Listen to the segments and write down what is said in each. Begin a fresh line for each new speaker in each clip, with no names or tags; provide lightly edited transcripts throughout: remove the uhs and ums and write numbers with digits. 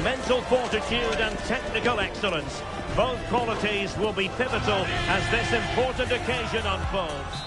Mental fortitude and technical excellence. Both qualities will be pivotal as this important occasion unfolds.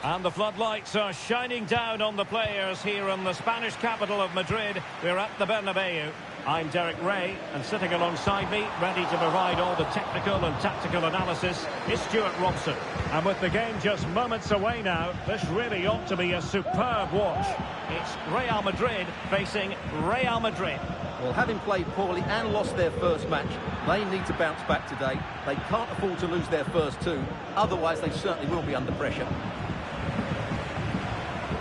And the floodlights are shining down on the players here in the Spanish capital of Madrid. We're at the Bernabeu. I'm Derek Ray, and sitting alongside me, ready to provide all the technical and tactical analysis, is Stuart Robson. And with the game just moments away now, this really ought to be a superb watch. It's Real Madrid facing Real Madrid.
Well, having played poorly and lost their first match, they need to bounce back today. They can't afford to lose their first two, otherwise they certainly will be under pressure.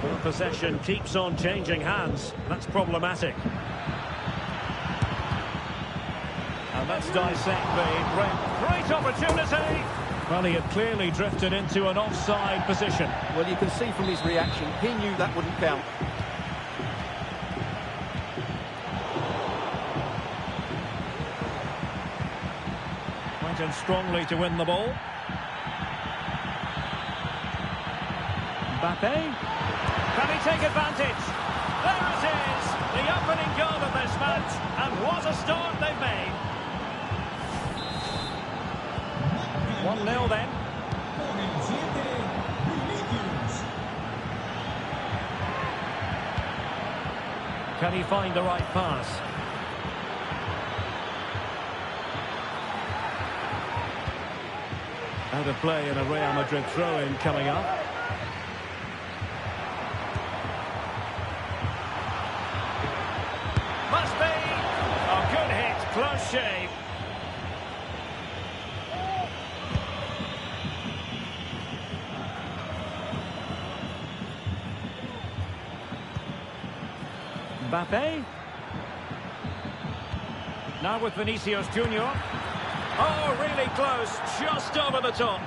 Ball possession keeps on changing hands. That's problematic. And let's dissect the great opportunity. Well, he had clearly drifted into an offside position.
Well, you can see from his reaction, he knew that wouldn't count.
Went in strongly to win the ball. Mbappe. Can he take advantage? There it is! The opening goal of this match. And what a start they've made. 1-0 then. Can he find the right pass? Out of play and a Real Madrid throw-in coming up. Must be! A good hit, close shave. Mbappe. Now with Vinicius Junior. Oh, really close, just over the top.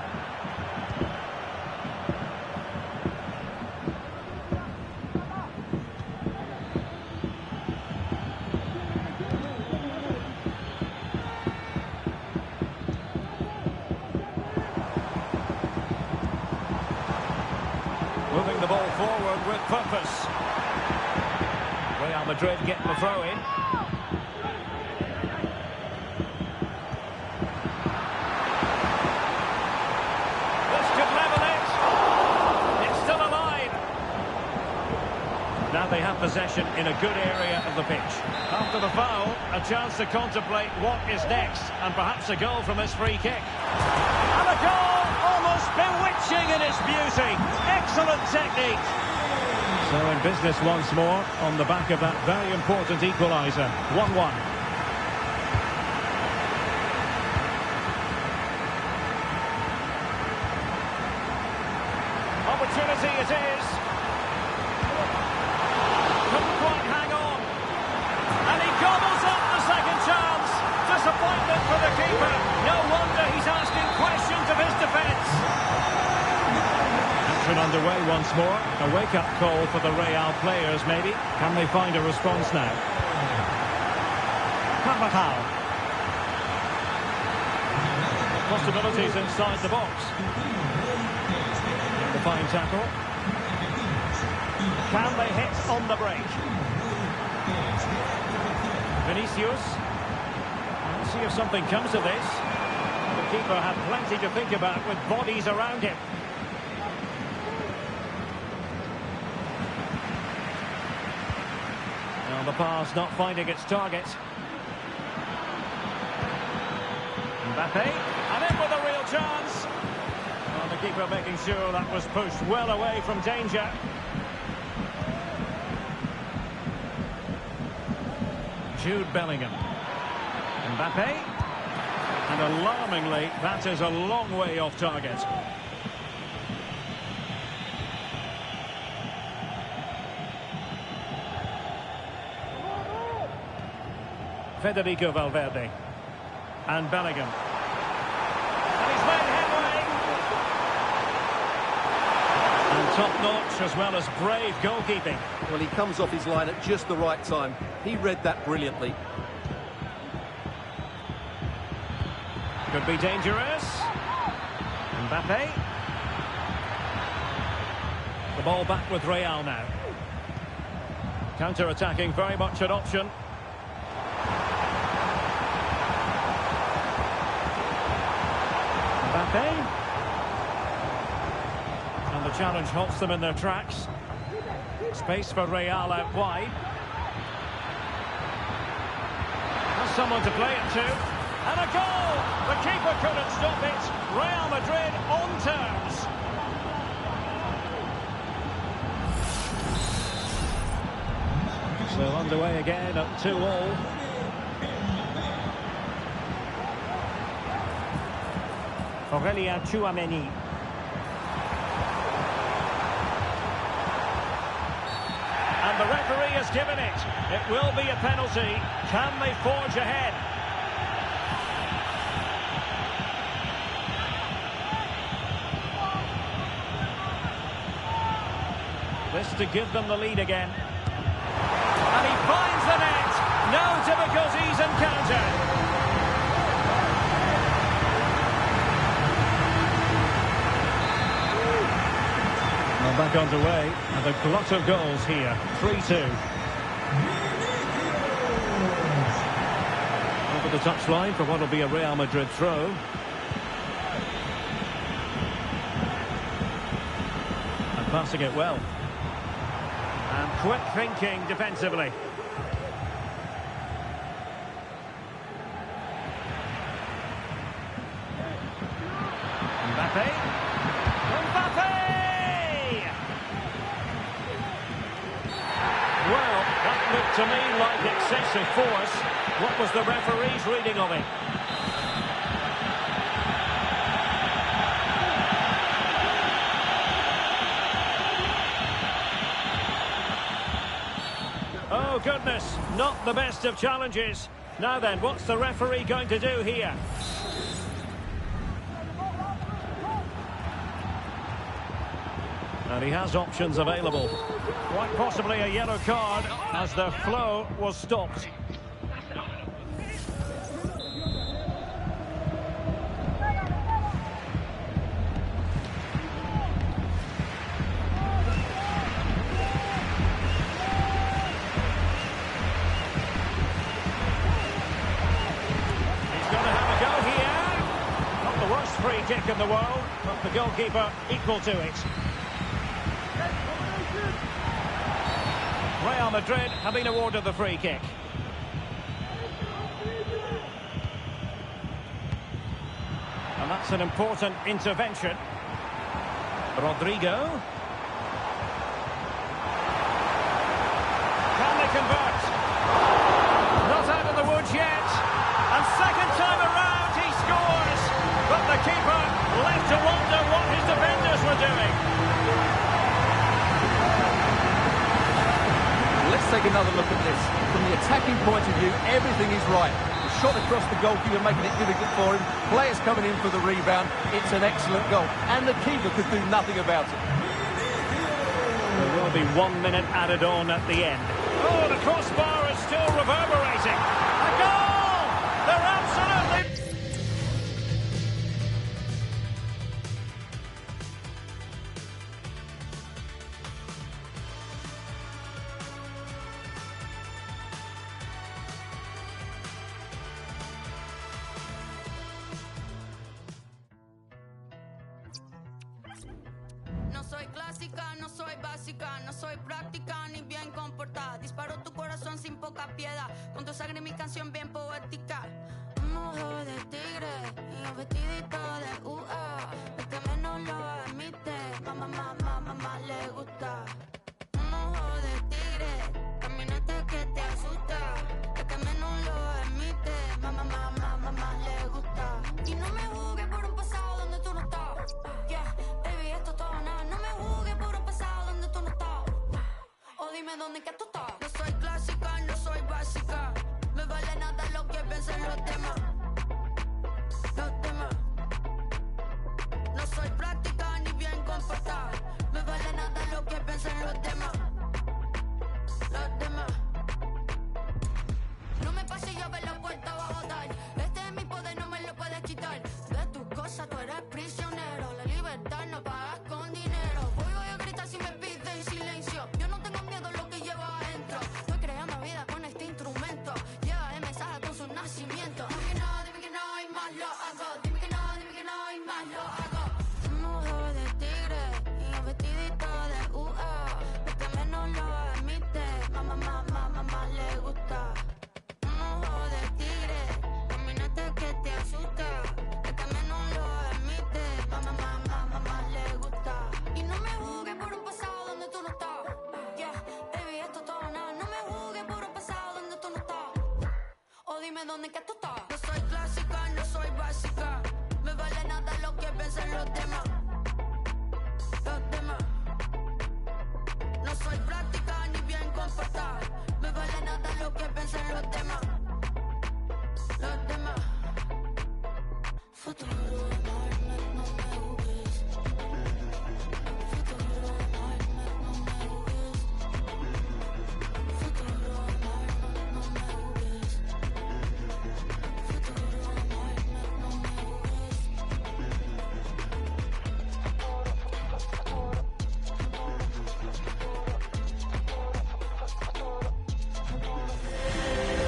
Moving the ball forward with purpose. Real Madrid getting the throw in. This could level it. It's still alive. Now they have possession in a good area of the pitch. After the foul, a chance to contemplate what is next, and perhaps a goal from this free kick. And a goal, almost bewitching in its beauty. Excellent technique. So in business once more on the back of that very important equaliser. 1-1. Opportunity it is. Couldn't quite hang on. And he gobbles up the second chance. Disappointment for the keeper. No wonder he's asking questions of his defence. Underway once more. A wake-up call for the Real players, maybe. Can they find a response now? Carvajal. Possibilities inside the box. The fine tackle. Can they hit on the break? Vinicius. Let's see if something comes of this. The keeper had plenty to think about with bodies around him. The pass not finding its target. Mbappe, and in with a real chance. Well, the keeper making sure that was pushed well away from danger. Jude Bellingham. Mbappe. And alarmingly, that is a long way off target. Federico Valverde. And Bellingham. And he's made headway. And Top-notch as well as brave goalkeeping.
Well, he comes off his line at just the right time. He read that brilliantly.
Could be dangerous. Mbappe. The ball back with Real now. Counter-attacking, very much an option. Mbappe. And the challenge halts them in their tracks. Space for Real out wide. Has someone to play it to. And a goal! The keeper couldn't stop it. Real Madrid on terms. So underway again at 2-2. Aurelien Tchouameni. And the referee has given it. It will be a penalty. Can they forge ahead? This to give them the lead again. And he finds the net. No difficulties encountered. Well, back underway, and a glut of goals here. 3-2. Over the touchline for what will be a Real Madrid throw. And passing it well. And quick thinking defensively. Mbappe. Well, that looked to me like excessive force. What was the referee's reading of it? Oh, goodness, not the best of challenges. Now then, what's the referee going to do here? And he has options available. Quite possibly a yellow card as the flow was stopped. Free kick in the world, but the goalkeeper equal to it. Real Madrid have been awarded the free kick. And that's an important intervention. Rodrigo. Can they convert? Not out of the woods yet. And second time around he scores. But the keeper left to wonder what his defenders were doing.
Let's take another look at this. From the attacking point of view, everything is right. The shot across the goalkeeper, making it difficult for him. Players coming in for the rebound. It's an excellent goal. And the keeper could do nothing about it.
There will be 1 minute added on at the end. Oh, the crossbar is still reverberating. A goal! They're absolutely...
No soy clásica, no soy básica, no soy práctica ni bien comportada. Disparo tu corazón sin poca piedad, con tu sangre mi canción bien poética. Un ojo de tigre y un vestidito de UA. El que menos lo admite, mamá le gusta. Un ojo de tigre, caminante que te asusta. El que menos lo admite, mamá le gusta. Y no me juzgues por un pasado donde tú no estabas. Yeah, baby, esto todo nada. No me juzgues por un pasado donde tú no estabas. O dime dónde que tú estás. No soy clásica, no soy básica. Me vale nada lo que piensen los demás. Los demás. No soy práctica ni bien comportada. Me vale nada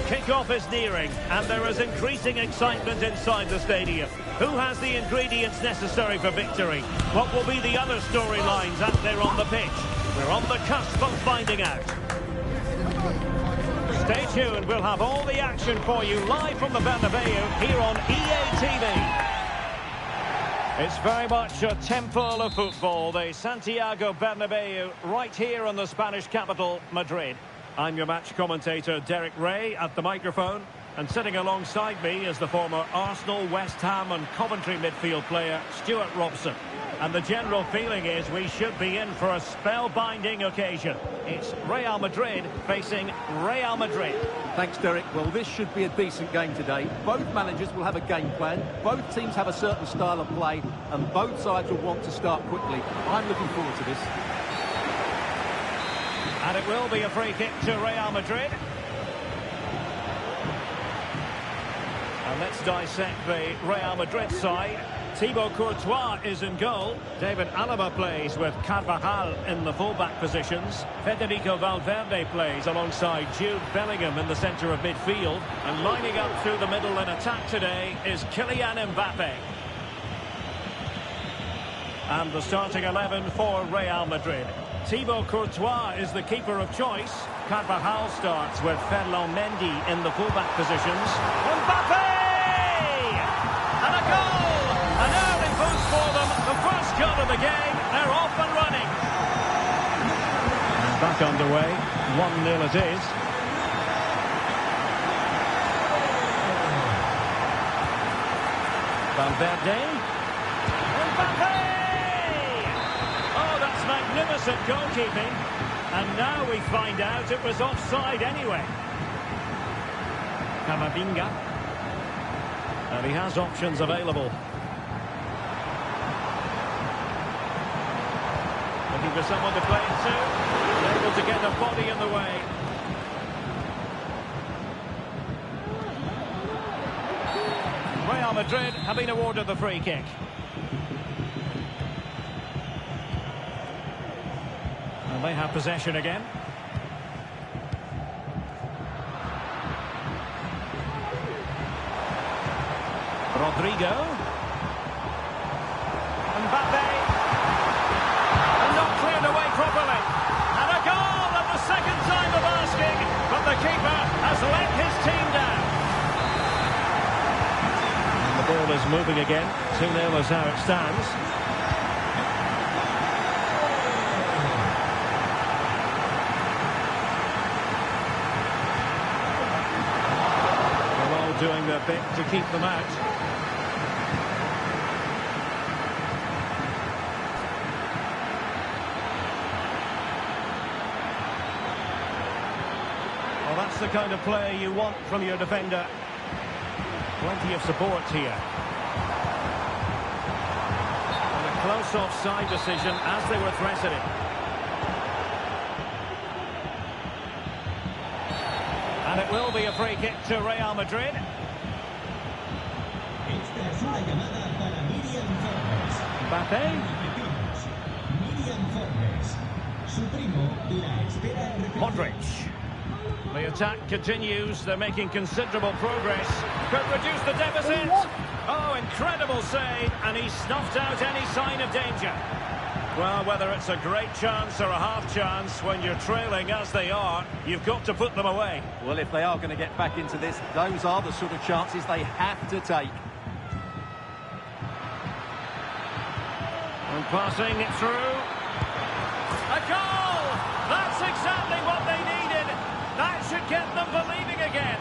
Kick-off is nearing, and there is increasing excitement inside the stadium. Who has the ingredients necessary for victory? What will be the other storylines out there on the pitch? We're on the cusp of finding out. Stay tuned, we'll have all the action for you live from the Bernabeu here on EA TV. It's very much a temple of football, the Santiago Bernabeu, right here in the Spanish capital, Madrid. I'm your match commentator, Derek Ray, at the microphone. And sitting alongside me is the former Arsenal, West Ham and Coventry midfield player, Stuart Robson. And the general feeling is we should be in for a spellbinding occasion. It's Real Madrid facing Real Madrid.
Thanks, Derek. Well, this should be a decent game today. Both managers will have a game plan. Both teams have a certain style of play. And both sides will want to start quickly. I'm looking forward to this.
And it will be a free kick to Real Madrid. And let's dissect the Real Madrid side. Thibaut Courtois is in goal. David Alaba plays with Carvajal in the fullback positions. Federico Valverde plays alongside Jude Bellingham in the centre of midfield. And lining up through the middle in attack today is Kylian Mbappe. And the starting 11 for Real Madrid. Thibaut Courtois is the keeper of choice. Carvajal starts with Ferland Mendy in the fullback positions. Mbappe! And a goal! An early boost for them. The first goal of the game. They're off and running. And back underway. 1-0 it is. Valverde. Mbappe! Oh, that's magnificent goalkeeping. And now we find out it was offside anyway. Camavinga. And he has options available. Looking for someone to play it to. Able to get a body in the way. Real Madrid have been awarded the free kick. And they have possession again. Rodrigo. Mbappe. And not cleared away properly. And a goal at the second time of asking. But the keeper has let his team down. And the ball is moving again. 2-0 is how it stands. They're all doing their bit to keep them out. That's the kind of play you want from your defender. Plenty of support here. And a close offside decision as they were threatening. And it will be a free kick to Real Madrid. Mbappe. Modric. The attack continues. They're making considerable progress. Could reduce the deficit. Oh, incredible save. And he snuffed out any sign of danger. Well, whether it's a great chance or a half chance, when you're trailing as they are, you've got to put them away.
Well, if they are going to get back into this, those are the sort of chances they have to take.
And passing it through. A goal! That's exactly what they needed. That should get them believing again.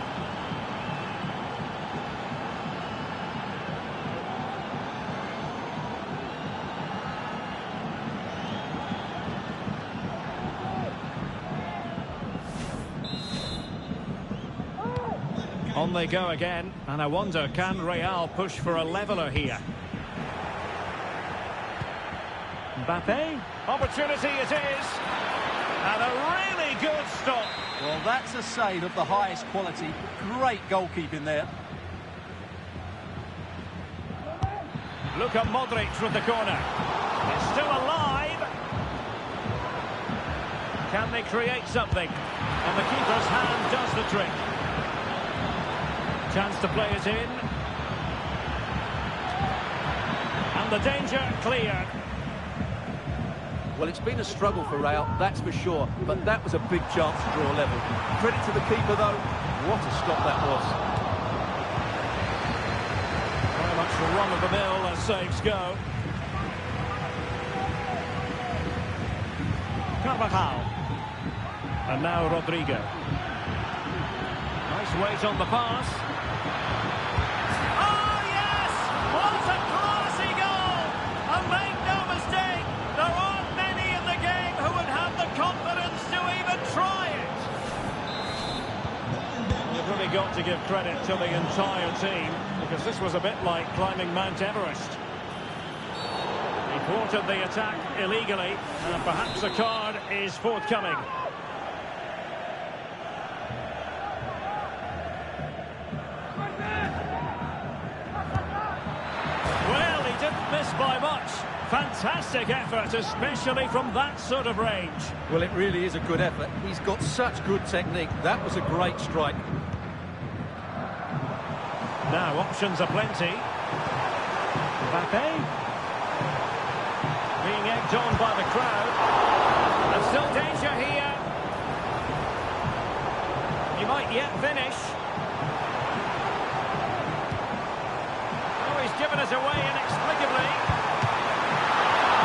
On they go again, and I wonder, can Real push for a leveller here? Mbappe, opportunity it is, and a really good stop.
Well, that's a save of the highest quality. Great goalkeeping there.
Look at Modric from the corner. It's still alive. Can they create something? And the keeper's hand does the trick. Chance to play it in. And the danger cleared.
Well, it's been a struggle for Real, that's for sure, but that was a big chance to draw level. Credit to the keeper, though. What a stop that was.
Very much the run of the mill as saves go. Carvajal. And now Rodrigo. Nice weight on the pass. Oh, yes! What a classy goal! And make no mistake, there aren't many in the game who would have the confidence to even try it. You've really got to give credit to the entire team, because this was a bit like climbing Mount Everest. He thwarted the attack illegally, and perhaps a card is forthcoming. Well, he didn't miss by much. Fantastic effort, especially from that sort of range.
Well, it really is a good effort. He's got such good technique. That was a great strike.
Now, options are plenty. Mbappe. Being egged on by the crowd. There's still danger here. He might yet finish. Oh, he's given us away inexplicably.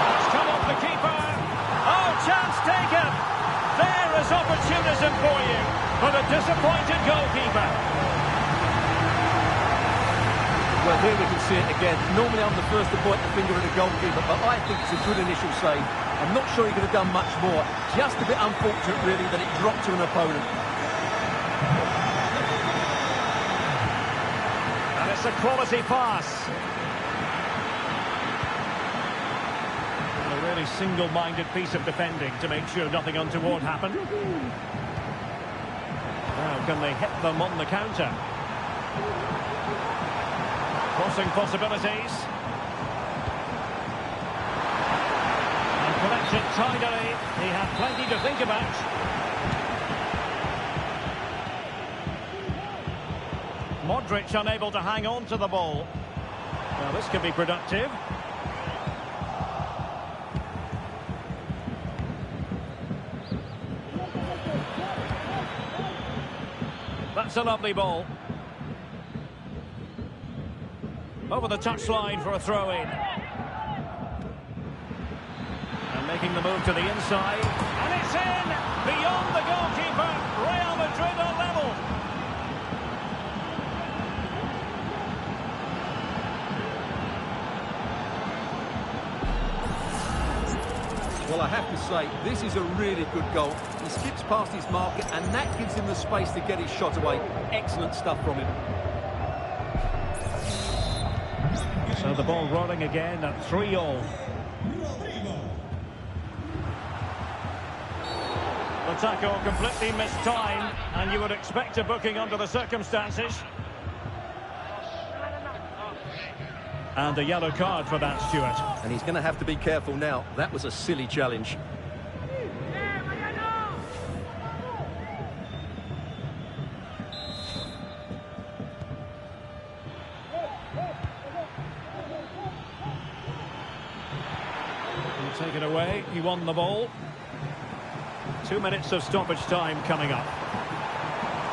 It's come off the keeper. Oh, chance taken. There is opportunism for you, but a disappointed goalkeeper.
Well, here we can see it again. Normally I'm the first to point the finger at the goalkeeper, but I think it's a good initial save. I'm not sure he could have done much more. Just a bit unfortunate, really, that it dropped to an opponent.
And it's a quality pass. A really single-minded piece of defending to make sure nothing untoward happened. Now, can they hit them on the counter? Crossing possibilities. And collects it tidily. He had plenty to think about. Modric unable to hang on to the ball. Well, this could be productive. That's a lovely ball. Over the touchline for a throw-in. And making the move to the inside. And it's in! Beyond the goalkeeper. Real Madrid are level.
Well, I have to say, this is a really good goal. He skips past his marker, and that gives him the space to get his shot away. Excellent stuff from him.
So the ball rolling again at 3-all. The tackle completely missed time, and you would expect a booking under the circumstances. And a yellow card for that, Stuart.
And he's going to have to be careful now. That was a silly challenge.
Take it away, he won the ball. 2 minutes of stoppage time coming up.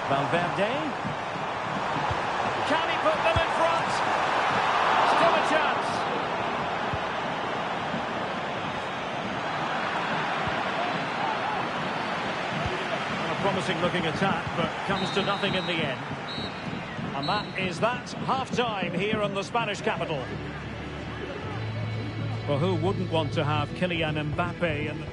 Valverde. Can he put them in front? Still a chance. A promising looking attack, but comes to nothing in the end. And that is that half-time here in the Spanish capital. Well, who wouldn't want to have Kylian Mbappe and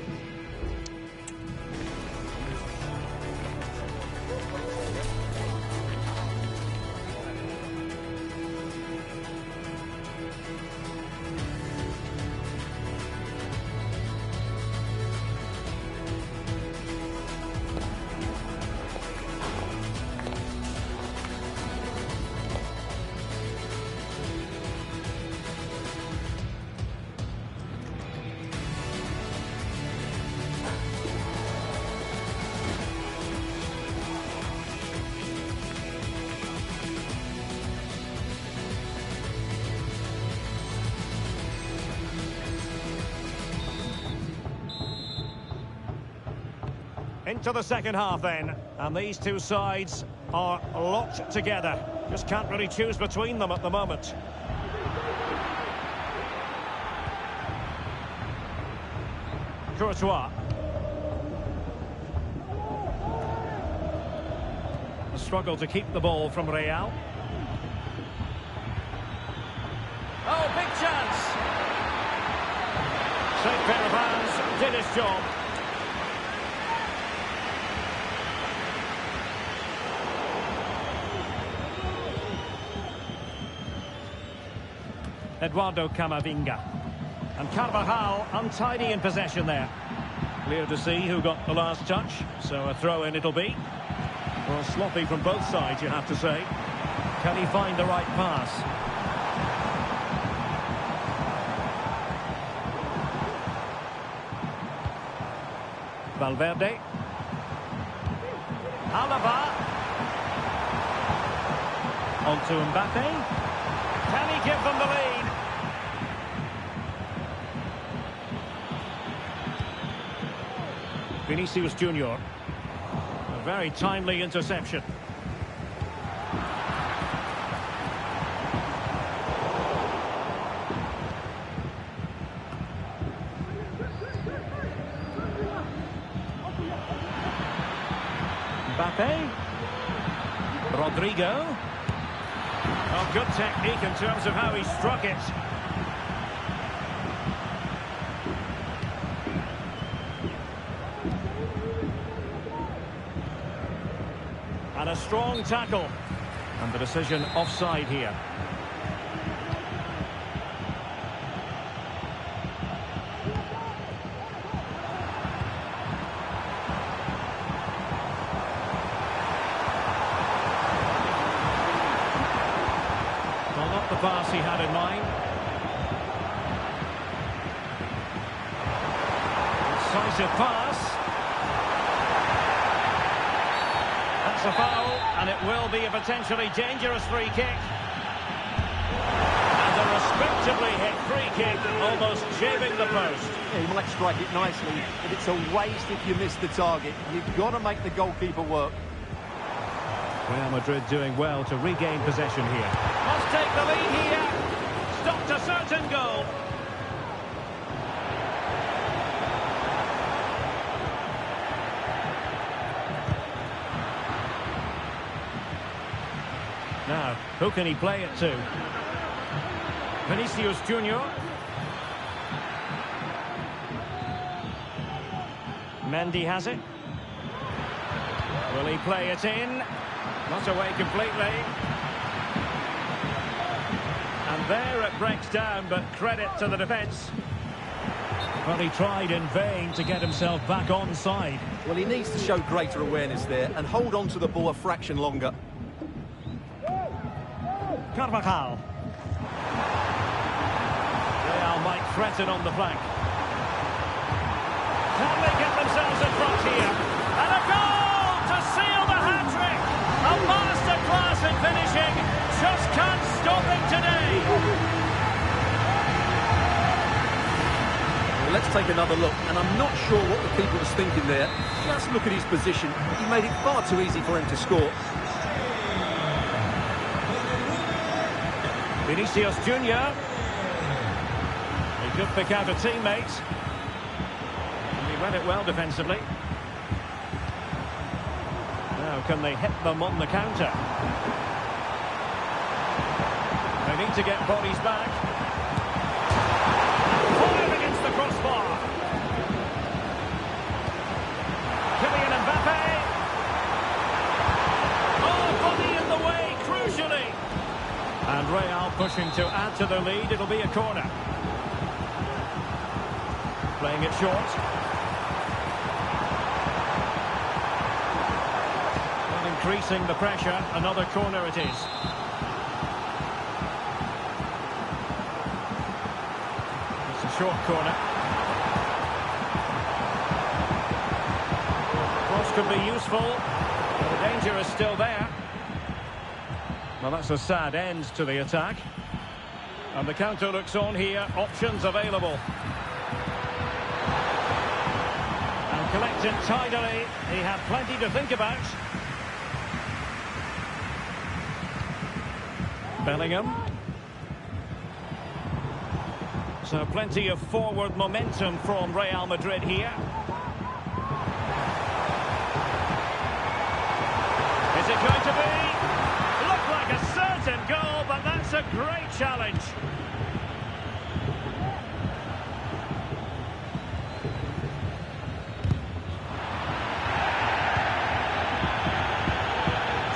Into the second half then. And these two sides are locked together. Just can't really choose between them at the moment. Courtois. A struggle to keep the ball from Real. Oh, big chance! Safe pair of hands, did his job. Eduardo Camavinga. And Carvajal untidy in possession there. Clear to see who got the last touch, so a throw-in it'll be. Well, sloppy from both sides, you have to say. Can he find the right pass? Valverde. Alaba. On to Mbappe. Can he give them the lead? Vinicius Junior. A very timely interception. Mbappe. Rodrigo. Oh, good technique in terms of how he struck it. And a strong tackle. And the decision offside here. Well, not the pass he had in mind. Decisive pass. That's a foul, and it will be a potentially dangerous free kick. And a respectably hit free kick, almost shaving the post.
Yeah, he might strike it nicely, but it's a waste if you miss the target. You've got to make the goalkeeper work.
Real Madrid doing well to regain possession here. Must take the lead here. Stopped a certain goal. Now, who can he play it to? Vinicius Junior. Mendy has it. Will he play it in? Not away completely. And there it breaks down, but credit to the defence. Well, he tried in vain to get himself back onside.
Well, he needs to show greater awareness there and hold on to the ball a fraction longer.
Carvajal. Real might threaten on the flank. Can they get themselves in front here? And a goal to seal the hat-trick! A masterclass in finishing. Just can't stop it today.
Well, let's take another look, and I'm not sure what the keeper was thinking there. Just look at his position. He made it far too easy for him to score.
Vinicius Junior. He could pick out a teammate. And he read it well defensively. Now, can they hit them on the counter? They need to get bodies back. Fired against the crossbar. Kylian Mbappe. Oh, body in the way, crucially. And Real pushing to add to the lead. It'll be a corner. Playing it short. And increasing the pressure. Another corner it is. It's a short corner. Cross could be useful. But the danger is still there. Well, that's a sad end to the attack. And the counter looks on here. Options available. And collects blocked it tidily. He had plenty to think about. Bellingham. So plenty of forward momentum from Real Madrid here. Is it going to be? Looked like a certain goal, but that's a great challenge.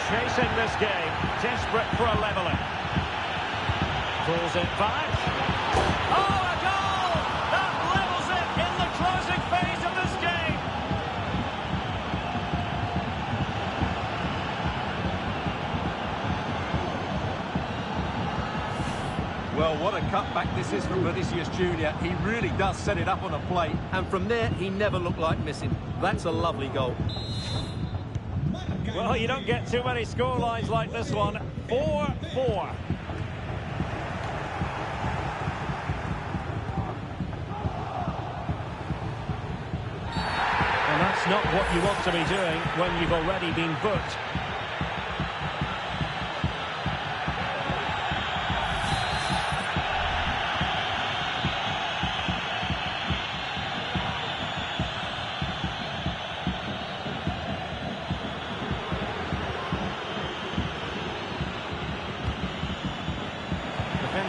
Chasing this game, desperate for a leveller. Pulls it back. Oh, a goal! That levels it in the closing phase of this game.
Well, what a cutback this is from Vinicius Junior. He really does set it up on a plate, and from there, he never looked like missing. That's a lovely goal.
Well, you don't get too many scorelines like this one. 4-4. And that's not what you want to be doing when you've already been booked.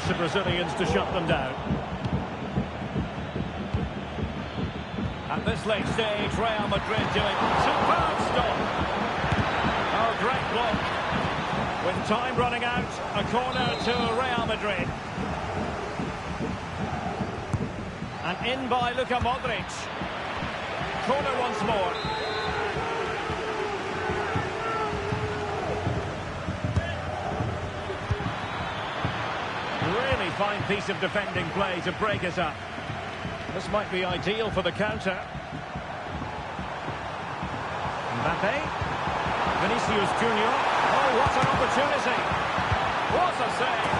The Brazilians to shut them down. At this late stage, Real Madrid doing superb stop. Oh, great block. With time running out, a corner to Real Madrid. And in by Luka Modric. Corner once more. Really fine piece of defending play to break us up. This might be ideal for the counter. Mbappe. Vinicius Junior. Oh, what an opportunity. What a save.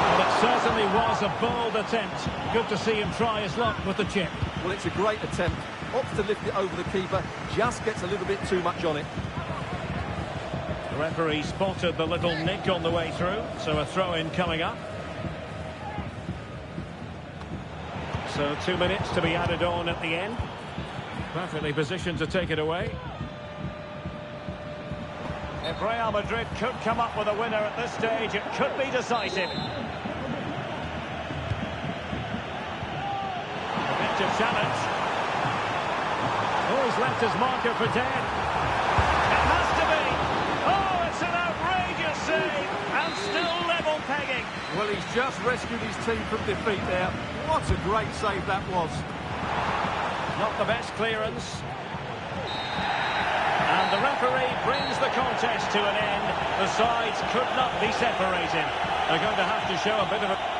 Well, it certainly was a bold attempt. Good to see him try his luck with the chip.
Well, it's a great attempt. Opts to lift it over the keeper. Just gets a little bit too much on it.
The referee spotted the little nick on the way through, so a throw-in coming up. So 2 minutes to be added on at the end. Perfectly positioned to take it away. If Real Madrid could come up with a winner at this stage, it could be decisive. Effective challenge. Oh, he's left his marker for dead. It has to be. Oh, it's an outrageous save. And still level pegging.
Well, he's just rescued his team from defeat there. What a great save that was.
Not the best clearance. And the referee brings the contest to an end. The sides could not be separated. They're going to have to show a bit of a...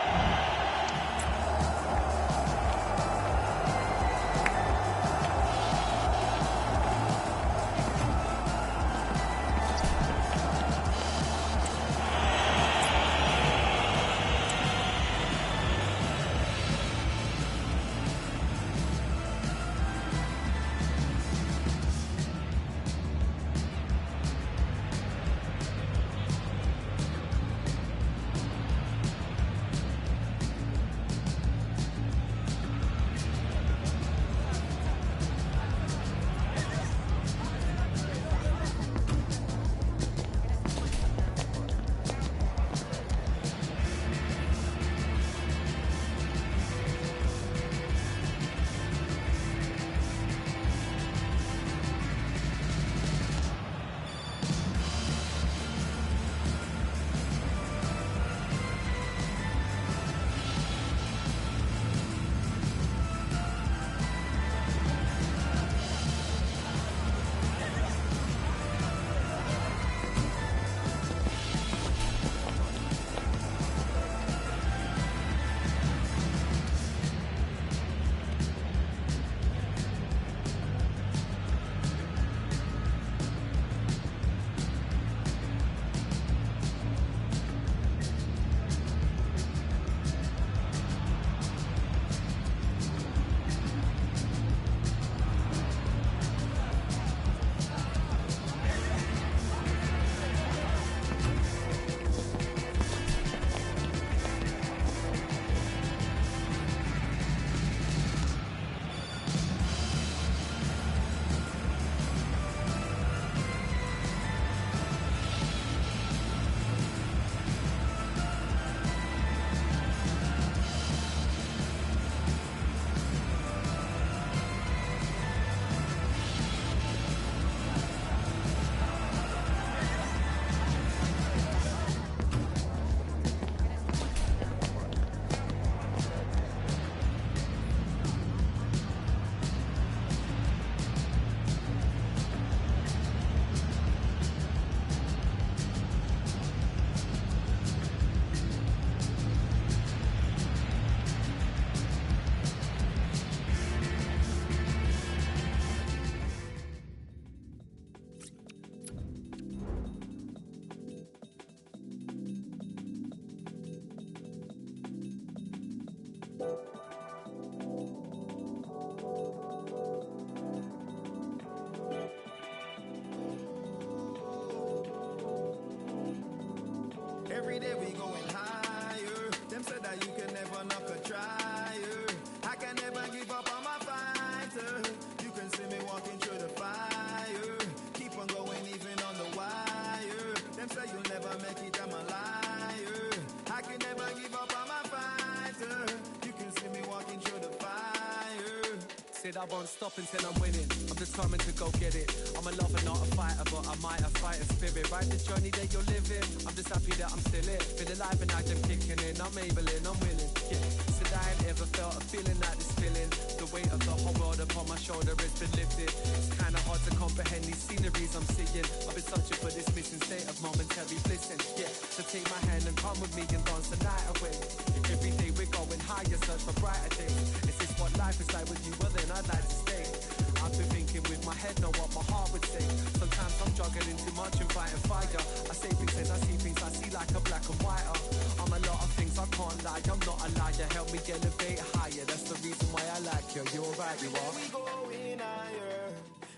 Every day we going higher. Them said that you can never knock a trier. I can never give up on my fighter. You can see me walking through the fire. Keep on going even on the wire. Them say you'll never make it, I'm a liar. I can never give up on my fighter. You can see me walking through the fire.
Said I won't stop until I'm winning. I'm determined to go get it. I'm a lover, not a fighter, but I might have fighter spirit. Ride the journey that you're living. I'm just happy that I'm still here. Feel alive and I'm kicking in. I'm able in, I'm willing. Yeah, said I ain't ever felt a feeling like this feeling. The weight of the whole world upon my shoulder has been lifted. It's kinda hard to comprehend these sceneries I'm seeing. I've been searching for this missing state of momentary bliss. And yeah, so take my hand and come with me and dance the night away. Every day we're going higher, search for brighter days. Is this what life is like with you? Well then I'd like to stay. I've been thinking with my head, know what my heart would say. Sometimes I'm juggling too much and fighting fire. I say things and I see things I see like a black and white. I'm a lot of things I can't lie. I'm not a liar. Help me elevate higher. That's the reason why I like you. You're right, you are.
We going higher,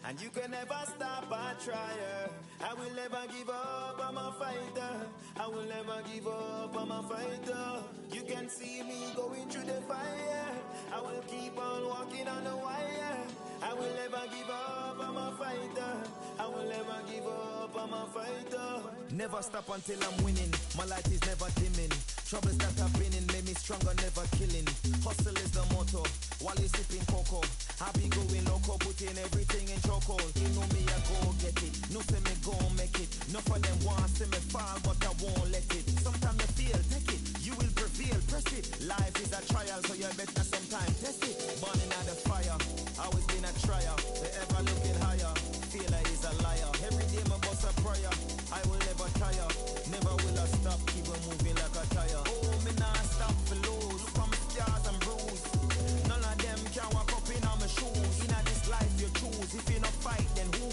and you can never stop a trier. I will never give up, I'm a fighter. I will never give up, I'm a fighter. You can see me going through the fire. I will keep on walking on the wire. I will never give up, I'm a fighter. I will never give up, I'm a fighter. Never stop until I'm winning. My light is never dimming. Troubles that I've been in made me stronger, never killing. Hustle is the motto, while you sipping cocoa. I be going loco, putting everything in choco. You know me, I go get it. No say me go make it. No for them want see me fall, but I won't let it. Sometimes you feel, take it. You will prevail, press it. Life is a trial, so you better sometimes test it. Burning out the fire, always been a trier. The ever looking higher, feeler is a liar. Every day my boss a prayer. I will never tire, never will I stop. Keep on moving like a tire. Oh, me nah stop for lose. Look from scars and bruise. None of them can walk up in on my shoes. In this life you choose. If you not fight, then who?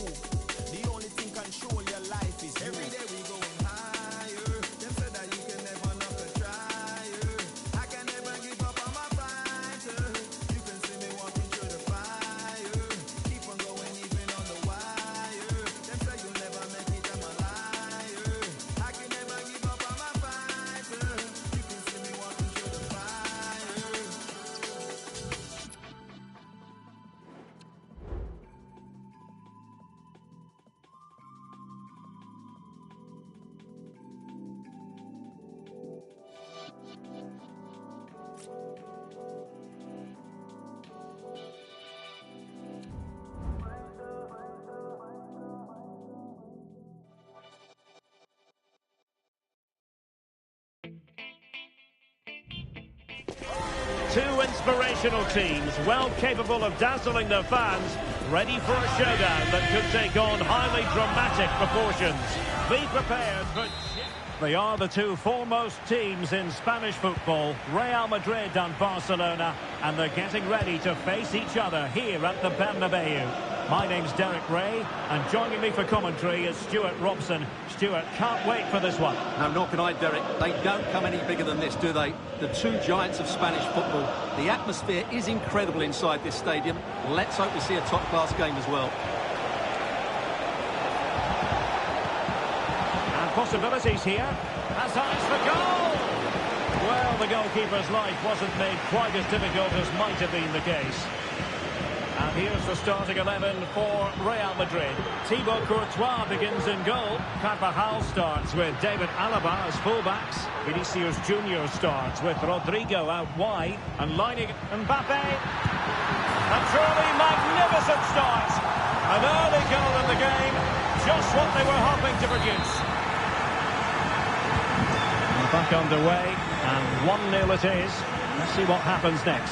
The only thing control your life is you. Every day we going higher. Them said that you can never knock a trier. I can never give up on my fighter. You can see me walking through the fire. Keep on going even on the wire. Them say you'll never make it, I'm a liar. I can never give up on my fighter. You can see me walking through the fire.
Two inspirational teams, well capable of dazzling their fans, ready for a showdown that could take on highly dramatic proportions. Be prepared for... They are the two foremost teams in Spanish football, Real Madrid and Barcelona, and they're getting ready to face each other here at the Bernabeu. My name's Derek Ray, and joining me for commentary is Stuart Robson. Stuart, can't wait for this one.
No, nor can I, Derek. They don't come any bigger than this, do they? The two giants of Spanish football. The atmosphere is incredible inside this stadium. Let's hope we see a top-class game as well.
And possibilities here. Has eyes for goal! Well, the goalkeeper's life wasn't made quite as difficult as might have been the case. And here's the starting 11 for Real Madrid. Thibaut Courtois begins in goal. Carvajal starts with David Alaba as fullbacks. Vinicius Junior starts with Rodrigo out wide. And lining Mbappe. A truly magnificent start. An early goal in the game. Just what they were hoping to produce. And back underway. And 1-0 it is. Let's see what happens next.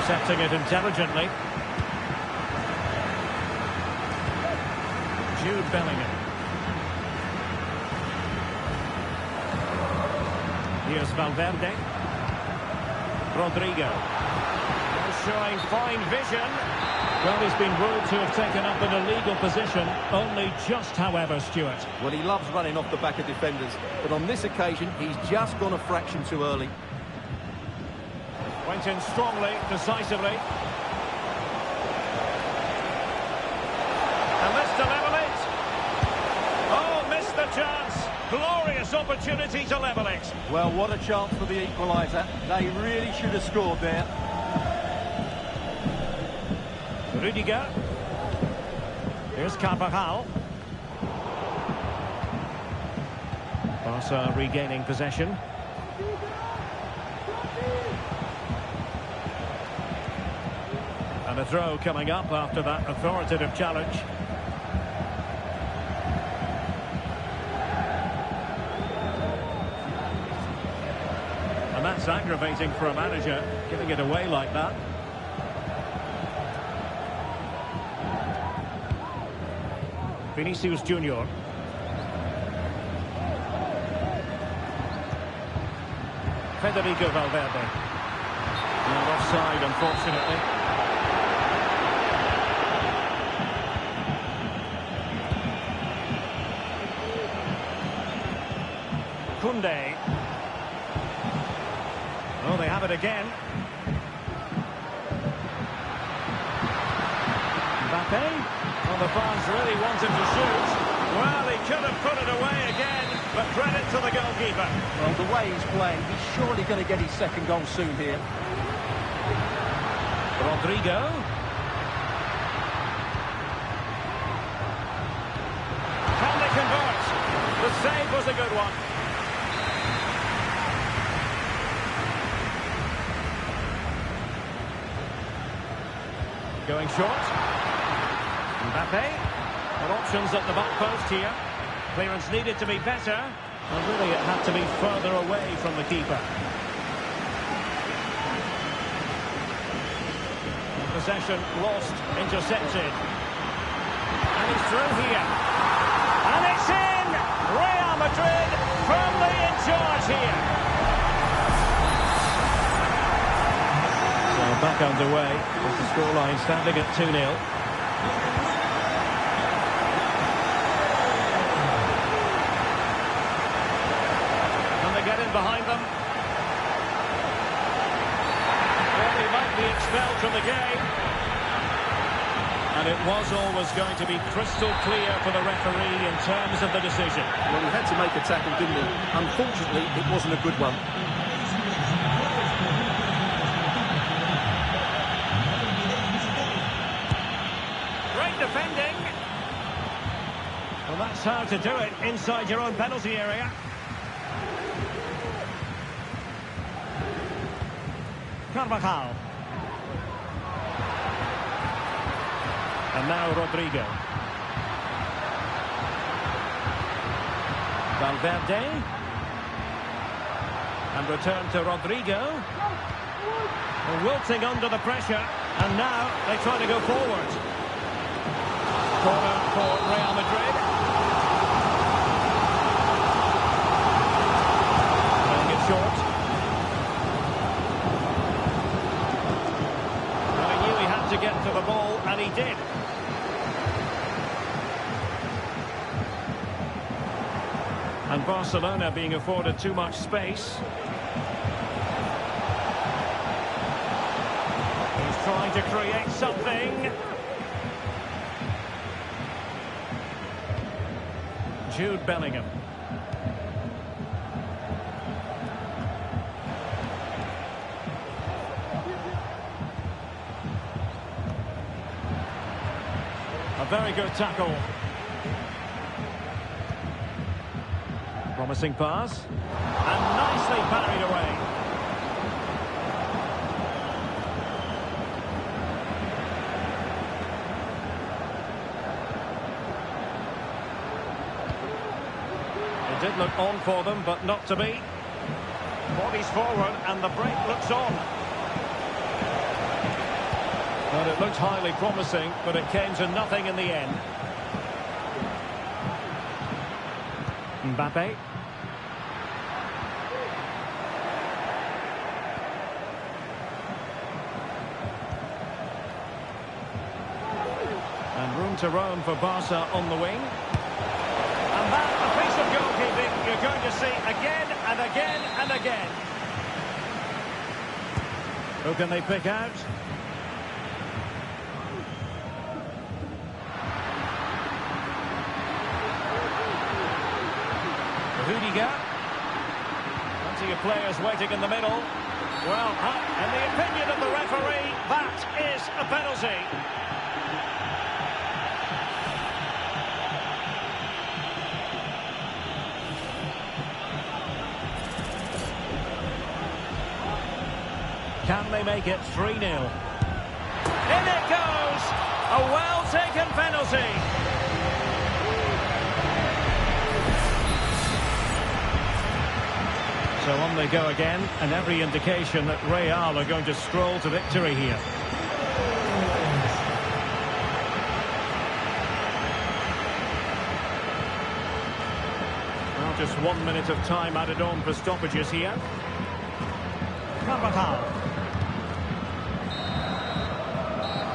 Intercepting it intelligently. Jude Bellingham. Here's Valverde. Rodrigo. Showing fine vision. Well, he's been ruled to have taken up an illegal position. Only just, however, Stuart.
Well, he loves running off the back of defenders, but on this occasion, he's just gone a fraction too early.
Went in strongly, decisively. And this to level it. Oh, chance. Glorious opportunity to level it.
Well, what a chance for the equaliser. They really should have scored there.
Rudiger. Here's Carvajal. Barca regaining possession. And a throw coming up after that authoritative challenge. And that's aggravating for a manager, giving it away like that. Vinicius Junior. Federico Valverde. And offside, unfortunately. Koundé. Oh, they have it again. Mbappe. Well, the fans really want him to shoot. Well, he could have put it away again, but credit to the goalkeeper.
Well, the way he's playing, he's surely going to get his second goal soon here.
Rodrigo. Can they convert? The save was a good one. Going short. Mbappe. Well, options at the back post here. Clearance needed to be better. And really it had to be further away from the keeper. Possession lost, intercepted. And he's through here. And it's in! Real Madrid firmly in charge here. So back underway with the scoreline standing at 2-0. Get in behind them. Well, he might be expelled from the game. And it was always going to be crystal clear for the referee in terms of the decision.
Well, he had to make a tackle, didn't he? Unfortunately, it wasn't a good one.
Great defending. Well, that's how to do it inside your own penalty area. Carvajal. And now Rodrigo. Valverde. And return to Rodrigo. Wilting under the pressure. And now they try to go forward. Corner for Real Madrid. Playing it short. To get to the ball, and he did. And Barcelona being afforded too much space. He's trying to create something. Jude Bellingham. A very good tackle. Promising pass. And nicely parried away. It did look on for them, but not to be. Bodies forward, and the break looks on. Well, it looked highly promising, but it came to nothing in the end. Mbappe. And room to roam for Barca on the wing. And that, a piece of goalkeeping you're going to see again and again and again. Who can they pick out? Rudiger. Plenty of players waiting in the middle. Well, in the opinion of the referee, that is a penalty. Can they make it 3-0? In it goes! A well-taken penalty. So on they go again, and every indication that Real are going to stroll to victory here. Well, just 1 minute of time added on for stoppages here. Carvajal.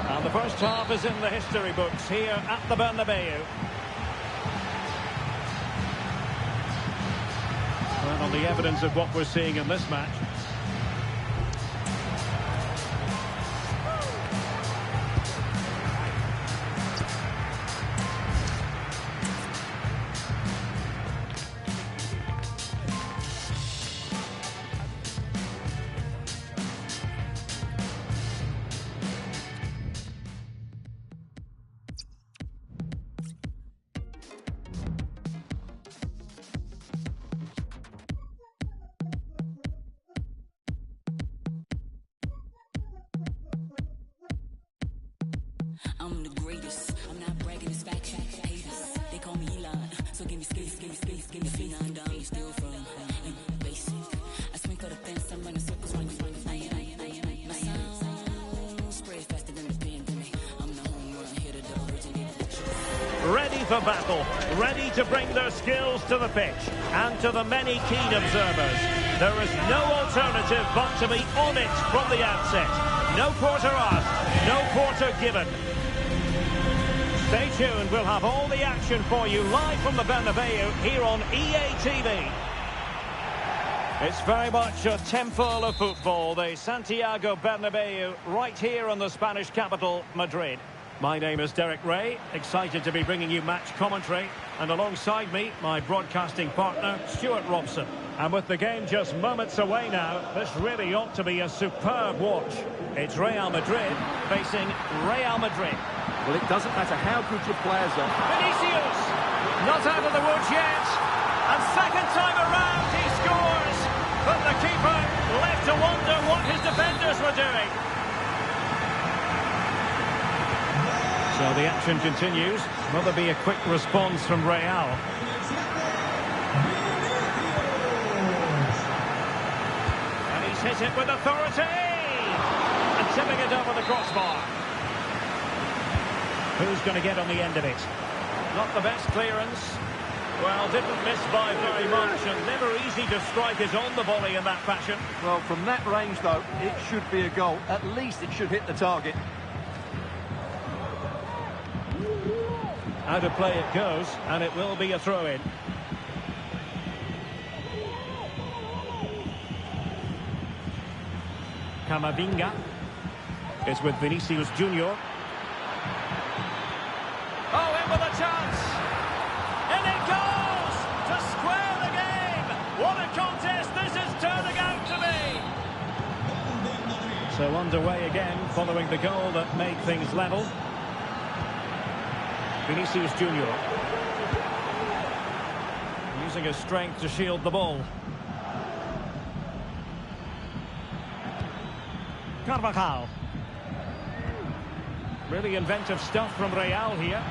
And the first half is in the history books here at the Bernabeu. Well, on the evidence of what we're seeing in this match.
I'm the greatest. I'm not bragging, it's fact. Haters, they call me Elon. So give me space, give me phenom. Down, still from basic. I swing for the fence, I'm running circles, running. My sound spread faster than the pandemic. I'm the home run hitter, the originator.
Ready for battle, ready to bring their skills to the pitch. And to the many keen observers, there is no alternative but to be on it from the outset. No quarter asked, no quarter given. Stay tuned, we'll have all the action for you live from the Bernabeu here on EA TV. It's very much a temple of football, the Santiago Bernabeu, right here in the Spanish capital, Madrid. My name is Derek Ray, excited to be bringing you match commentary, and alongside me, my broadcasting partner, Stuart Robson. And with the game just moments away now, this really ought to be a superb watch. It's Real Madrid facing Real Madrid.
Well, it doesn't matter how good your players are.
Vinicius, not out of the woods yet. And second time around, he scores. But the keeper left to wonder what his defenders were doing. So the action continues. Will there be a quick response from Real? And he's hit it with authority. And tipping it over the crossbar. Who's going to get on the end of it? Not the best clearance. Well, didn't miss by very much, and never easy to strike it on the volley in that fashion.
Well, from that range, though, it should be a goal. At least it should hit the target.
Out of play it goes, and it will be a throw-in. Camavinga is with Vinicius Junior. Oh, in with a chance! In it goes! To square the game! What a contest this is turning out to be! So underway again, following the goal that made things level. Vinicius Junior. Using his strength to shield the ball. Carvajal. Really inventive stuff from Real here.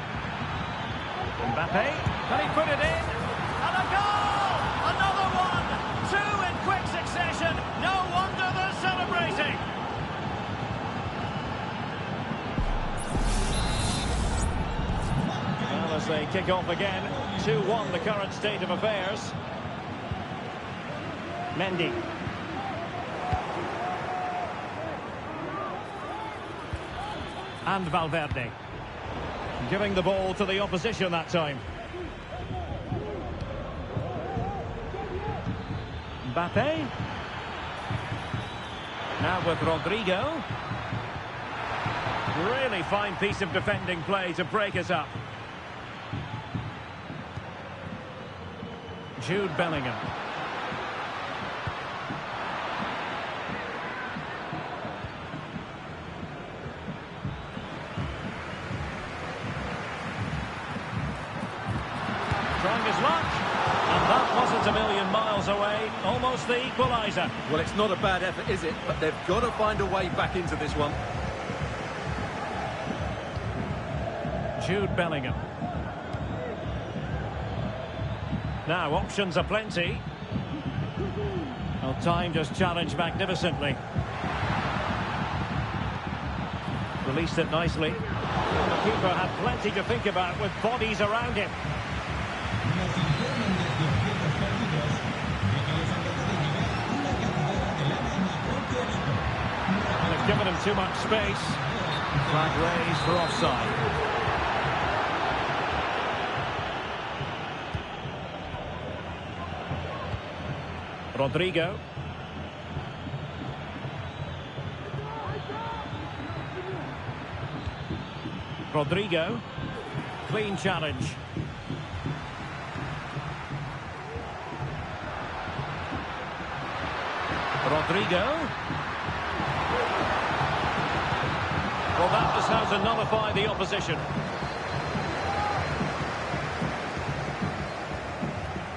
Mbappe, can he put it in? And a goal! Another one! Two in quick succession. No wonder they're celebrating. Well, as they kick off again, 2-1 the current state of affairs. Mendy. And Valverde. Giving the ball to the opposition that time. Mbappe. Now with Rodrigo. Really fine piece of defending play to break us up. Jude Bellingham. Trying his luck. And that wasn't a million miles away. Almost the equaliser.
Well, it's not a bad effort, is it? But they've got to find a way back into this one.
Jude Bellingham. Now, options are plenty. Well, timed his challenge magnificently. Released it nicely. The keeper had plenty to think about with bodies around him. They've given him too much space. Flag raised for offside. Rodrigo. Rodrigo. Clean challenge. Rodrigo. Well, that was how to nullify the opposition.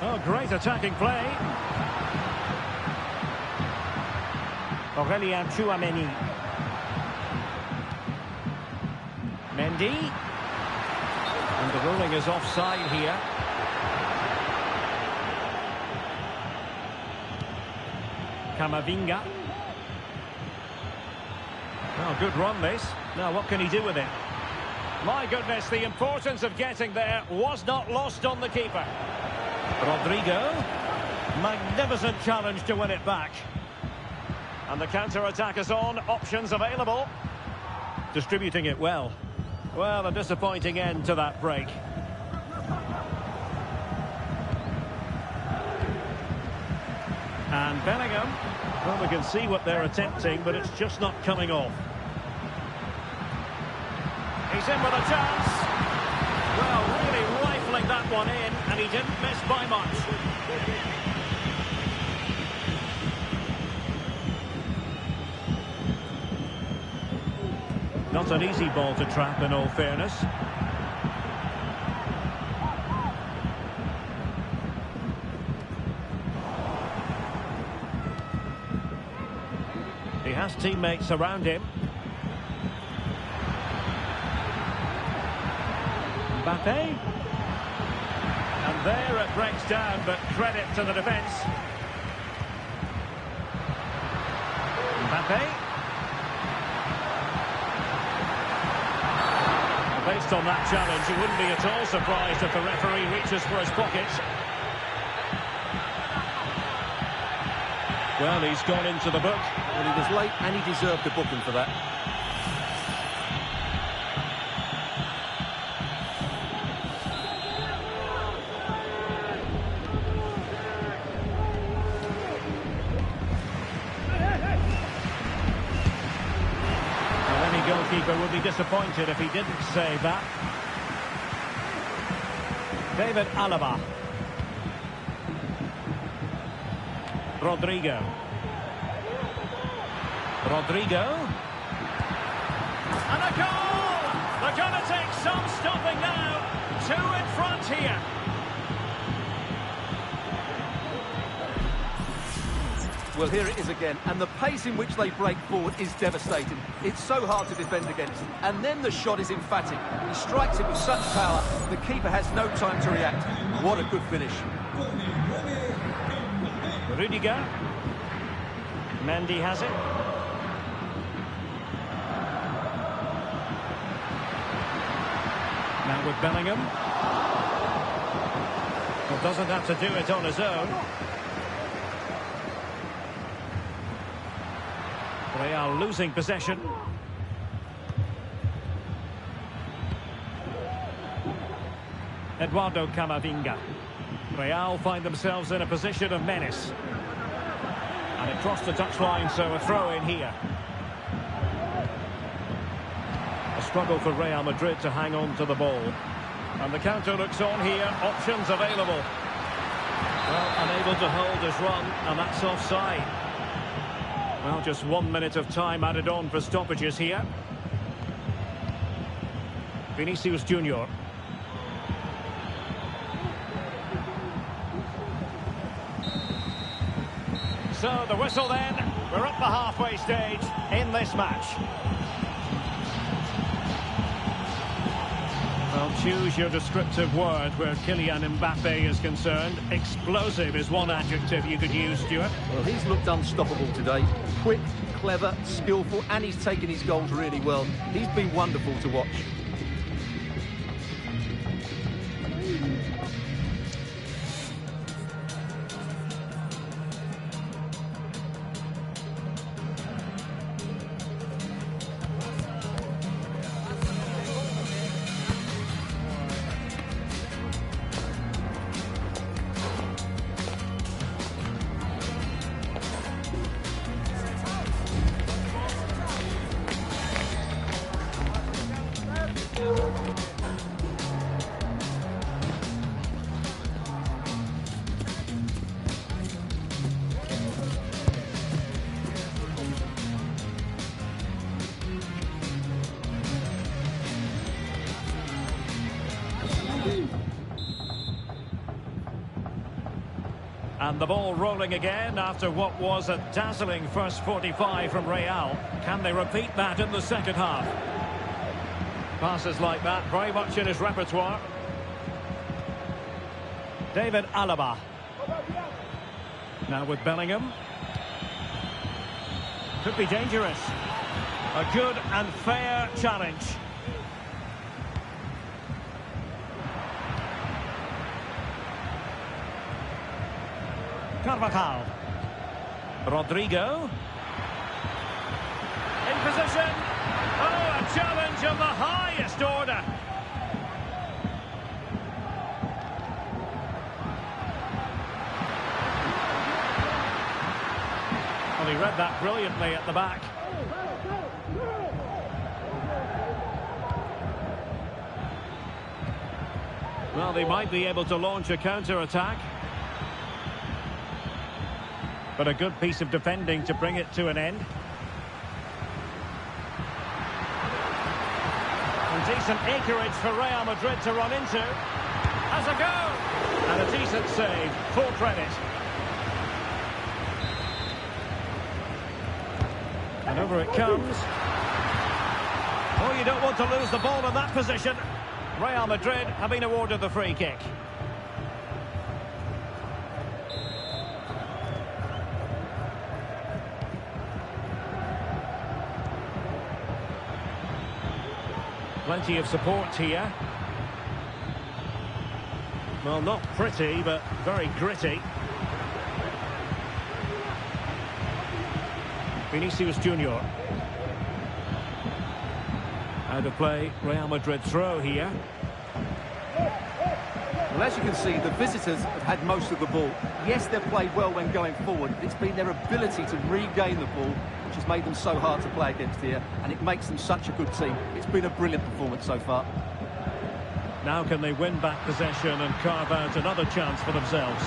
Oh, great attacking play. Aurélien Tchouameni. Mendy. And the ruling is offside here. Camavinga. Oh, good run this. Now what can he do with it? My goodness, the importance of getting there was not lost on the keeper. Rodrigo. Magnificent challenge to win it back. And the counter-attack is on. Options available. Distributing it well. Well, a disappointing end to that break. And Bellingham. Well, we can see what they're attempting, but it's just not coming off. He's in with a chance. Well, really rifling that one in, and he didn't miss by much. Not an easy ball to trap, in all fairness. He has teammates around him. Mbappe. And there it breaks down, but credit to the defence. Mbappe. Based on that challenge, you wouldn't be at all surprised if the referee reaches for his pockets. Well, he's gone into the book.
Well, he was late and he deserved a booking for that.
Goalkeeper would be disappointed if he didn't save that. David Alaba. Rodrigo. Rodrigo. And a goal! They're going to take some stopping now. 2 in front here.
Well, here it is again, and the pace in which they break forward is devastating. It's so hard to defend against, and then the shot is emphatic. He strikes it with such power, the keeper has no time to react. What a good finish.
Rudiger. Mendy has it. Now with Bellingham. Well, doesn't have to do it on his own. They are losing possession. Eduardo Camavinga. Real find themselves in a position of menace. And it crossed the touchline, so a throw in here. A struggle for Real Madrid to hang on to the ball. And the counter looks on here. Options available. Well, unable to hold his run, and that's offside. Well, just 1 minute of time added on for stoppages here. Vinicius Junior. So the whistle then. We're at the halfway stage in this match. Well, choose your descriptive word where Kylian Mbappe is concerned. Explosive is one adjective you could use, Stuart.
Well, he's looked unstoppable today. Quick, clever, skillful, and he's taken his goals really well. He's been wonderful to watch.
And the ball rolling again after what was a dazzling first 45 from Real. Can they repeat that in the second half? Passes like that, very much in his repertoire. David Alaba. Now with Bellingham. Could be dangerous. A good and fair challenge. Carvajal. Rodrigo. In position. Oh, a challenge of the highest order. Well, he read that brilliantly at the back. Well, they might be able to launch a counter-attack. But a good piece of defending to bring it to an end. And decent acreage for Real Madrid to run into. Has a go! And a decent save, full credit. And over it comes. Oh, you don't want to lose the ball in that position. Real Madrid have been awarded the free kick. Plenty of support here. Well, not pretty, but very gritty. Vinicius Junior. Out of play, Real Madrid throw here.
Well, as you can see, the visitors have had most of the ball. Yes, they've played well when going forward. It's been their ability to regain the ball which has made them so hard to play against here, and it makes them such a good team. It's been a brilliant performance so far.
Now can they win back possession and carve out another chance for themselves?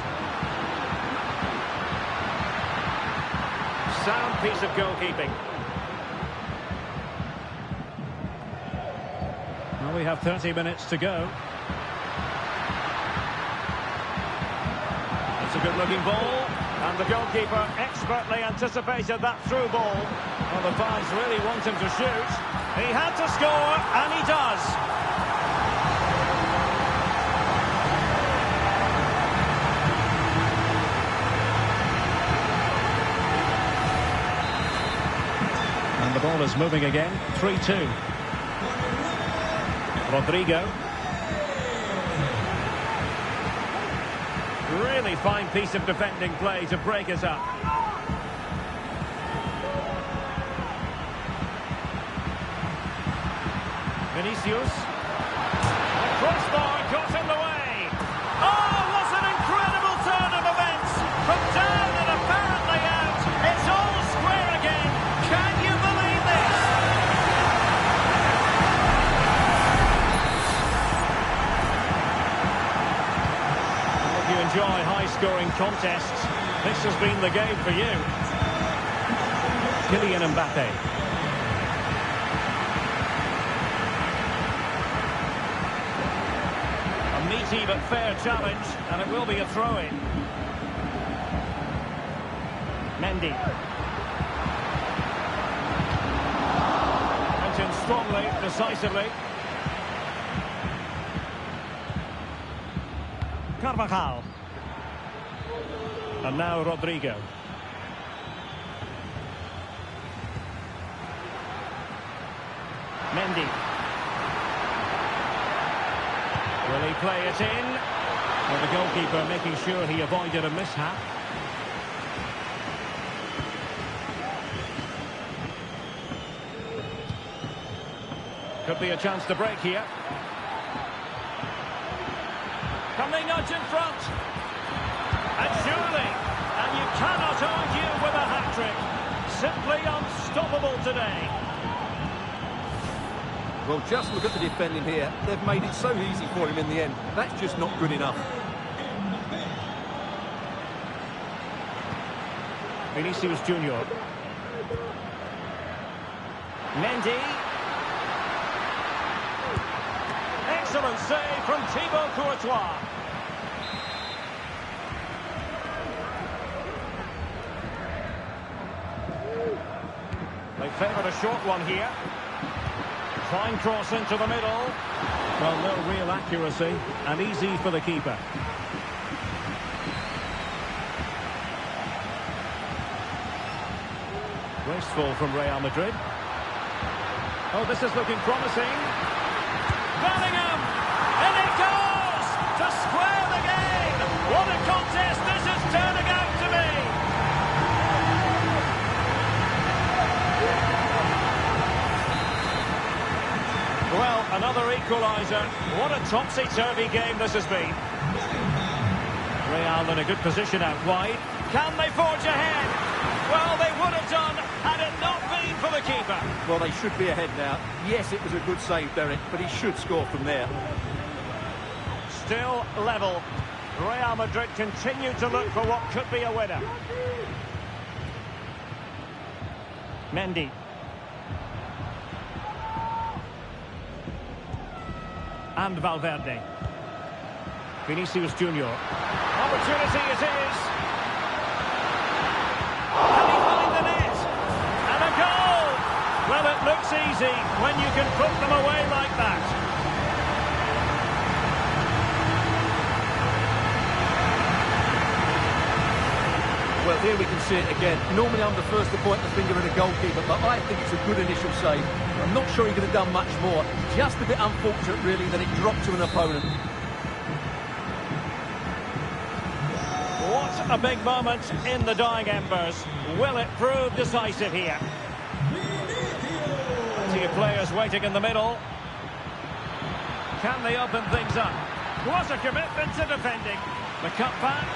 Sound piece of goalkeeping. Well, we have 30 minutes to go. It's a good-looking ball, and the goalkeeper expertly anticipated that through ball. Well, the fans really want him to shoot. He had to score, and he does. And the ball is moving again. 3-2. Rodrigo. Really fine piece of defending play to break us up. Vinicius. Crossbar got in the way. Oh, what an incredible turn of events. From down and apparently out, it's all square again. Can you believe this? If you enjoy high high-scoring contests, this has been the game for you. Kylian Mbappe. A meaty but fair challenge, and it will be a throw-in. Mendy. Went in strongly, decisively. Carvajal. And now Rodrigo. Mendy. Will he play it in? Well, the goalkeeper making sure he avoided a mishap. Could be a chance to break here. Can they nudge in front? And surely, and you cannot argue with a hat-trick. Simply unstoppable today.
Well, just look at the defending here. They've made it so easy for him in the end. That's just not good enough.
Vinicius Junior. Mendy. Excellent save from Thibaut Courtois. They favoured a short one here. Fine cross into the middle. Well, no real accuracy, and easy for the keeper. Wasteful from Real Madrid. Oh, this is looking promising. Bellingham! And it goes! To square the game! What a contest this is turning out to be! Well, another equaliser. What a topsy-turvy game this has been. Real in a good position out wide. Can they forge ahead? Well, they would have done had it not been for the keeper.
Well, they should be ahead now. Yes, it was a good save, Derek, but he should score from there.
Still level. Real Madrid continue to look for what could be a winner. Mendy. And Valverde. Vinicius Junior. Opportunity it is. Can he find the net? And a goal! Well, it looks easy when you can put them away like that.
Well, here we can see it again. Normally I'm the first to point the finger at a goalkeeper, but I think it's a good initial save. I'm not sure he could have done much more. Just a bit unfortunate, really, that it dropped to an opponent.
What a big moment in the dying embers. Will it prove decisive here? Plenty of players waiting in the middle. Can they open things up? What a commitment to defending. The cutback.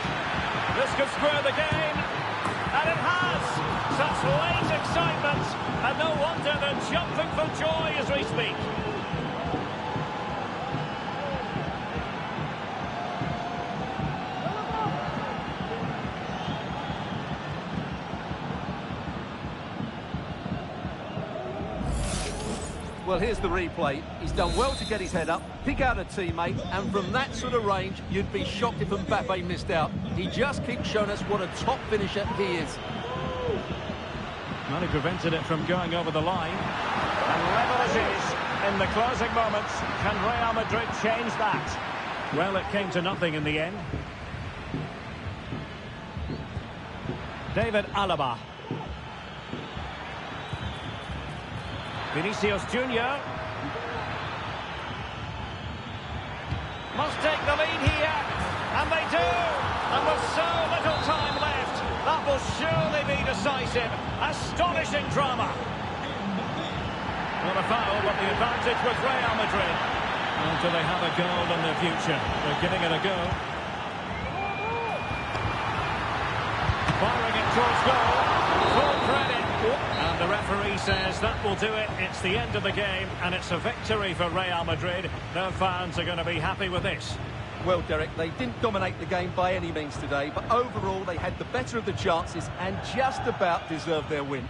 This could square the game. And it has. Such late excitement. And no wonder they're jumping for joy as we speak.
Well, here's the replay. He's done well to get his head up, pick out a teammate, and from that sort of range, you'd be shocked if Mbappe missed out. He just keeps showing us what a top finisher he is.
Well, he prevented it from going over the line. And level it is in the closing moments. Can Real Madrid change that? Well, it came to nothing in the end. David Alaba. Vinicius Junior. Must take the lead here. And they do. And with so little time left, that will surely be decisive. Astonishing drama. Not a foul, but the advantage was Real Madrid. And do they have a goal in their future? They're giving it a go. Firing it towards goal. Full credit. And the referee says that will do it. It's the end of the game, and it's a victory for Real Madrid. Their fans are going to be happy with this.
Well, Derek, they didn't dominate the game by any means today, but overall they had the better of the chances and just about deserved their win.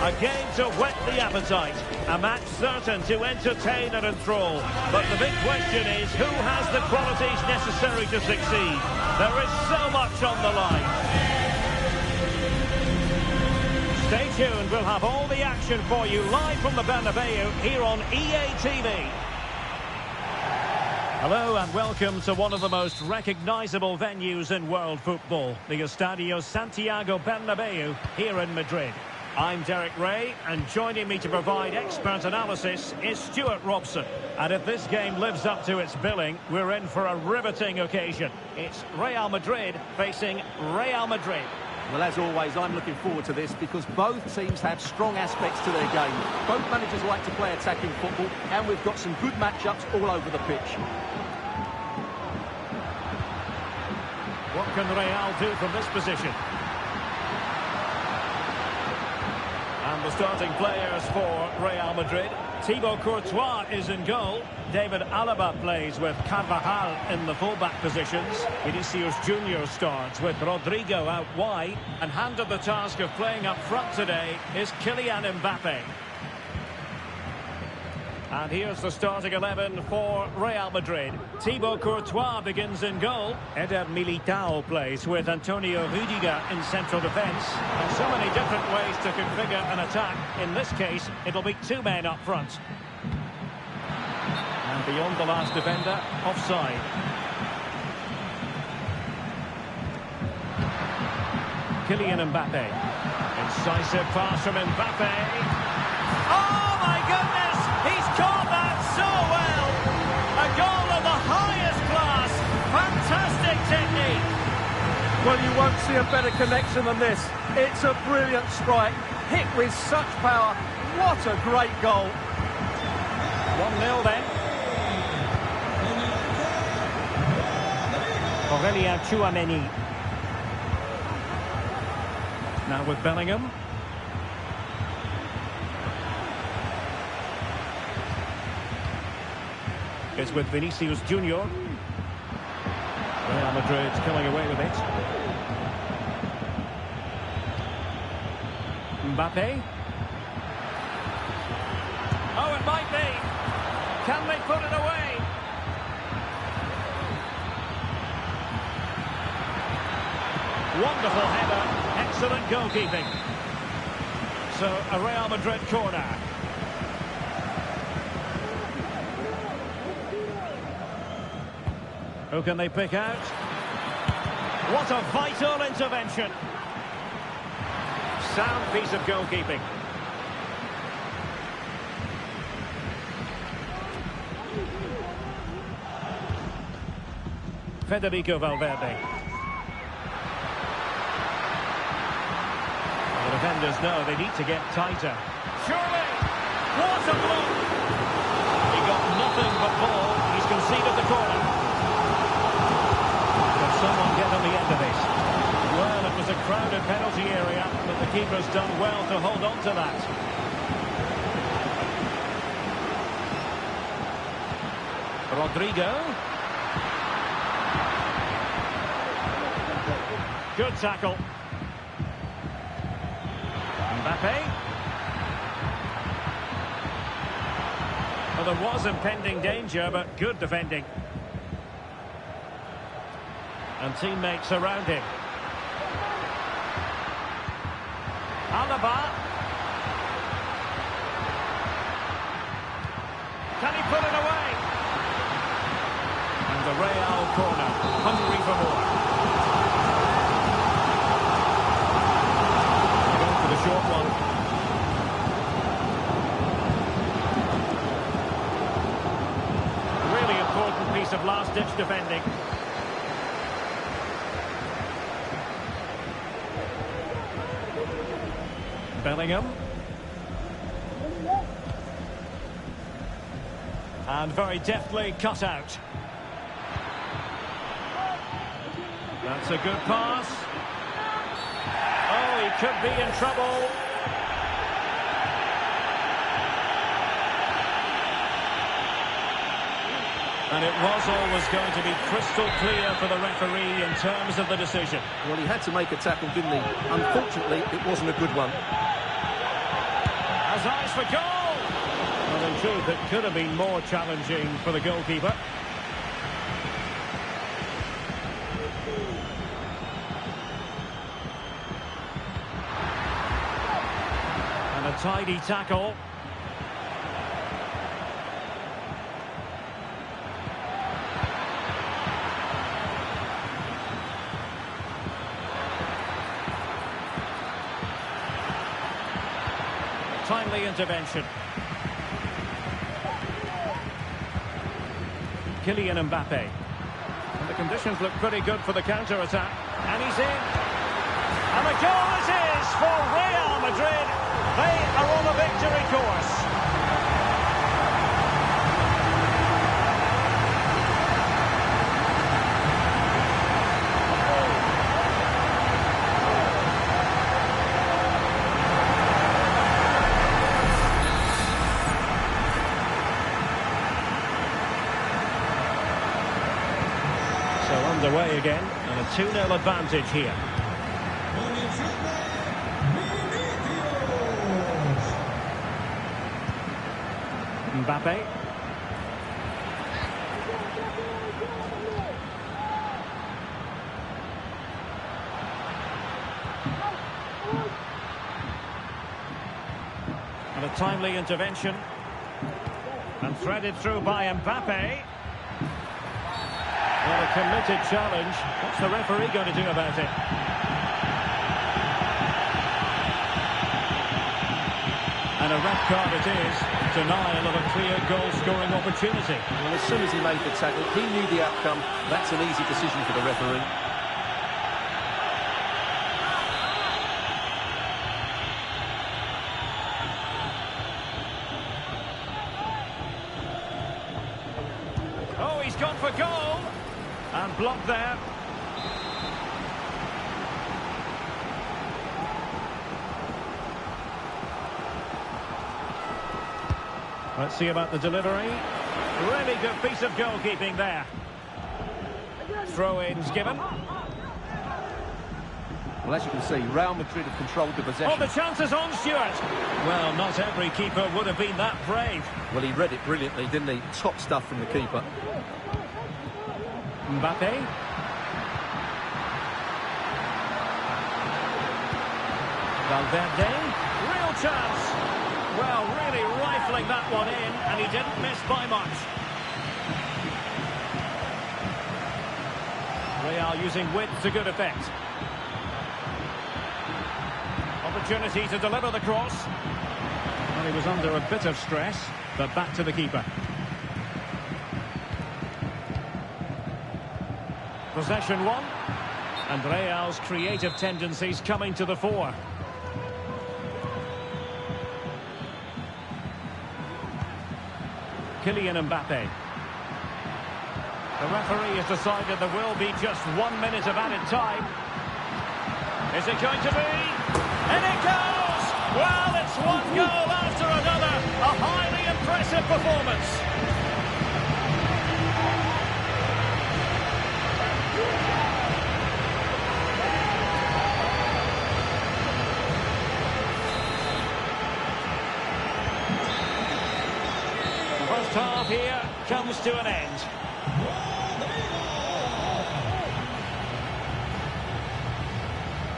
A game to whet the appetite. A match certain to entertain and enthrall. But the big question is, who has the qualities necessary to succeed? There is so much on the line. Stay tuned. We'll have all the action for you live from the Bernabeu here on EA TV. Hello and welcome to one of the most recognisable venues in world football, the Estadio Santiago Bernabeu here in Madrid. I'm Derek Ray, and joining me to provide expert analysis is Stuart Robson. And if this game lives up to its billing, we're in for a riveting occasion. It's Real Madrid facing Real Madrid.
Well, as always, I'm looking forward to this because both teams have strong aspects to their game. Both managers like to play attacking football, and we've got some good matchups all over the pitch.
What can Real do from this position? And the starting players for Real Madrid. Thibaut Courtois is in goal. David Alaba plays with Carvajal in the full-back positions. Vinicius Junior starts with Rodrigo out wide. And handed the task of playing up front today is Kylian Mbappe. And here's the starting 11 for Real Madrid. Thibaut Courtois begins in goal. Eder Militao plays with Antonio Rüdiger in central defence. And so many different ways to configure an attack. In this case, it'll be two men up front. And beyond the last defender, offside. Kylian Mbappe. Incisive pass from Mbappe. Oh my goodness! He's caught that so well! A goal of the highest class! Fantastic technique!
Well, you won't see a better connection than this. It's a brilliant strike, hit with such power. What a great goal!
1-0 then. Aurelien Tchouameni. Now with Bellingham. It's with Vinicius Junior. Real Madrid coming away with it. Mbappe. Oh, it might be. Can they put it away? Wonderful header. Excellent goalkeeping. So, a Real Madrid corner. Who can they pick out? What a vital intervention. Sound piece of goalkeeping. Federico Valverde. The defenders know they need to get tighter. Surely! What a block! He got nothing but ball. He's conceded the corner. Can someone get on the end of this? Well, it was a crowded penalty area, but the keeper's done well to hold on to that. Rodrigo. Good tackle. Mbappe. there was impending danger, but good defending. And teammates around him. Alaba. Can he put it away? And the Real corner, hungry for more. Going for the short one. Really important piece of last-ditch defending. Bellingham. And very deftly cut out. That's a good pass. Oh, he could be in trouble. And it was always going to be crystal clear for the referee in terms of the decision.
Well, he had to make a tackle, didn't he? Unfortunately, it wasn't a good one.
Has eyes for goal! Well, in truth, it could have been more challenging for the goalkeeper. And a tidy tackle. Timely intervention. Kylian Mbappe. And the conditions look pretty good for the counter-attack. And he's in. And the goal is his for Real Madrid. They are on a victory course. Underway again, and a 2-0 advantage here. Mbappe. And a timely intervention. And threaded through by Mbappe. Well, a committed challenge. What's the referee going to do about it? And a red card it is. Denial of a clear goal-scoring opportunity.
Well, as soon as he made the tackle, he knew the outcome. That's an easy decision for the referee.
Oh, he's gone for goal. And blocked there. Let's see about the delivery. Really good piece of goalkeeping there. Throw-ins given.
Well, as you can see, Real Madrid have controlled the possession.
Oh, the chance is on, Stuart. Well, not every keeper would have been that brave.
Well, he read it brilliantly, didn't he? Top stuff from the keeper.
Mbappe. Valverde. Real chance. Well, really rifling that one in, and he didn't miss by much. Real using width to good effect. Opportunity to deliver the cross. Well, he was under a bit of stress, but back to the keeper. Possession one, and Real's creative tendencies coming to the fore. Kylian Mbappe. The referee has decided there will be just 1 minute of added time. Is it going to be? And it goes! Well, it's one goal after another. A highly impressive performance. half here comes to an end.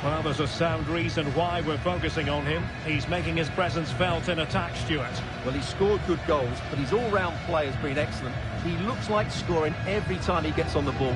Well, there's a sound reason why we're focusing on him. He's making his presence felt in attack, Stuart.
Well, he's scored good goals, but his all-round play has been excellent. He looks like scoring every time he gets on the ball.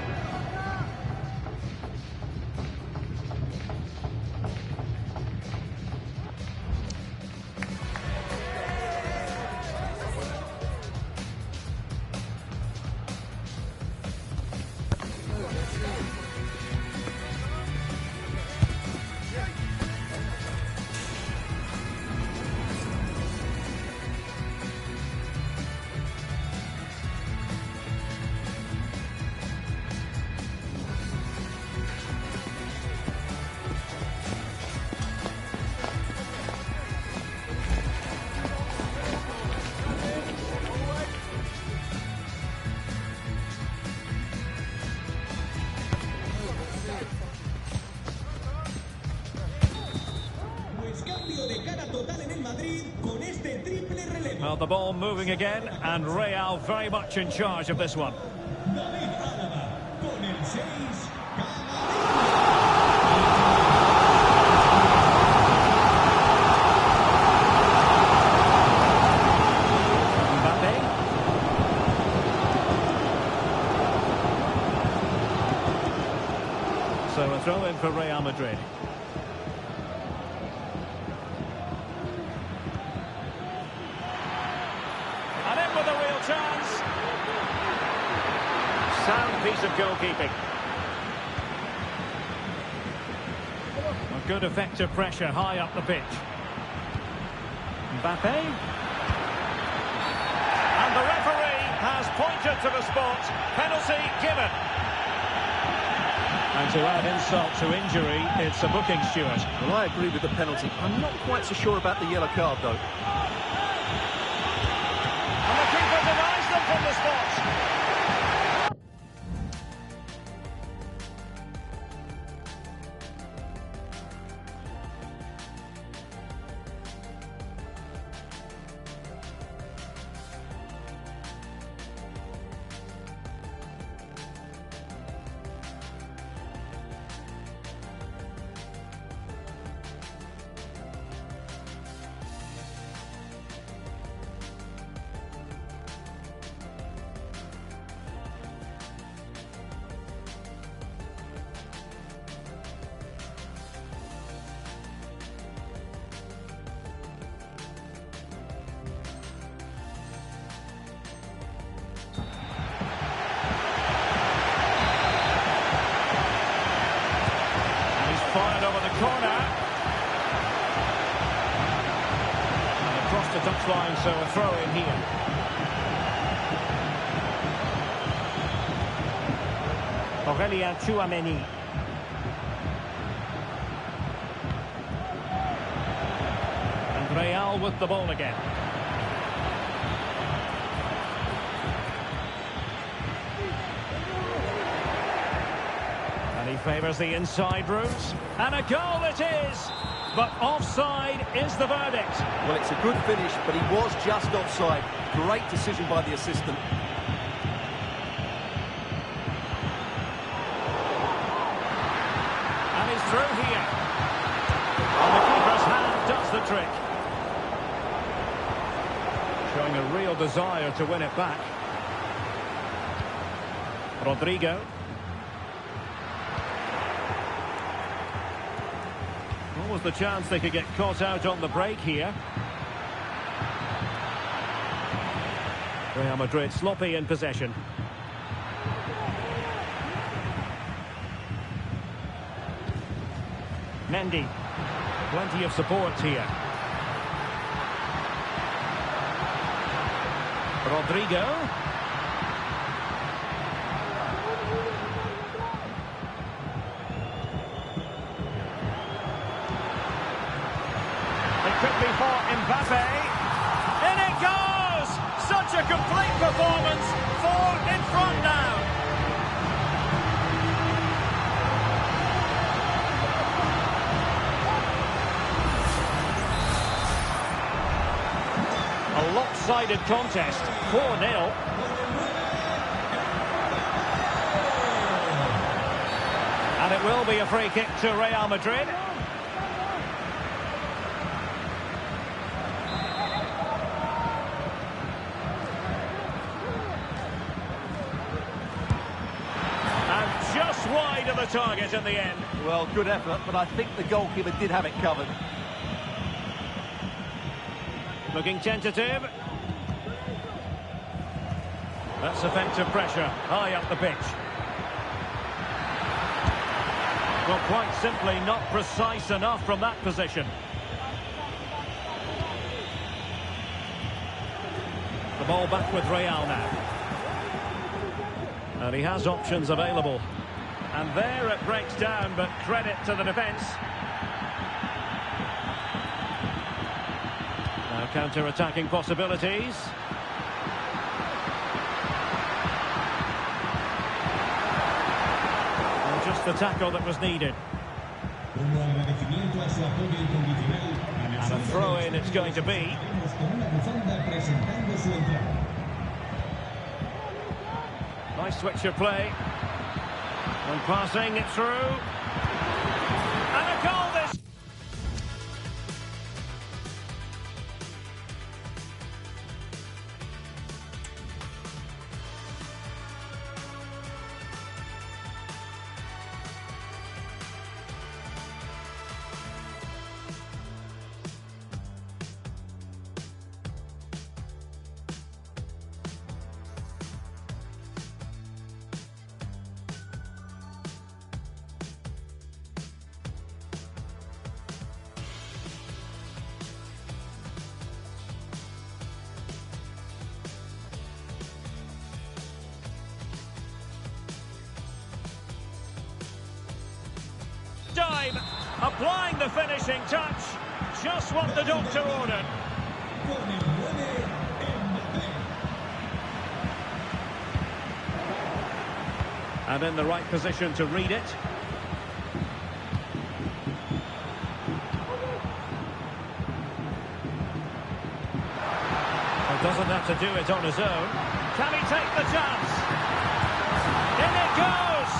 Well, the ball moving again, and Real very much in charge of this one. So a throw in for Real Madrid. And in with a real chance. Sound piece of goalkeeping. A good effective pressure high up the pitch. Mbappe. And the referee has pointed to the spot. Penalty given. And to add insult to injury, it's a booking, Stuart.
Well, I agree with the penalty. I'm not quite so sure about the yellow card, though.
And the keeper denies them from the spot. Fired over the corner. And across the touchline, so a throw in here. Aurelien Tchouameni. And Real with the ball again. He favours the inside route, and a goal it is, but offside is the verdict.
Well, it's a good finish, but he was just offside. Great decision by the assistant.
And he's through here. And the keeper's hand does the trick. Showing a real desire to win it back. Rodrigo. What was the chance they could get caught out on the break here? Real Madrid sloppy in possession. Mendy. Plenty of support here. Rodrigo. Could be for Mbappe. In it goes! Such a complete performance. 4 in front now. A lopsided one-sided contest, 4-0. And it will be a free kick to Real Madrid. And just wide of the target in the end.
Well, good effort, but I think the goalkeeper did have it covered.
Looking tentative. That's effective pressure, high up the pitch. Well, quite simply not precise enough from that position. The ball back with Real now. And he has options available. And there it breaks down, but credit to the defence. Now counter-attacking possibilities. And just the tackle that was needed. And a throw-in it's going to be. Nice switch of play. And passing it through. And a goal this. Dive, applying the finishing touch, just what the doctor ordered. And in the right position to read it. He doesn't have to do it on his own. Can he take the chance? In it goes!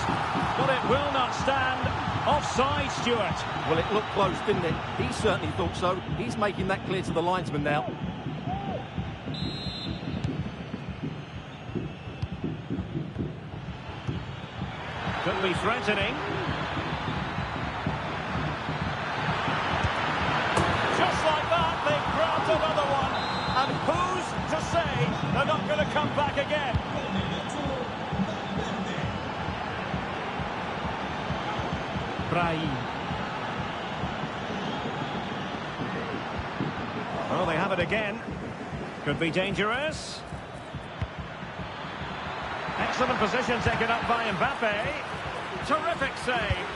But it will not stand. Offside, Stuart.
Well, it looked close, didn't it? He certainly thought so. He's making that clear to the linesman now.
Could be threatening. Just like that, they've grabbed another one. And who's to say they're not going to come back again? Well, they have it again. Could be dangerous. Excellent position taken up by Mbappe. Terrific save.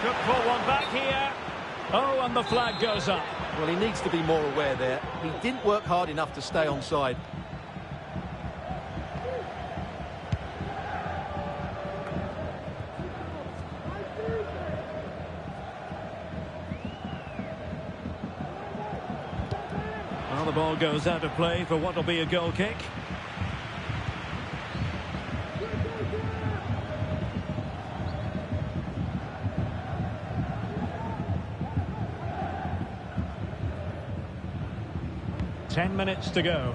Could pull one back here. Oh, and the flag goes up.
Well, he needs to be more aware there. He didn't work hard enough to stay onside.
Well, the ball goes out of play for what will be a goal kick. Ten minutes to go.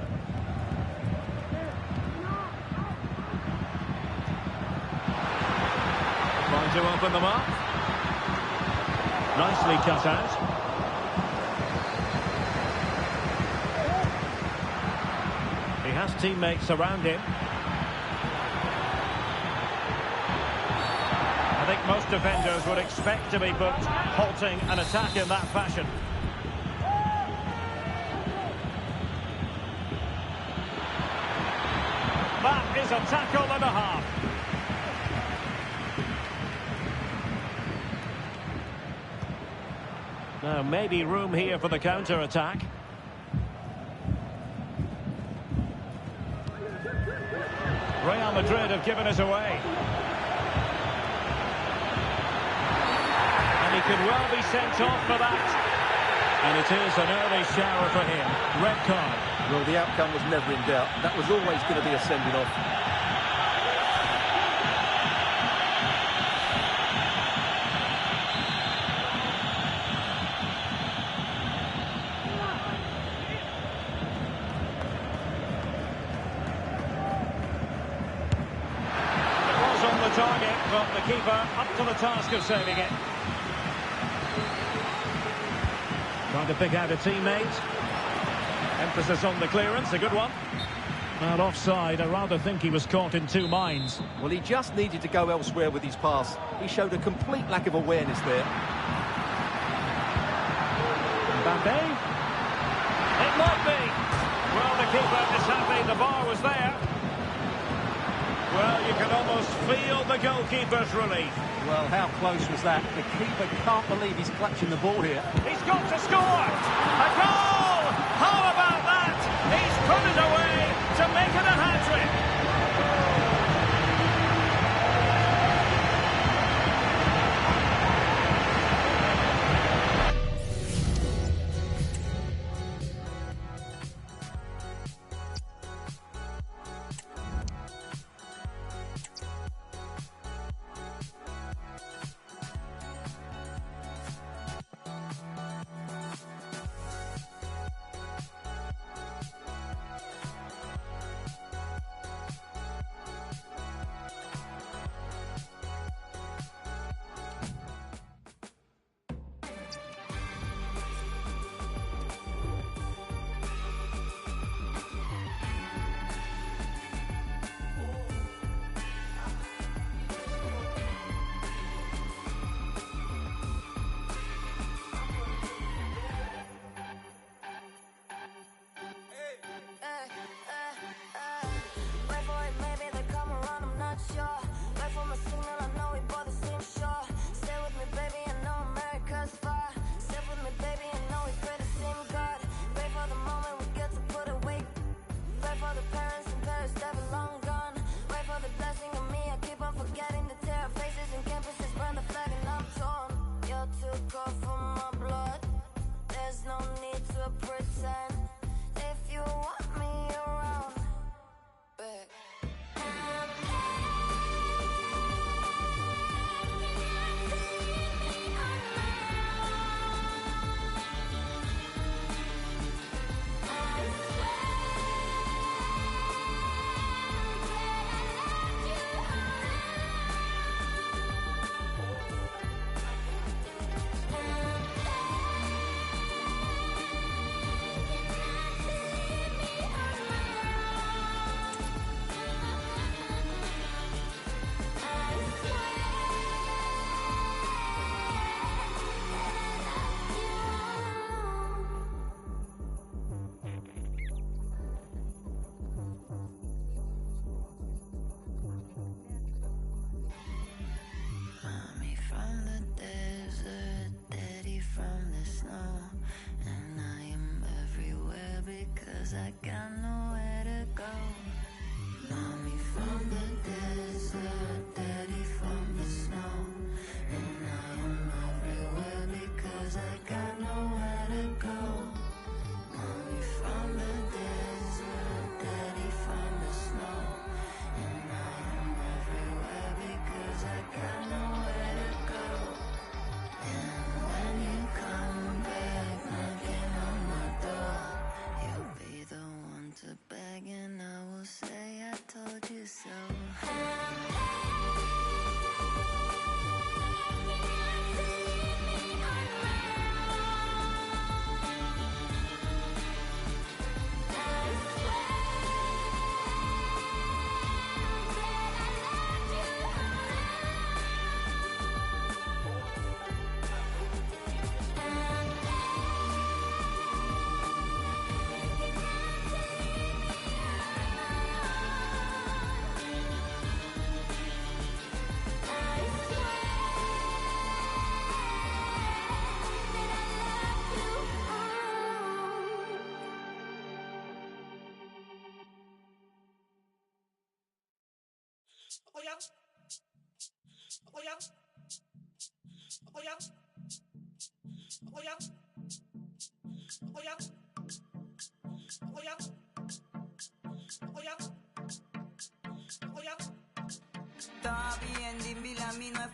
Trying to open them up. Nicely cut out. He has teammates around him. I think most defenders would expect to be booked halting an attack in that fashion. That is a tackle and a half. Now, maybe room here for the counter-attack. Real Madrid have given us away. And he could well be sent off for that. And it is an early shower for him. Red card.
Well, the outcome was never in doubt. That was always going to be a sending off.
Target, but the keeper up to the task of saving it. Trying to pick out a teammate. Emphasis on the clearance, a good one. Well, offside, I rather think he was caught in two minds.
Well, he just needed to go elsewhere with his pass. He showed a complete lack of awareness there.
Mbappe? It might be. Well, the keeper is happy the bar was there. Well, you can almost feel the goalkeeper's relief.
Well, how close was that? The keeper can't believe he's clutching the ball here.
He's got to score! A goal! How about that? He's put it away to make it a hat-trick.
I got nowhere to go. Mommy from the desert, daddy from the snow, and I am everywhere because I got nowhere to go. Mommy from the desert, daddy from the snow, and I am everywhere because I got nowhere to go. And when you come back knocking on my door, you'll be the one to beg, and I will say I told you so.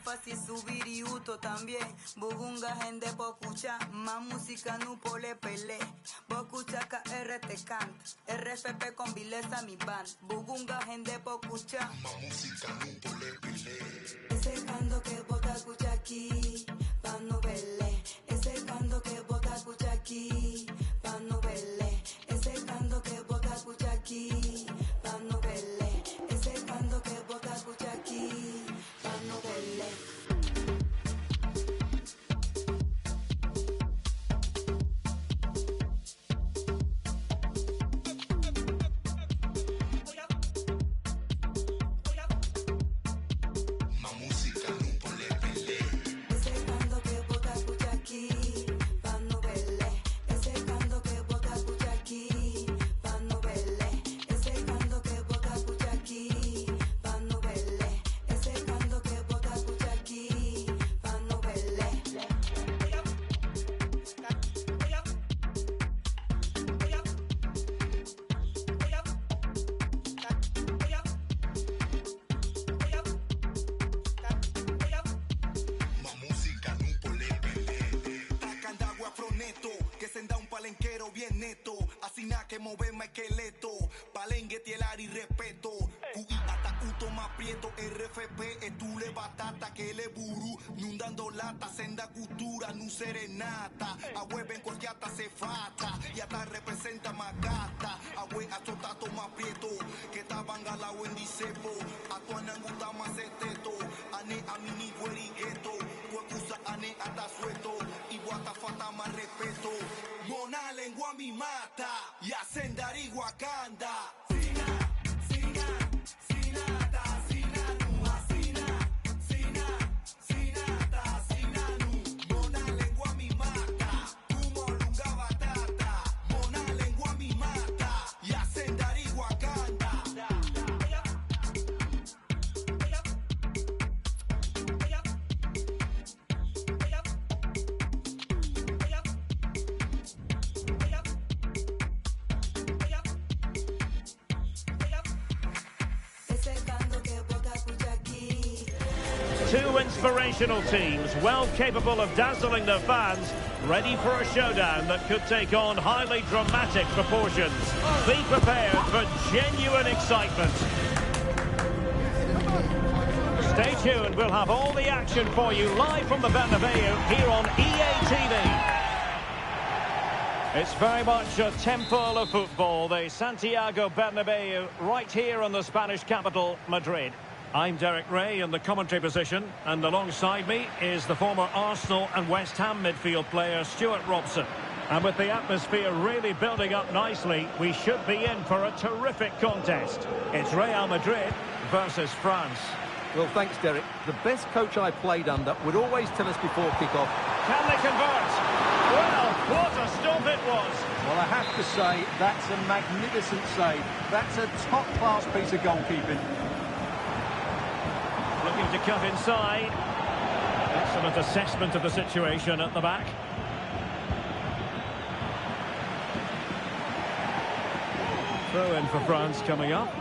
fácil subir y uto también. Bugunga gente po escuchar, más música no pole pele. Vos escuchas KR te canta, RFP con vileza mi band. Bugunga gente po escuchar, más música no pole pele. Ese canto que vos te escuchas aquí, pa' no verle. Ese canto que vos te escuchas aquí, pa' no verle. Ese canto que vos te escuchas aquí, pa' no verle. Ese canto que vos te escuchas aquí, pa' no verle.
Bien neto, así nada que moverme esqueleto, palengue, tielar y respeto. QI hasta uto más prieto, RFP, estule batata, que le buru, nundando lata, senda cultura, nu serenata, ahueven cualquier hasta se fata, y hasta representa más gata, ahue azotato más prieto, que estaban galao en dicepo, atuanan gusta más esteto, ane a mini guerigueto, cuecusa ane hasta suelto, y guata fata más respeto. Mona lengua mi mata y ascendari Wakanda. Sina, sina, sinata, sinanu, asina, sina, sinata, sinanu. Mona lengua mi mata, como lunga batata. Mona lengua mi mata y ascendari Wakanda.
Two inspirational teams, well capable of dazzling their fans, ready for a showdown that could take on highly dramatic proportions. Be prepared for genuine excitement. Stay tuned, we'll have all the action for you live from the Bernabeu here on EA TV. It's very much a temple of football, the Santiago Bernabeu, right here in the Spanish capital, Madrid. I'm Derek Ray in the commentary position, and alongside me is the former Arsenal and West Ham midfield player Stuart Robson. And with the atmosphere really building up nicely, we should be in for a terrific contest. It's Real Madrid versus France.
Well, thanks, Derek. The best coach I played under would always tell us before kick-off.
Can they convert? Well, what a stop it was.
Well, I have to say, that's a magnificent save. That's a top-class piece of goalkeeping.
Looking to cut inside. Excellent assessment of the situation at the back. Throw in for France coming up.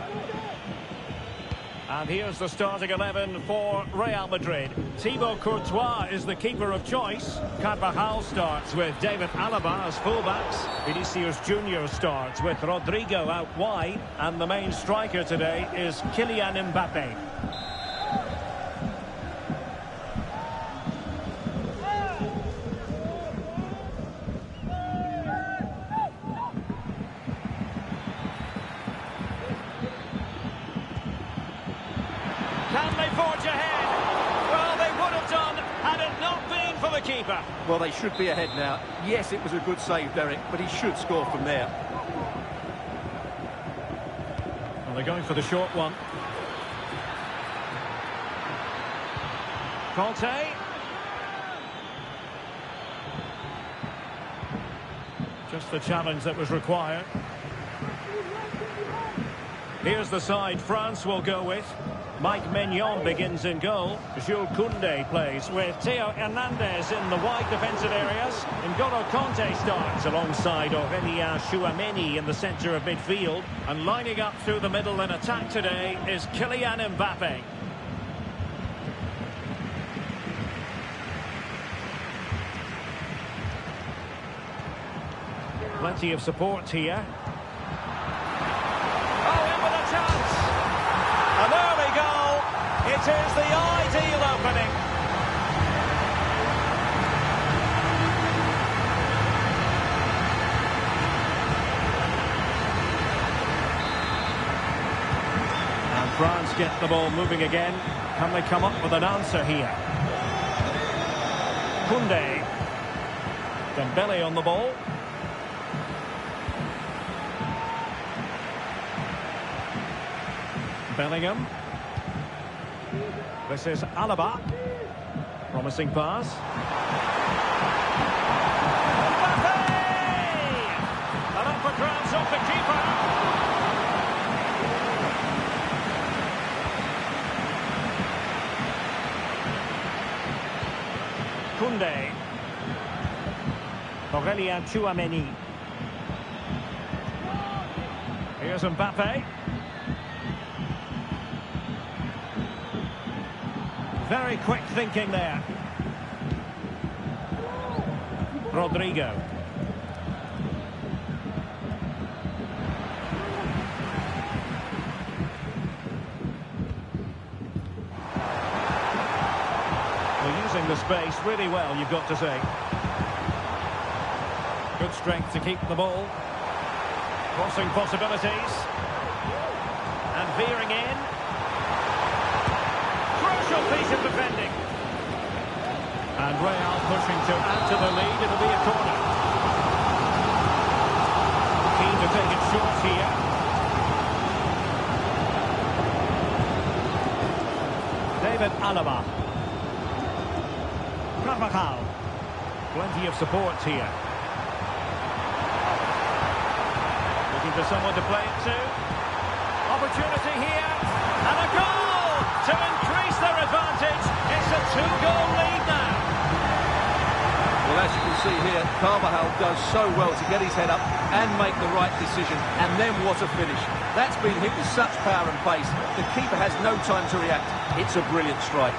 And here's the starting 11 for Real Madrid. Thibaut Courtois is the keeper of choice. Carvajal starts with David Alaba as fullbacks. Vinicius Junior starts with Rodrigo out wide. And the main striker today is Kylian Mbappe. Can they forge ahead? Well, they would have done had it not been for the keeper.
Well, they should be ahead now. Yes, it was a good save, Derek, but he should score from there.
Well, they're going for the short one. Conte. Just the challenge that was required. Here's the side France will go with. Mike Maignan begins in goal. Jules Koundé plays with Theo Hernandez in the wide defensive areas. N'Golo Kanté starts alongside Aurélien Tchouaméni in the centre of midfield. And lining up through the middle in attack today is Kylian Mbappe. Plenty of support here. Oh, in with a chance! An early goal. It is the ideal opening. And France get the ball moving again. Can they come up with an answer here? Koundé. Dembele on the ball. Bellingham. This is Alaba. Promising pass. Mbappe! And up for grabs off the keeper. Koundé. Aurélien Tchouameni. Here's Mbappe. Very quick thinking there. Rodrigo. They're using the space really well, you've got to say. Good strength to keep the ball. Crossing possibilities. And veering in. Crucial piece of defending. And Real pushing to add to the lead. It'll be a corner. Keen to take it short here. David Alaba. Carvajal. Plenty of support here. Looking for someone to play it to. Opportunity here. And a goal to increase their advantage. It's a 2-goal lead now.
Well, as you can see here, Carvajal does so well to get his head up and make the right decision. And then what a finish. That's been hit with such power and pace. The keeper has no time to react. It's a brilliant strike.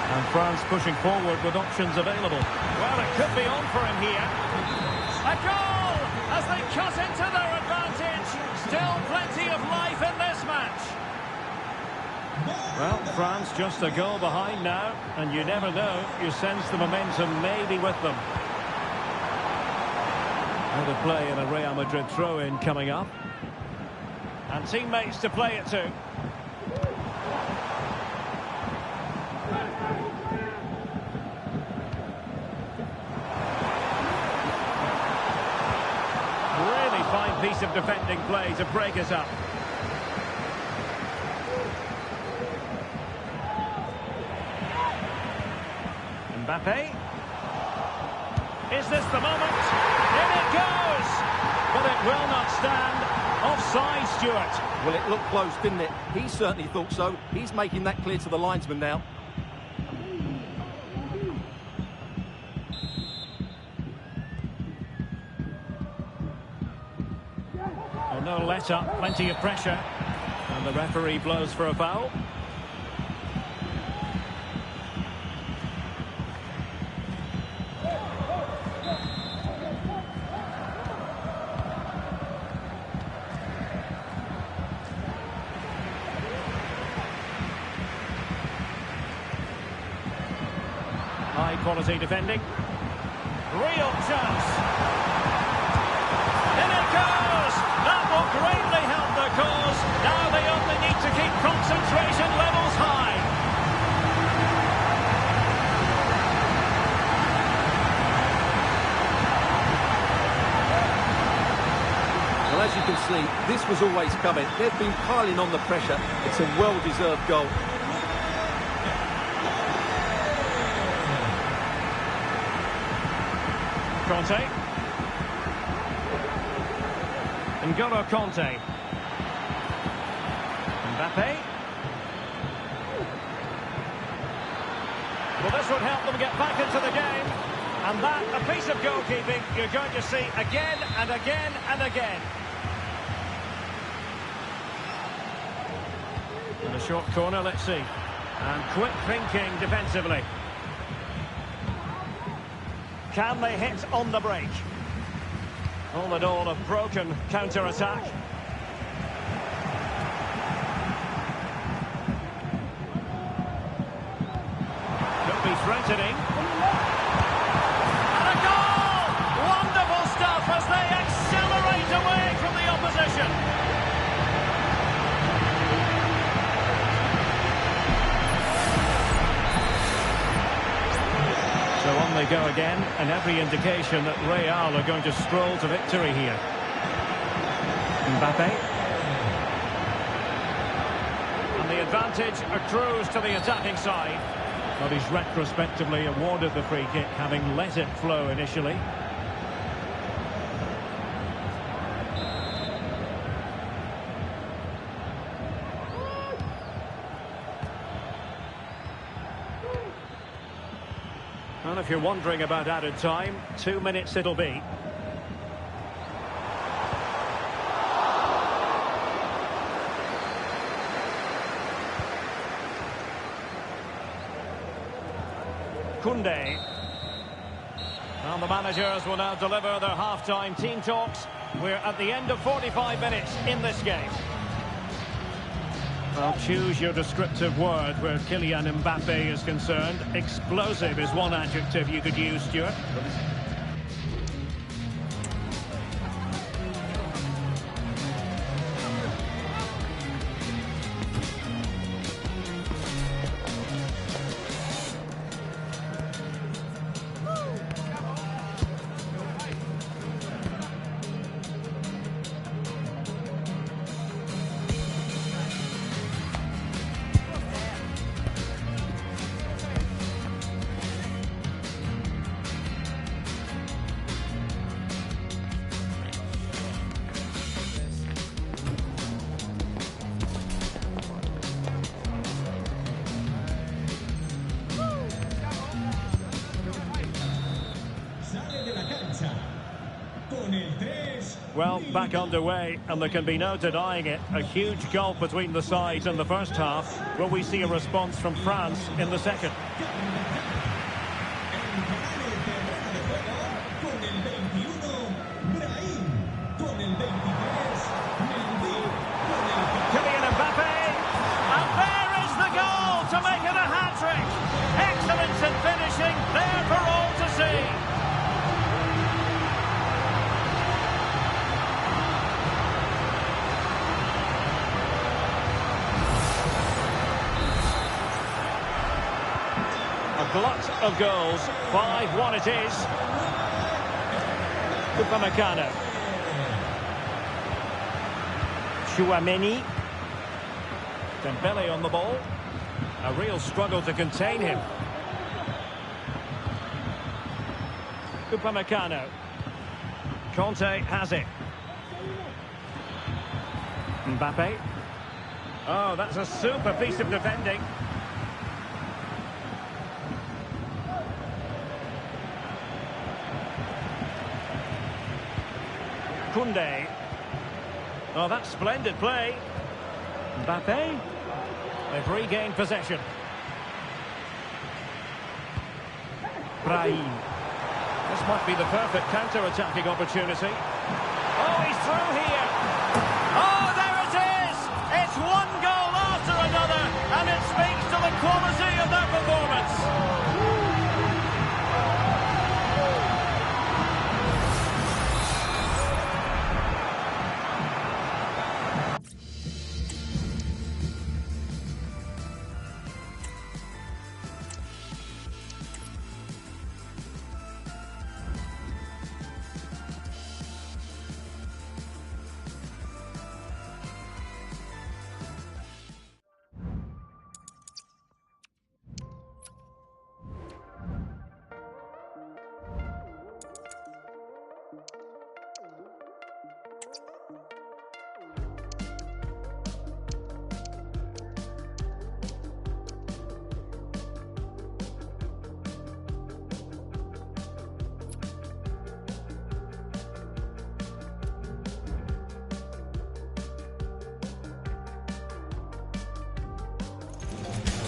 And France pushing forward with options available. Well, it could be on for him here. A goal as they cut into their advantage. Still plenty of life in this match. Well, France just a goal behind now, and you never know. You sense the momentum may be with them. Out of play in a Real Madrid throw-in coming up. And teammates to play it to. Really fine piece of defending play to break us up. Mbappe. Is this the moment? In it goes! But it will not stand. Offside, Stuart.
Well, it looked close, didn't it? He certainly thought so. He's making that clear to the linesman now.
Oh, no let up. Plenty of pressure. And the referee blows for a foul. High quality defending. Real chance. In it goes! That will greatly help their cause. Now they only need to keep concentration levels high.
Well, as you can see, this was always coming. They've been piling on the pressure. It's a well-deserved goal.
Conte. N'Golo Conte. Mbappe. Well, this would help them get back into the game. And that, a piece of goalkeeping you're going to see again and again and again. And a short corner, let's see. And quick thinking defensively. Can they hit on the break? All in all, a broken counter-attack. Could be threatening. And a goal! Wonderful stuff as they accelerate away from the opposition. So on they go again, and every indication that Real are going to stroll to victory here. Mbappe. And the advantage accrues to the attacking side. But he's retrospectively awarded the free kick, having let it flow initially. And if you're wondering about added time, 2 minutes it'll be. Koundé. And the managers will now deliver their half-time team talks. We're at the end of 45 minutes in this game. Well, choose your descriptive word where Kylian Mbappe is concerned. Explosive is one adjective you could use, Stuart. Well, back underway, and there can be no denying it. A huge gulf between the sides in the first half. Will we see a response from France in the second? Kylian Mbappe, and there is the goal to make it a hat-trick. Excellence in finishing, there for all to see. Glut of goals, 5-1 it is. Upamecano. Tchouaméni. Dembele on the ball. A real struggle to contain him. Upamecano. Conte has it. Mbappe. Oh, that's a super piece of defending. Koundé. Oh, that's splendid play. Mbappe. They've regained possession. Brahim. This might be the perfect counter-attacking opportunity. Oh, he's through here. Oh, there it is! It's one goal after another, and it speaks to the quality of their performance.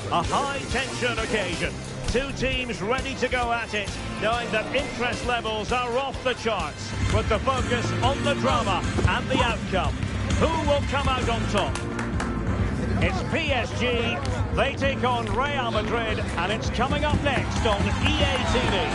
A high-tension occasion. Two teams ready to go at it. knowing that interest levels are off the charts, with the focus on the drama and the outcome. Who will come out on top? It's PSG, they take on Real Madrid, and it's coming up next on EA TV.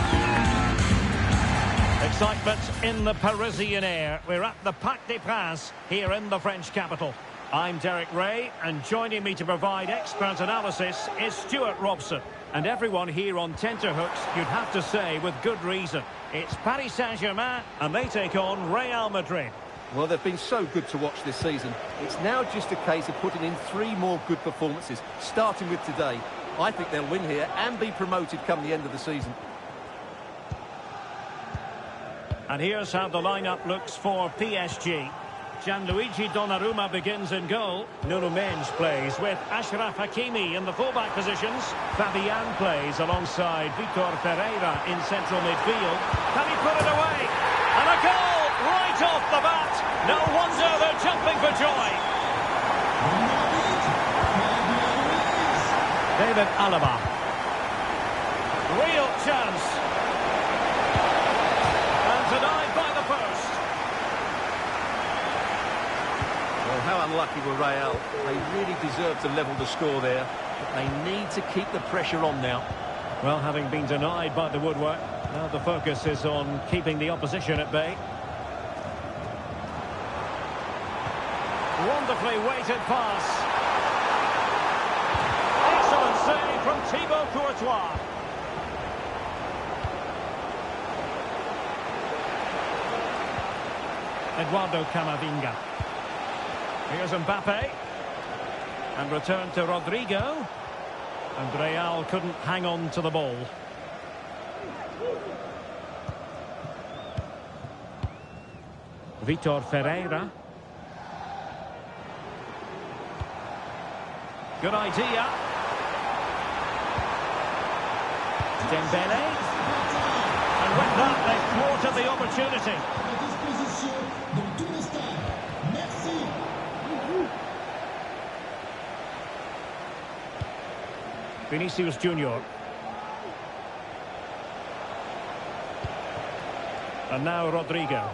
Excitement in the Parisian air. We're at the Parc des Princes here in the French capital. I'm Derek Ray, and joining me to provide expert analysis is Stuart Robson. And everyone here on tenterhooks, you'd have to say with good reason. It's Paris Saint-Germain, and they take on Real Madrid.
Well, they've been so good to watch this season. It's now just a case of putting in 3 more good performances, starting with today. I think they'll win here and be promoted come the end of the season.
And here's how the lineup looks for PSG. Gianluigi Donnarumma begins in goal. Nuno Mendes plays with Achraf Hakimi in the fullback positions. Fabian plays alongside Vitor Pereira in central midfield. Can he put it away? And a goal right off the bat. No wonder they're jumping for joy. David Alaba. Real chance. And denied by the post.
Well, how unlucky were Real. They really deserve to level the score there, but they need to keep the pressure on now.
Well, having been denied by the woodwork, now the focus is on keeping the opposition at bay. Wonderfully weighted pass. Excellent save from Thibaut Courtois. Eduardo Camavinga. Here's Mbappe. And return to Rodrigo. And Real couldn't hang on to the ball. Vitor Ferreira. Good idea. Dembele. And with that, they've thwarted the opportunity. Vinicius Junior. And now Rodrigo.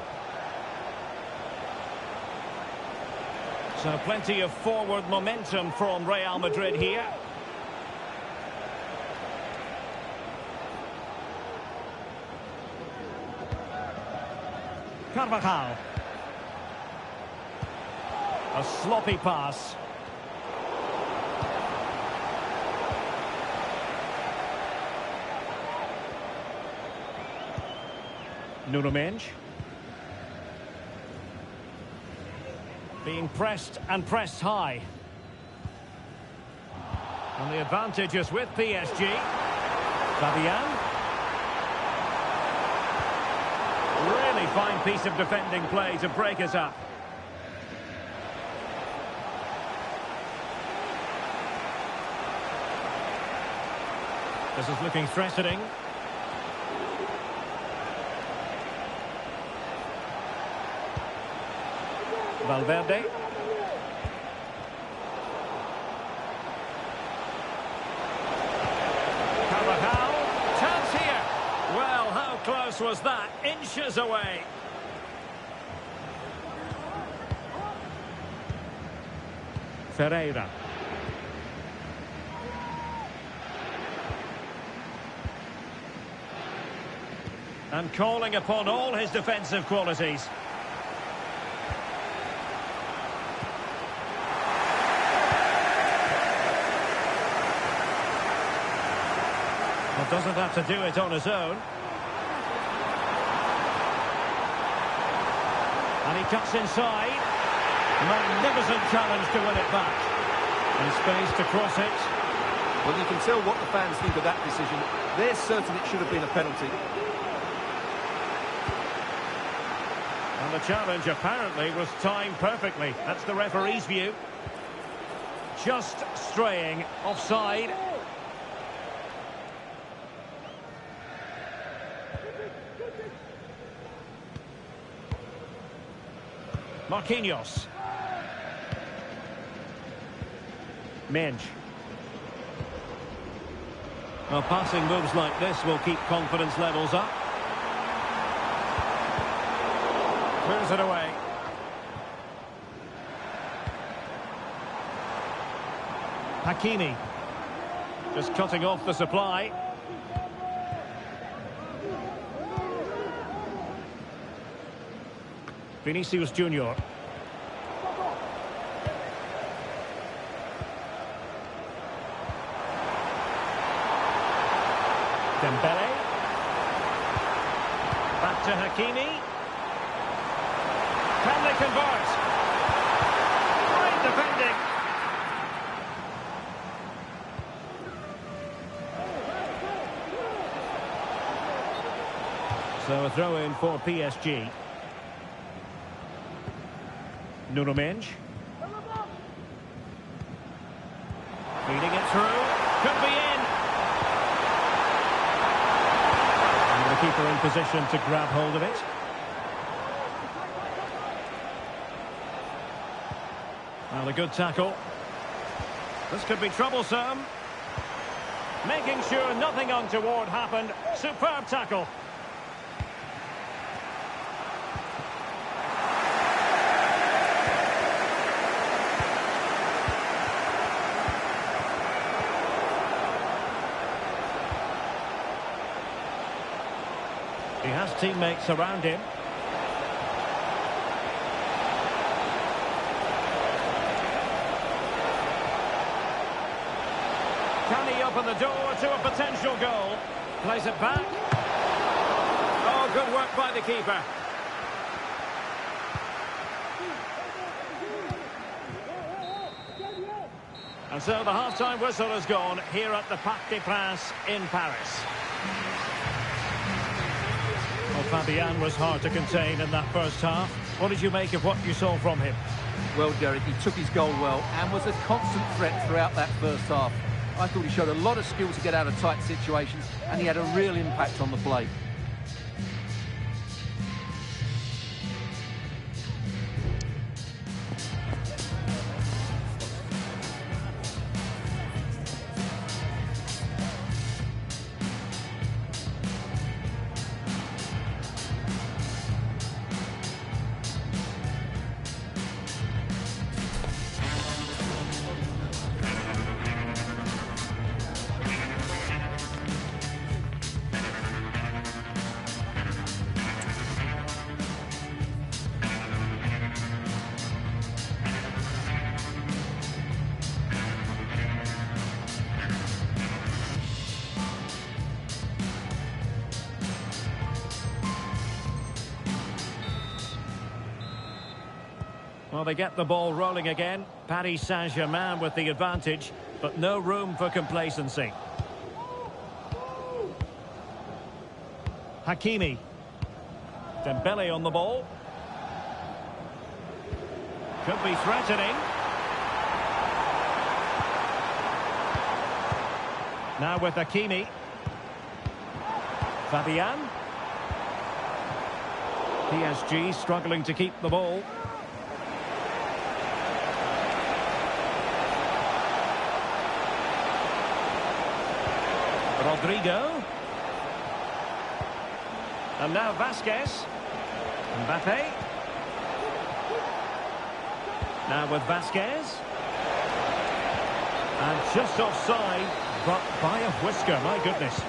So plenty of forward momentum from Real Madrid here. Carvajal. A sloppy pass. Nuno Mendes. Being pressed and pressed high. And the advantage is with PSG. Fabian. Really fine piece of defending play to break us up. This is looking threatening. Valverde. Carvajal. Chance here. Well, how close was that? Inches away. Ferreira. And calling upon all his defensive qualities. Doesn't have to do it on his own. And he cuts inside. Magnificent challenge to win it back. And space to cross it.
Well, you can tell what the fans think of that decision. They're certain it should have been a penalty.
And the challenge apparently was timed perfectly. That's the referee's view. Just straying offside. Marquinhos. Mendes. Well, passing moves like this will keep confidence levels up. Clears it away. Hakimi. Just cutting off the supply. Vinicius Junior. Dembele. Back to Hakimi. Can they convert? Great defending. So a throw in for PSG. Nuno Mendes. Feeding it through. Could be in. And the keeper in position to grab hold of it. Well, a good tackle. This could be troublesome. Making sure nothing untoward happened. Superb tackle. He has teammates around him. Can he open the door to a potential goal? Plays it back. Oh, good work by the keeper. And so the half-time whistle has gone here at the Parc des Princes in Paris. Well, Fabian was hard to contain in that first half. What did you make of what you saw from him?
Well, Derek, he took his goal well and was a constant threat throughout that first half. I thought he showed a lot of skill to get out of tight situations, and he had a real impact on the play.
Well, they get the ball rolling again. Paris Saint-Germain with the advantage, but no room for complacency. Hakimi. Dembele on the ball. Could be threatening. Now with Hakimi. Fabian. PSG struggling to keep the ball. Rodrigo. And now Vasquez. Mbappe. Now with Vasquez. And just offside, but by a whisker, my goodness.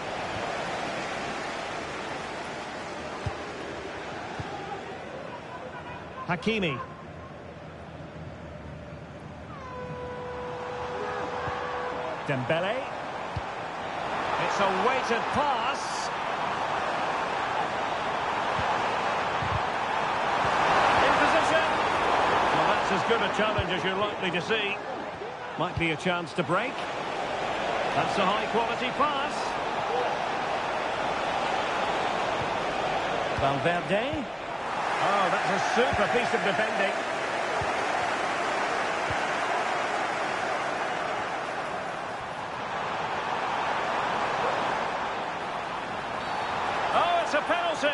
Hakimi. Dembele. It's a weighted pass. In position. Well, that's as good a challenge as you're likely to see. Might be a chance to break. That's a high-quality pass. Valverde. Oh, that's a super piece of defending. Oh, it's a penalty.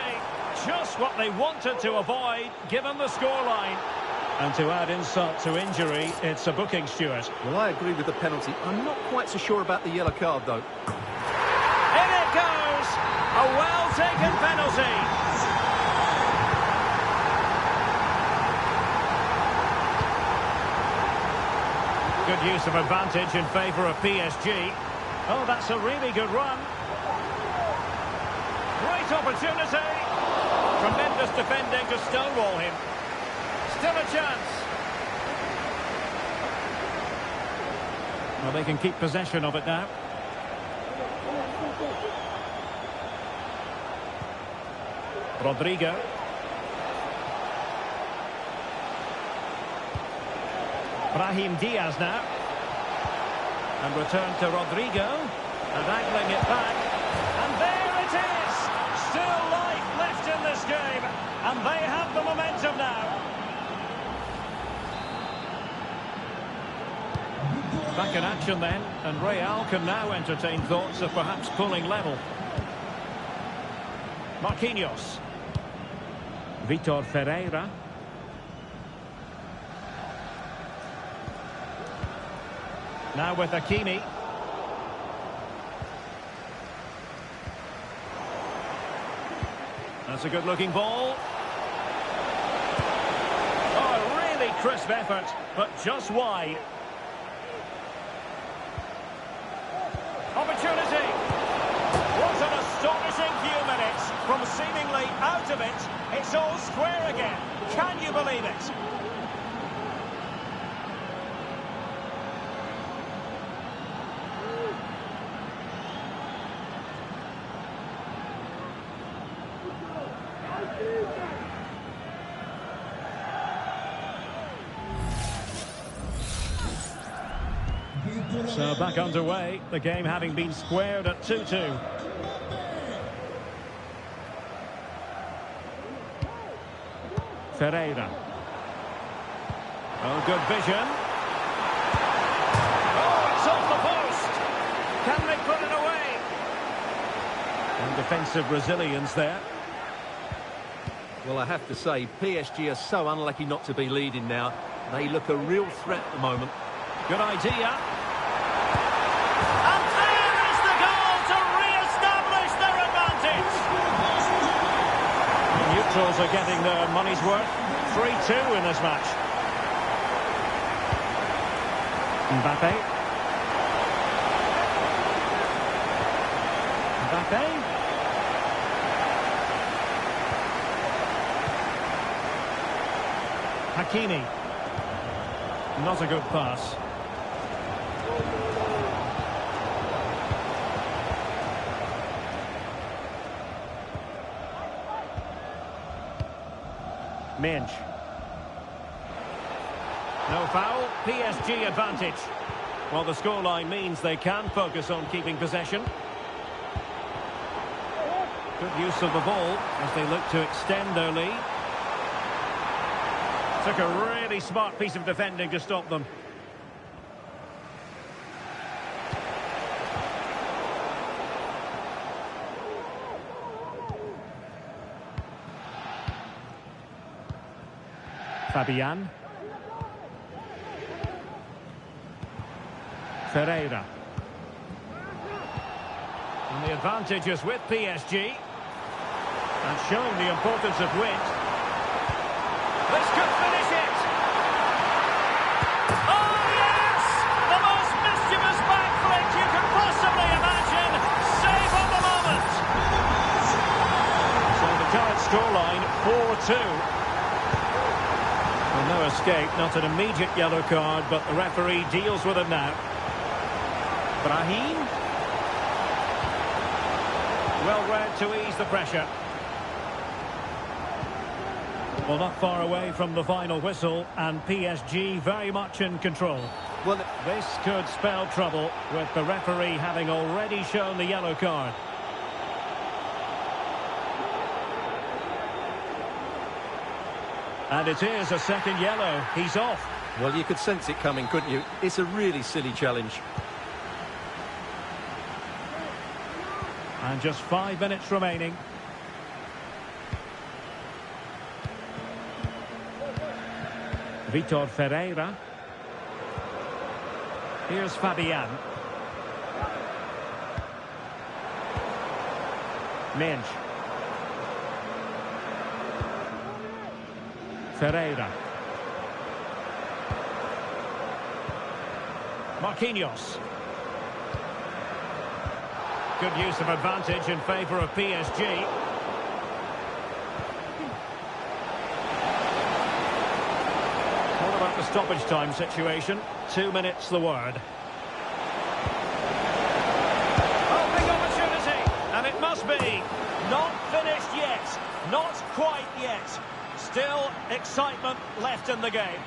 Just what they wanted to avoid, given the scoreline. And to add insult to injury, it's a booking, Stuart.
Well, I agree with the penalty. I'm not quite so sure about the yellow card, though.
A well-taken penalty. Good use of advantage in favour of PSG. Oh, that's a really good run. Great opportunity. Tremendous defending to stonewall him. Still a chance. Well, they can keep possession of it now. Rodrigo. Brahim Diaz now. And return to Rodrigo. And angling it back. And there it is! Still life left in this game. And they have the momentum now. Back in action then. And Real can now entertain thoughts of perhaps pulling level. Marquinhos. Vitor Ferreira. Now with Hakimi. That's a good-looking ball. Oh, a really crisp effort, but just wide. Opportunity. What an astonishing few minutes. From seemingly out of it, it's all square again. Can you believe it? So back underway, the game having been squared at 2-2. Ferreira. Oh, good vision. Oh, it's off the post. Can they put it away? And defensive resilience there.
Well, I have to say, PSG are so unlucky not to be leading now. They look a real threat at the moment.
Good idea. And there is the goal to re-establish their advantage. The neutrals are getting their money's worth. 3-2 in this match. Mbappe. Mbappe. Hakimi. Not a good pass. Minch. No foul, PSG advantage. Well, the scoreline means they can focus on keeping possession. Good use of the ball as they look to extend their lead. Took a really smart piece of defending to stop them. Fabian. Ferreira. And the advantage is with PSG. And showing the importance of wit. This could finish it! Oh, yes! The most mischievous back flick you could possibly imagine! Save on the moment! So the current scoreline, 4-2. Well, no escape, not an immediate yellow card, but the referee deals with it now. Brahim. Well read to ease the pressure. Well, not far away from the final whistle, and PSG very much in control. Well, this could spell trouble, with the referee having already shown the yellow card. And it is a second yellow. He's off.
Well, you could sense it coming, couldn't you? It's a really silly challenge.
And just 5 minutes remaining. Vitor Ferreira. Here's Fabian. Minge. Ferreira. Marquinhos. Good use of advantage in favour of PSG. What about the stoppage time situation? 2 minutes the word. Oh, big opportunity! And it must be. Not finished yet. Not quite yet. Still excitement left in the game.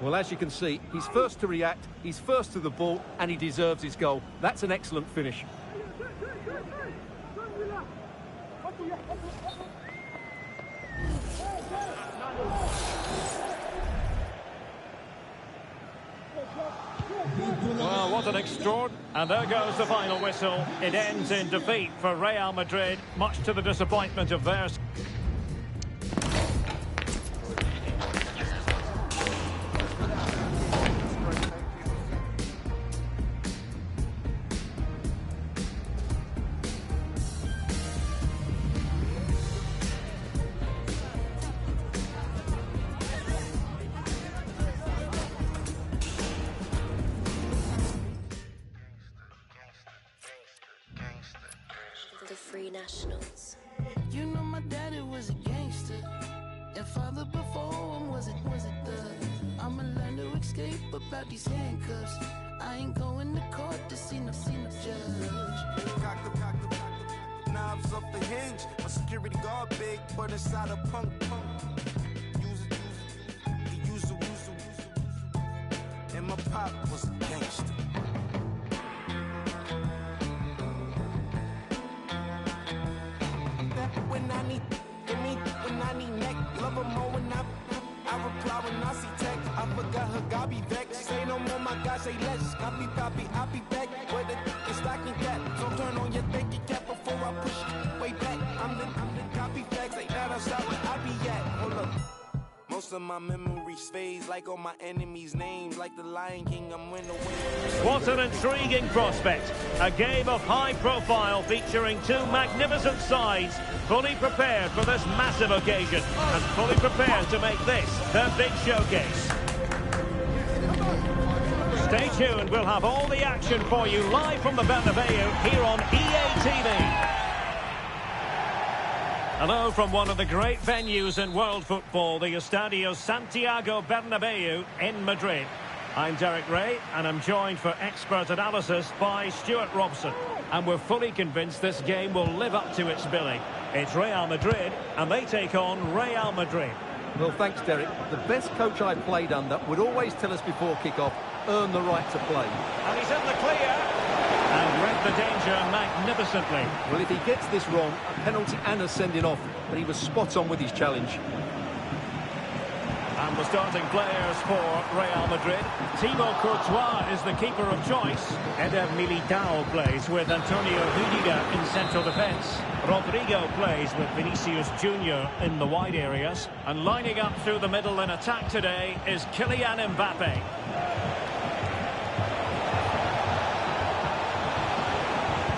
Well, as you can see, he's first to react, he's first to the ball, and he deserves his goal. That's an excellent finish.
Well, what an extraordinary... And there goes the final whistle. It ends in defeat for Real Madrid, much to the disappointment of theirs.
The Free Nationals.
You know my daddy was a gangster, and father before him was a thug. I'ma learn to escape about these handcuffs. I ain't going to court to see no judge.
Cock the knobs off the hinge. My security guard big, but inside a punk. Use it. And my pop was a gangster. When I need neck, love her more when I reply when I see text. I forgot her, God be vexed. Say no more, my God, say less. Copy, I'll be back. Where the stocking cap. So turn on your thinking cap before I push it way back. I'm the copy facts, like that outside where I be at. Hold up. Most of my memories fades like all my enemies' names. Like the Lion King, I'm winning away.
What an intriguing prospect. A game of high profile featuring two magnificent sides, fully prepared for this massive occasion and fully prepared to make this their big showcase. Stay tuned, we'll have all the action for you live from the Bernabeu here on EA TV. Hello from one of the great venues in world football, the Estadio Santiago Bernabeu in Madrid. I'm Derek Ray, and I'm joined for expert analysis by Stuart Robson. And we're fully convinced this game will live up to its billing. It's Real Madrid, and they take on Real Madrid.
Well, thanks, Derek. The best coach I played under would always tell us before kick-off, earn the right to play.
And he's in the clear. And read the danger magnificently.
Well, if he gets this wrong, a penalty and a sending off, but he was spot on with his challenge.
And the starting players for Real Madrid. Thibaut Courtois is the keeper of choice. Eder Militao plays with Antonio Rudiger in central defence. Rodrigo plays with Vinicius Junior in the wide areas. And lining up through the middle in attack today is Kylian Mbappe.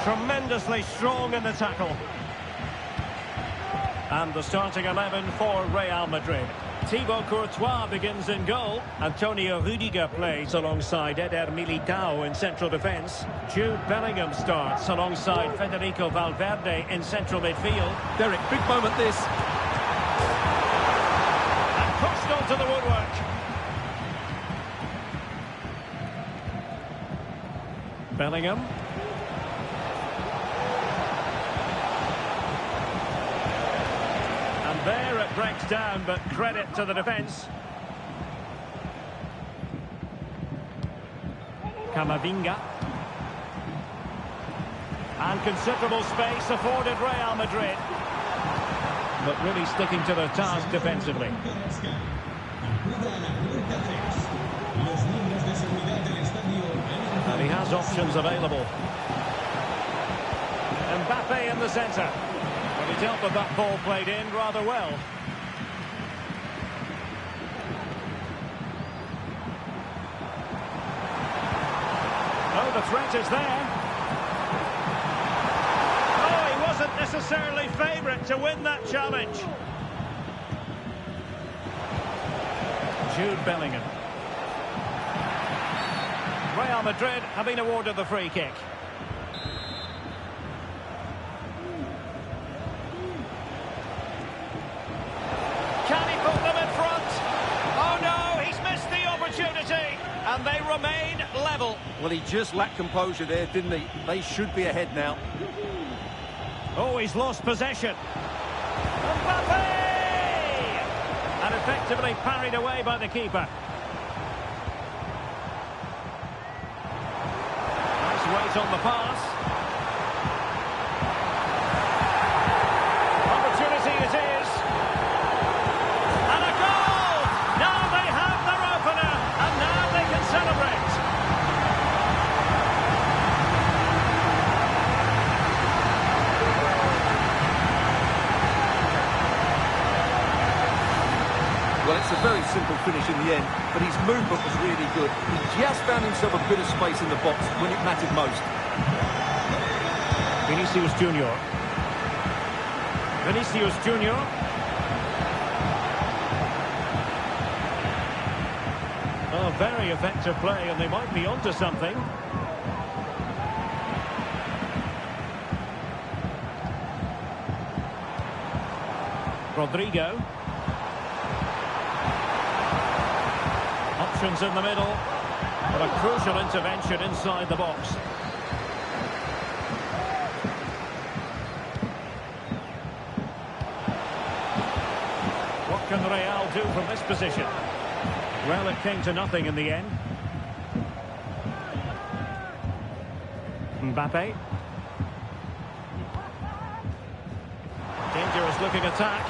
Tremendously strong in the tackle. And the starting 11 for Real Madrid. Thibaut Courtois begins in goal. Antonio Rudiger plays alongside Eder Militao in central defence. Jude Bellingham starts alongside Federico Valverde in central midfield.
Derek, big moment this.
And crossed onto the woodwork. Bellingham. There it breaks down, but credit to the defence. Camavinga. And considerable space afforded Real Madrid. But really sticking to their task defensively. And he has options available. Mbappe in the centre. Well, he dealt with that ball played in rather well. Oh, the threat is there. Oh, he wasn't necessarily favourite to win that challenge. Jude Bellingham. Real Madrid have been awarded the free kick. Can he put them in front? Oh no, he's missed the opportunity. And they remain level.
Well, he just lacked composure there, didn't he? They should be ahead now.
Oh, he's lost possession. Mbappe! And effectively parried away by the keeper. Nice weight on the pass. Opportunity it is. And a goal! Now they have their opener. And now they can celebrate.
Well, it's a very simple finish in the end, but his movement was really good. He just found himself a bit of space in the box when it mattered most.
Vinicius Junior. Vinicius Junior. Oh, very effective play, and they might be onto something. Rodrigo. Options in the middle, but a crucial intervention inside the box. What can Real do from this position? Well, it came to nothing in the end. Mbappe. Dangerous looking attack.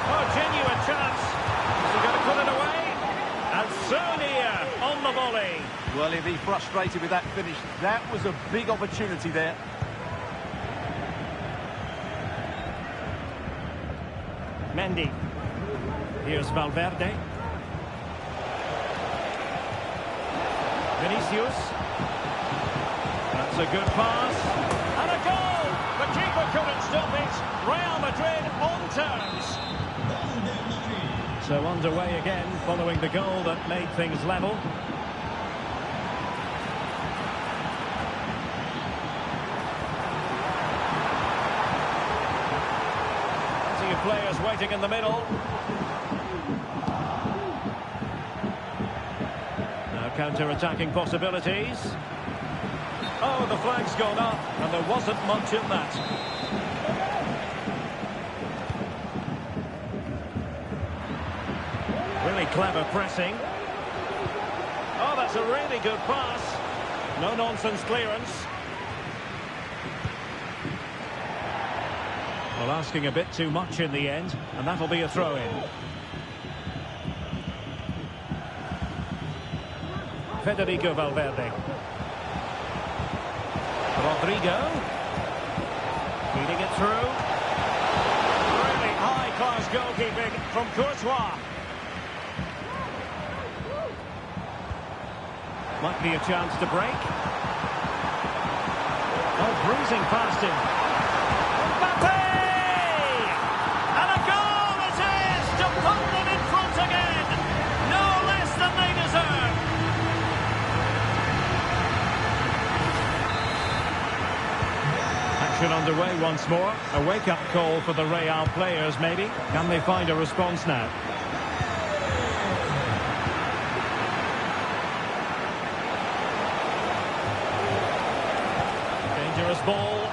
Oh, genuine chance. Is he going to put it away? And Sonia on the volley.
Well, he'll be frustrated with that finish. That was a big opportunity there.
Mendy. Here's Valverde. Vinicius. That's a good pass. And a goal! The keeper couldn't stop it. Real Madrid on terms. So underway again, following the goal that made things level. Plenty of players waiting in the middle. Now counter-attacking possibilities. Oh, the flag's gone up, and there wasn't much in that. Really clever pressing. Oh, that's a really good pass. No-nonsense clearance. Well, asking a bit too much in the end, and that'll be a throw-in. Federico Valverde. Rodrigo. Feeding it through. Really high-class goalkeeping from Courtois. Might be a chance to break. Oh, bruising past him. Mbappe! And a goal it is to put them in front again. No less than they deserve. Action underway once more. A wake-up call for the Real players, maybe. Can they find a response now? Ball,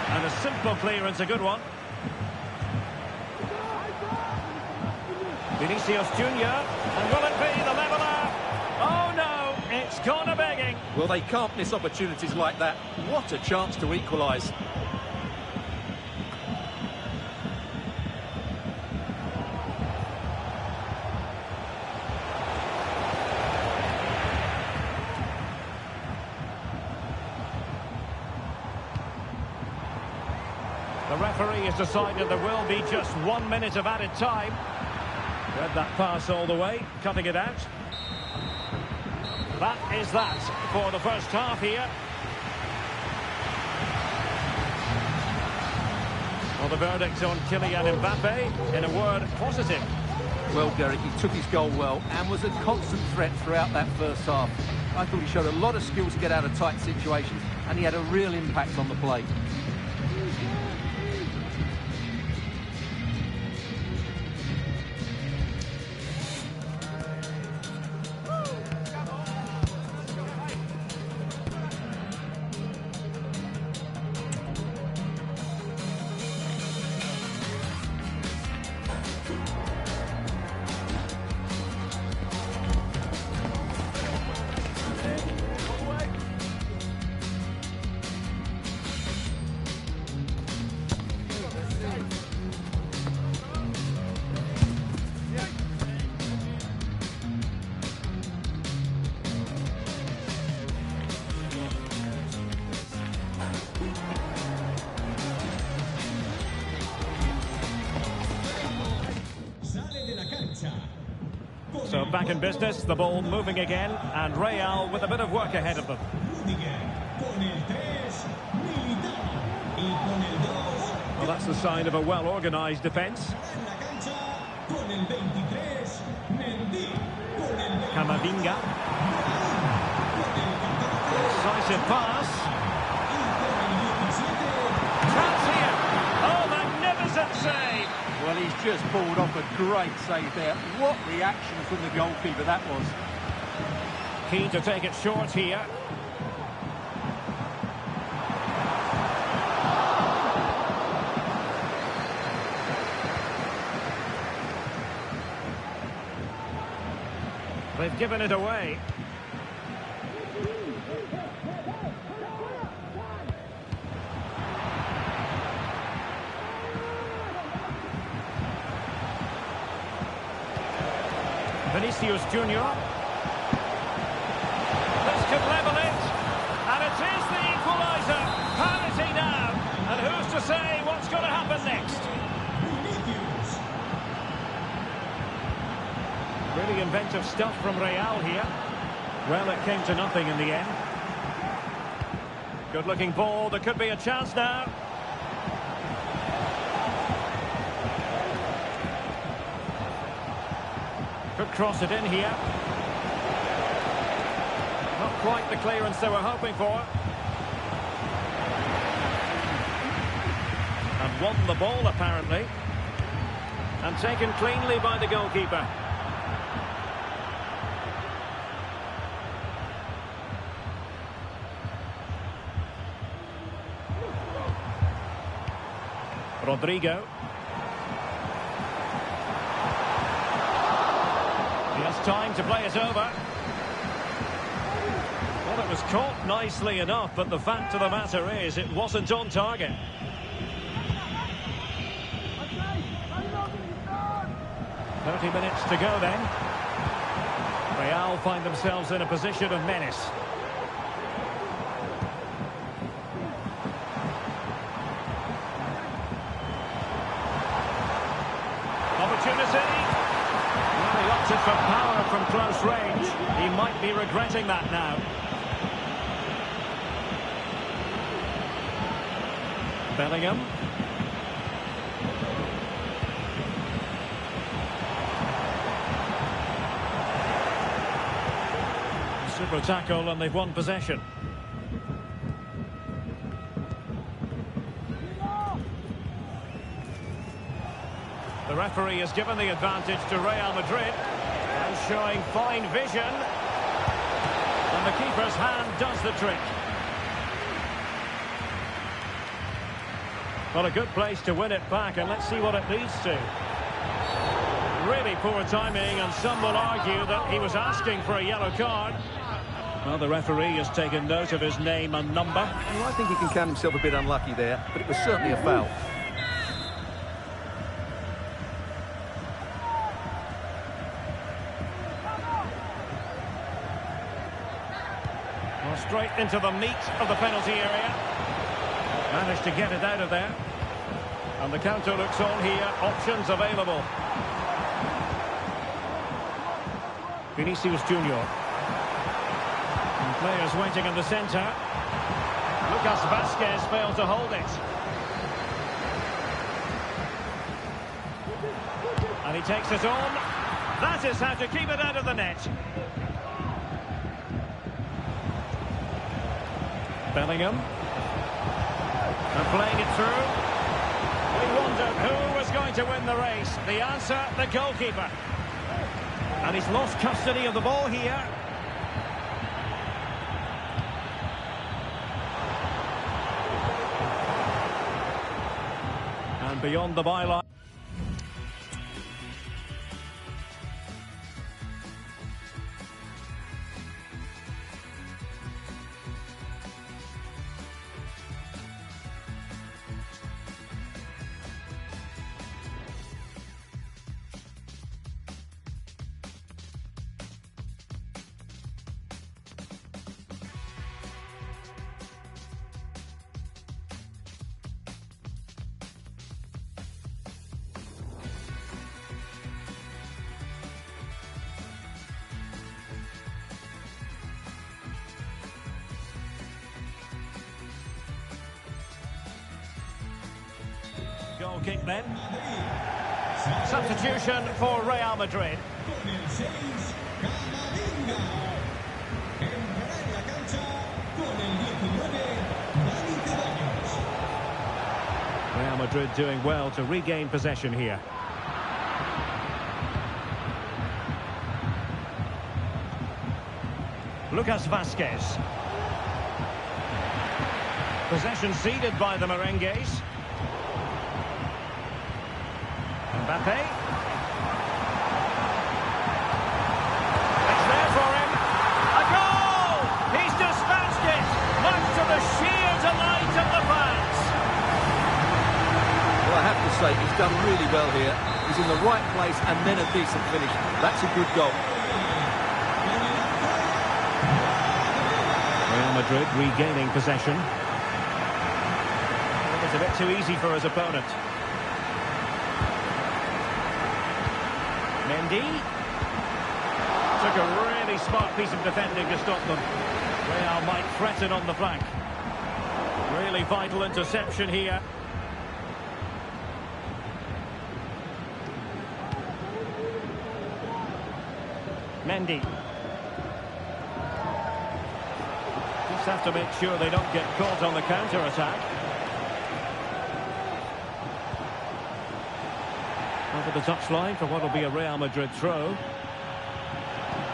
and a simple clearance, a good one. Vinicius Junior, and will it be the leveller? Oh no, it's gone a-begging.
Well, they can't miss opportunities like that. What a chance to equalise.
referee has decided there will be just 1 minute of added time. Read that pass all the way, cutting it out. That is that for the first half here. Well, the verdict on Kylian Mbappe, in a word, positive.
Well, Derek, he took his goal well and was a constant threat throughout that first half. I thought he showed a lot of skills to get out of tight situations, and he had a real impact on the play.
So back in business, the ball moving again, and Real with a bit of work ahead of them. Well, that's the sign of a well-organised defence. Camavinga. Decisive pass. Chance here. Oh, magnificent save.
Well, he's just pulled off a great save there. What reaction from the goalkeeper that was.
Keen to take it short here. They've given it away. Vinicius Junior. This could level it, and it is the equaliser. Parity now, and who's to say what's going to happen next? Really inventive stuff from Real here. Well, it came to nothing in the end. Good-looking ball. There could be a chance now. Could cross it in here. Not quite the clearance they were hoping for. And won the ball, apparently. And taken cleanly by the goalkeeper. Rodrigo. He has time to play it over. Well, it was caught nicely enough, but the fact of the matter is it wasn't on target. "30 minutes to go then. Real find themselves in a position of menace. Opportunity. Well, he opted for power from close range. He might be regretting that now. Bellingham. Super tackle, and they've won possession. The referee has given the advantage to Real Madrid, and showing fine vision. And the keeper's hand does the trick. Well, a good place to win it back, and let's see what it leads to. Really poor timing, and some will argue that he was asking for a yellow card. Well, the referee has taken note of his name and number.
Well, I think he can count himself a bit unlucky there, but it was certainly a foul.
Well, straight into the meat of the penalty area. Managed to get it out of there. And the counter looks on here. Options available. Vinicius Junior. And players waiting in the centre. Lucas Vasquez failed to hold it. And he takes it on. That is how to keep it out of the net. Bellingham. And playing it through. We wondered who was going to win the race. The answer, the goalkeeper. And he's lost custody of the ball here. And beyond the byline. Goal kick then. Substitution for Real Madrid. Real Madrid doing well to regain possession here. Lucas Vasquez. Possession ceded by the Merengues. Mbappe. It's there for him. A goal! He's dispatched it, much to the sheer delight of the fans.
Well, I have to say, he's done really well here. He's in the right place and then a decent finish. That's a good goal.
Real Madrid regaining possession. It's a bit too easy for his opponent. Mendy took a really smart piece of defending to stop them. Real might threaten on the flank. Really vital interception here. Mendy. Just have to make sure they don't get caught on the counter-attack. Over the touchline for what will be a Real Madrid throw.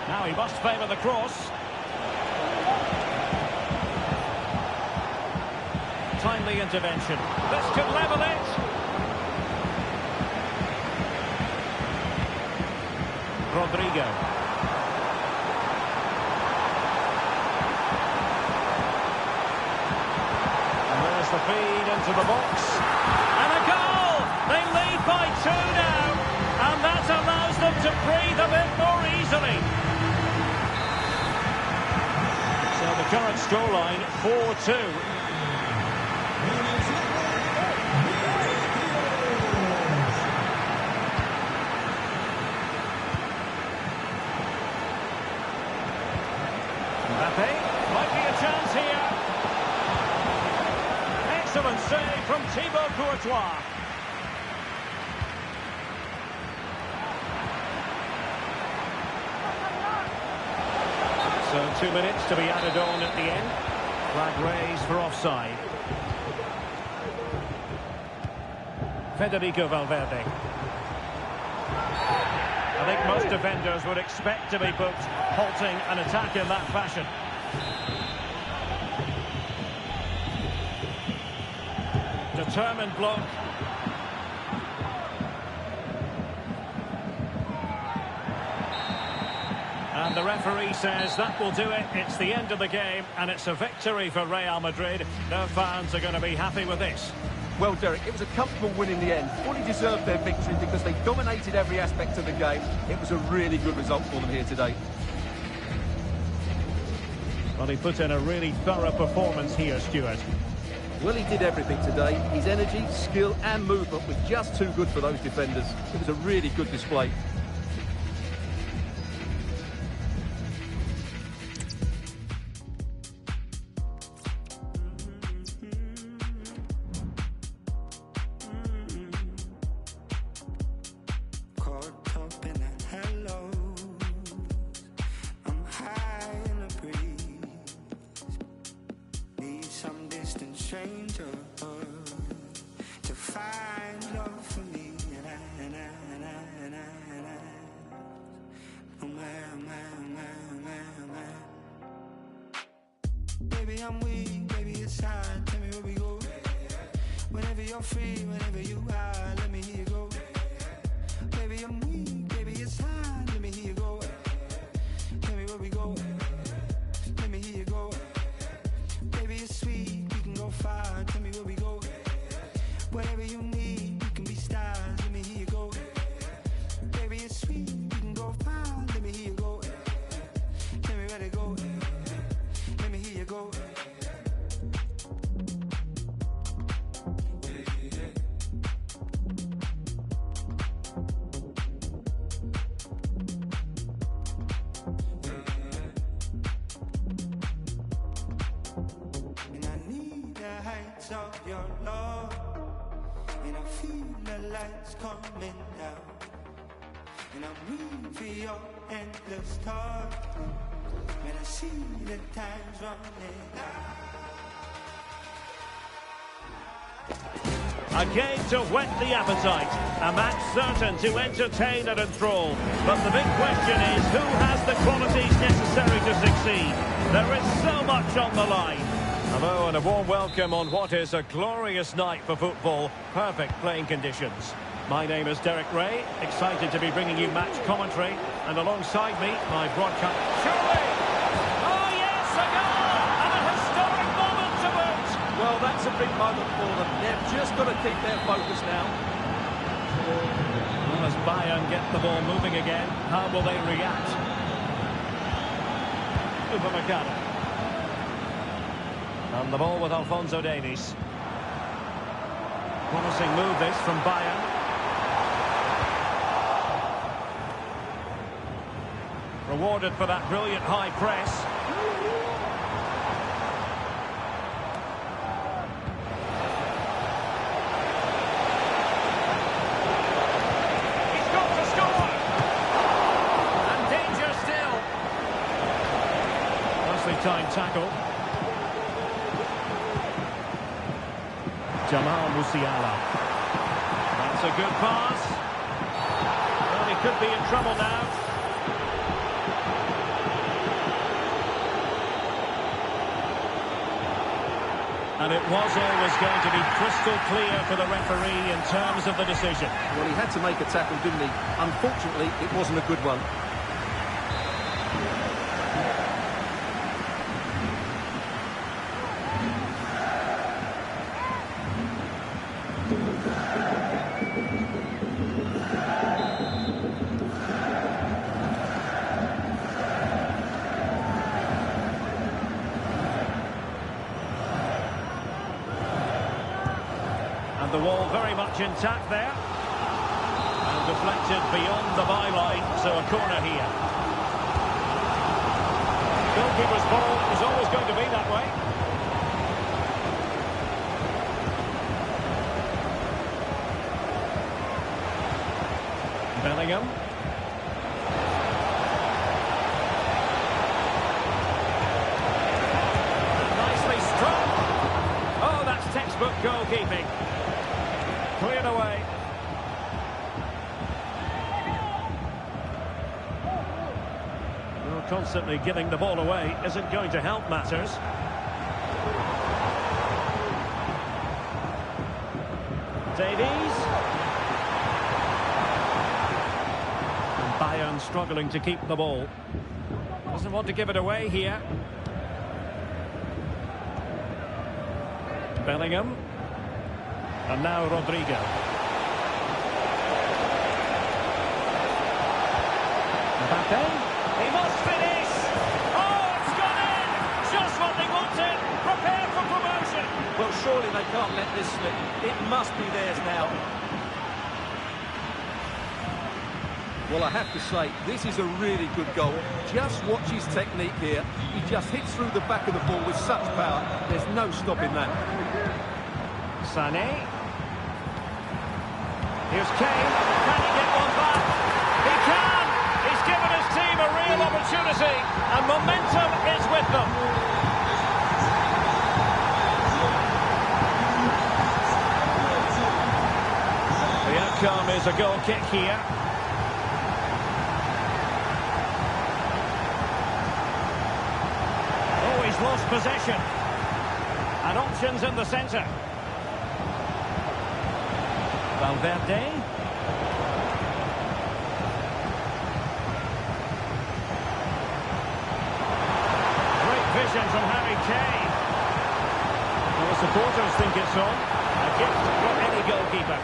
Now he must favour the cross. Timely intervention. This could level it. Rodrigo. And there's the feed into the box. And a goal! They lead by 2 now, and that allows them to breathe a bit more easily. So the current scoreline, 4-2. Mbappe, might be a chance here. Excellent save from Thibaut Courtois. So 2 minutes to be added on at the end. Flag raised for offside. Federico Valverde. I think most defenders would expect to be booked, halting an attack in that fashion. Determined block. And the referee says that will do it. It's the end of the game, and it's a victory for Real Madrid. Their fans are going to be happy with this.
Well, Derek, it was a comfortable win in the end. Fully deserved their victory because they dominated every aspect of the game. It was a really good result for them here today.
Well, he put in a really thorough performance here, Stuart.
Well, he did everything today. His energy, skill and movement was just too good for those defenders. It was a really good display.
Caught up in a hello. I'm high in the breeze. Need some distant stranger to find love for me. Oh man. Baby, I'm weak, baby, it's hard. Tell me where we go. Whenever you're free, whenever you are, let me hear you go. Baby, I'm weak, baby, it's hard. Let me hear you go. Tell me where we go. Let me hear you go. Baby, it's sweet, we can go far. Tell me where we go. Whatever you need, we can be stars. Let me hear you go. Baby, it's sweet, we can go far. Let me hear you go. Tell me where to go. Let me hear you go. And I need the heights of your love. And I feel the lights coming down. And I'm ready for your endless talk. When I see the time's running out.
A game to whet the appetite. A match certain to entertain and enthrall. But the big question is, who has the qualities necessary to succeed? There is so much on the line. Hello and a warm welcome on what is a glorious night for football. Perfect playing conditions. My name is Derek Ray, excited to be bringing you match commentary. And alongside me, my broadcast... Surely! Oh yes, a goal! And a historic moment to boot!
Well, that's a big moment for them. They've just got to keep their focus now.
Well, as Bayern get the ball moving again, how will they react? Upamecano. And the ball with Alphonso Davies. Promising move this from Bayern. Rewarded for that brilliant high press. He's got to score! And danger still. Nicely timed tackle. Jamal Musiala. That's a good pass. Well, he could be in trouble now. And it was always going to be crystal clear for the referee in terms of the decision.
Well, he had to make a tackle, didn't he? Unfortunately, it wasn't a good one.
The wall very much intact there. And deflected beyond the byline, so a corner here. Goalkeeper's ball is always going to be that way. Bellingham. Nicely struck. Oh, that's textbook goalkeeping. Cleared away. Well, constantly giving the ball away isn't going to help matters. Davies. And Bayern struggling to keep the ball. Doesn't want to give it away here. Bellingham. And now Rodrigo. Mbappe. He must finish. Oh, it's gone in. Just what they wanted. Prepare for promotion.
Well, surely they can't let this slip. It must be theirs now. Well, I have to say, this is a really good goal. Just watch his technique here. He just hits through the back of the ball with such power. There's no stopping that.
Sané. Here's Kane. Can he get one back? He can! He's given his team a real opportunity, and momentum is with them. The outcome is a goal kick here. Oh, he's lost possession. And options in the centre. Valverde. Great vision from Harry Kane. Well, the supporters think it's on. A gift for any goalkeeper.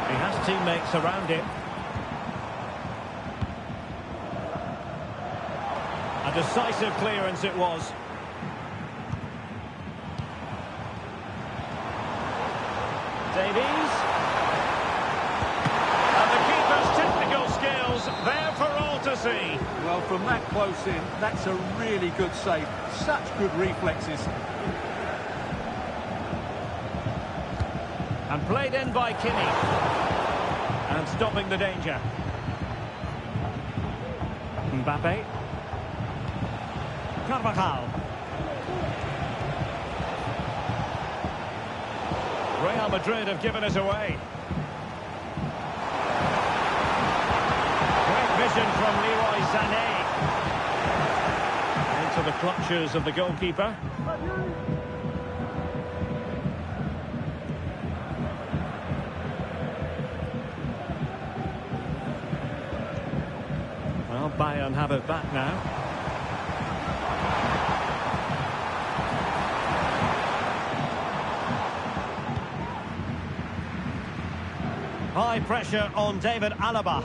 He has teammates around him. A decisive clearance it was. Davies. And the keeper's technical skills there for all to see.
Well, from that close in, that's a really good save. Such good reflexes.
And played in by Kimmich. And stopping the danger. Mbappe. Carvajal. Real Madrid have given us away. Great vision from Leroy Sané. Into the clutches of the goalkeeper. Well, Bayern have it back now. High pressure on David Alaba.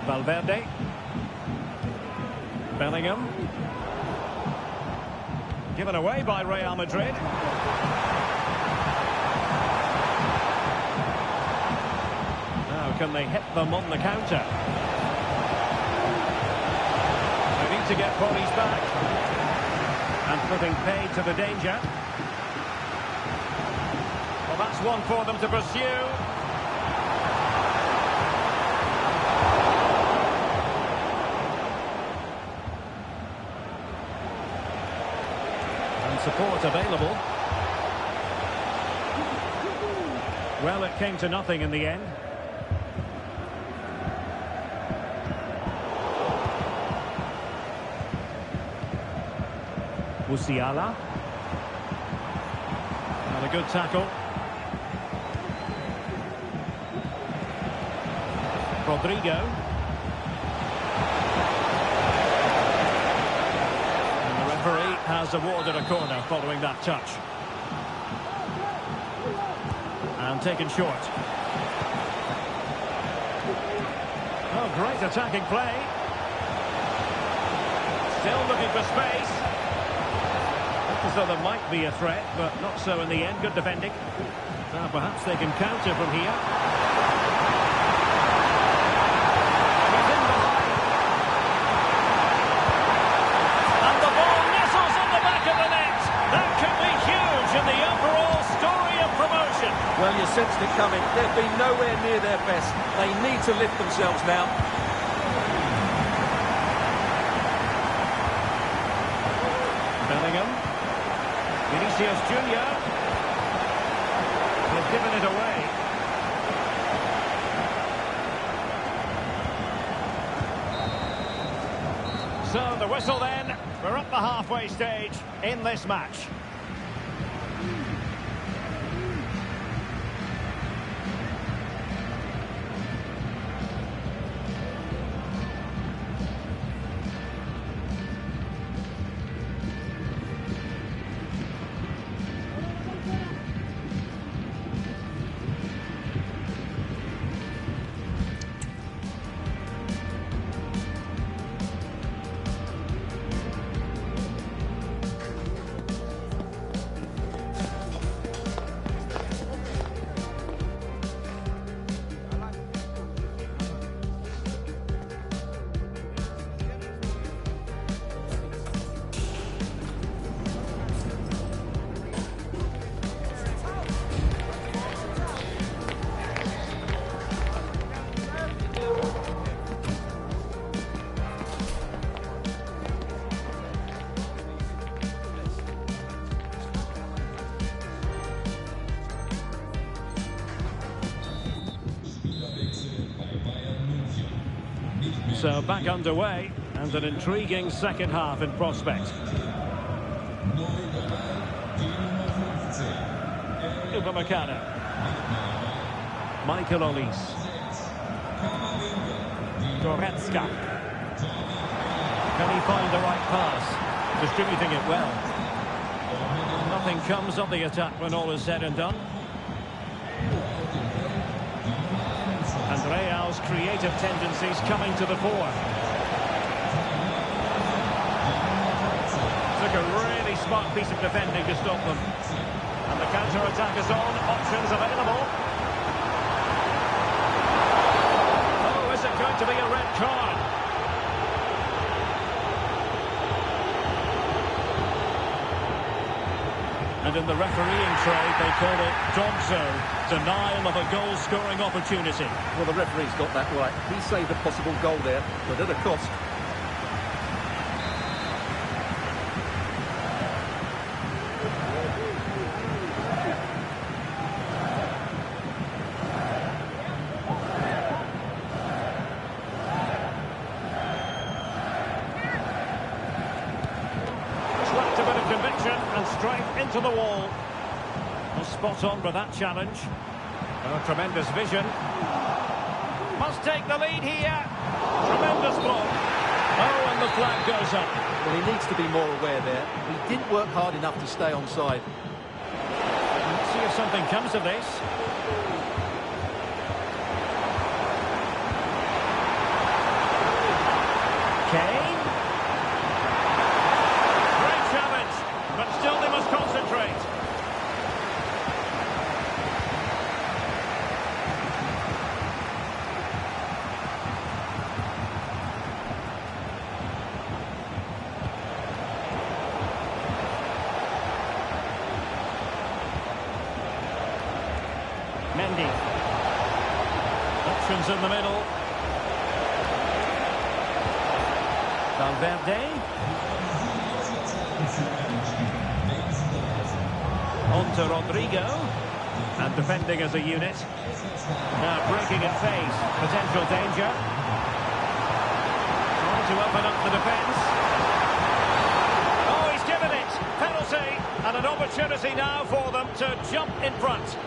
Valverde. Bellingham. Given away by Real Madrid. Now can they hit them on the counter? They need to get bodies back. And putting paid to the danger. Well, that's one for them to pursue. And support available. Well, it came to nothing in the end. Musiala. And a good tackle. Rodrigo. And the referee has awarded a corner following that touch. And taken short. Oh, great attacking play. Still looking for space. Looks as though there might be a threat, but not so in the end. Good defending. Now perhaps they can counter from here.
Well, you sensed it coming. They've been nowhere near their best. They need to lift themselves now.
Bellingham. Vinicius Junior. They've given it away. So the whistle then. We're at the halfway stage in this match. So back underway, and an intriguing second half in prospect. Upamecano. Michael Olise. Goretzka. Can he find the right pass? Distributing it well. Nothing comes of the attack when all is said and done. And Real's creative tendencies coming to the fore. Took a really smart piece of defending to stop them. And the counter-attack is on, options available. Oh, is it going to be a red card? And in the refereeing trade, they call it dogso, denial of a goal-scoring opportunity.
Well, the referee's got that right. He saved a possible goal there, but at a cost.
And straight into the wall. Well, spot on with that challenge. Oh, tremendous vision. Must take the lead here. Tremendous block. Oh, and the flag goes up.
Well, he needs to be more aware there. He didn't work hard enough to stay onside.
Let's see if something comes of this. Kane. But still they must concentrate. Mendy. Options in the middle. Valverde. On to Rodrigo, and defending as a unit. Now breaking at pace, potential danger. Trying to open up the defence. Oh, he's given it! Penalty, and an opportunity now for them to jump in front.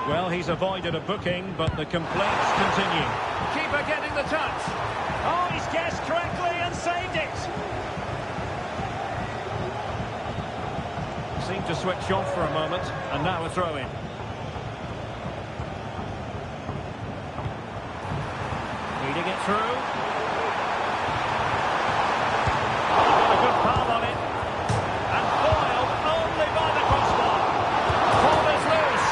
Well, he's avoided a booking, but the complaints continue. Keeper getting the touch. Oh, he's guessed correctly and saved it. Seemed to switch off for a moment, and now a throw-in. Reading it through. A good foul on it. And foiled only by the crossbar. Ball is loose.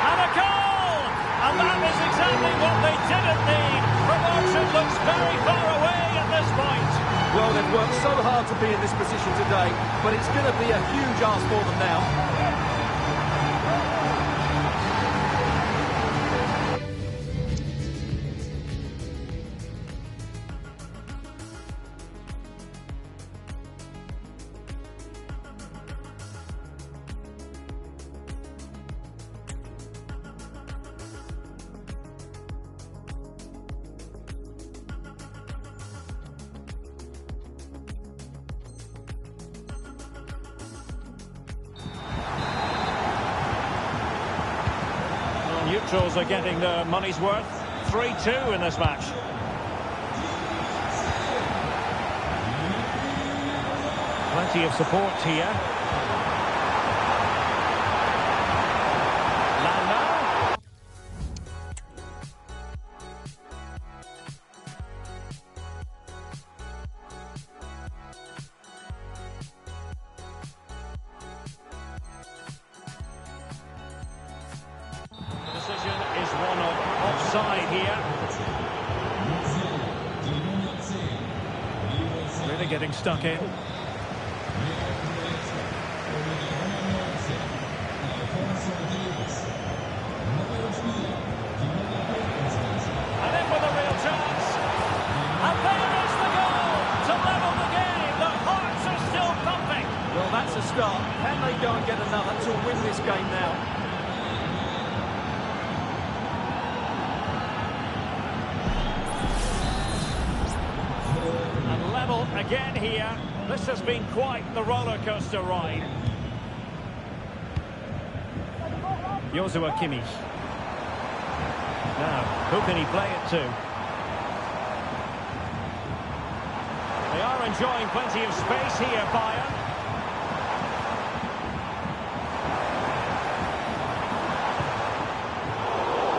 And a goal! And that is exactly what they didn't need. Promotion looks very far away at this point.
Well, they've worked so hard to be in this position today, but it's going to be a huge ask for them now.
Neutrals are getting their money's worth. 3-2 in this match. Plenty of support here. Landa. Is one of offside here. Really getting stuck in. And in with a real chance. And there is the goal to level the game. The hearts are still pumping.
Well, that's a start. Can they go and get another to win this game now?
again here. This has been quite the roller coaster ride. Joshua Kimmich. Now, who can he play it to? They are enjoying plenty of space here, Bayern.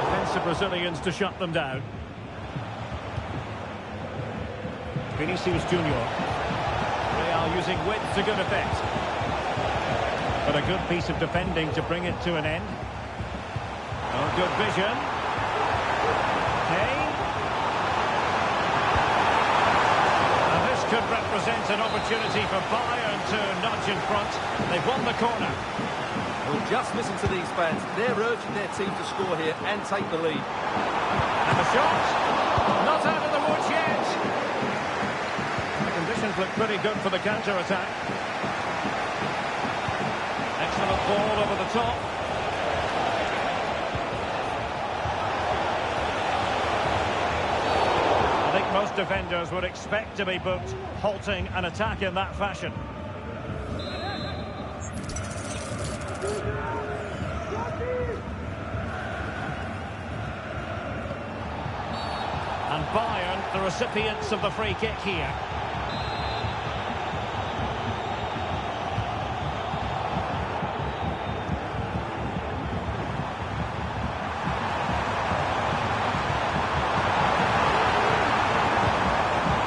Defensive Brazilians to shut them down. Vinicius Junior. Real using width to good effect. But a good piece of defending to bring it to an end. Oh, good vision. Kane. And this could represent an opportunity for Bayern to nudge in front. They've won the corner.
Well, just listen to these fans. They're urging their team to score here and take the lead.
And the shot. Not out of the woods yet. The conditions look pretty good for the counter-attack. Excellent ball over the top. I think most defenders would expect to be booked halting an attack in that fashion. And Bayern, the recipients of the free kick here.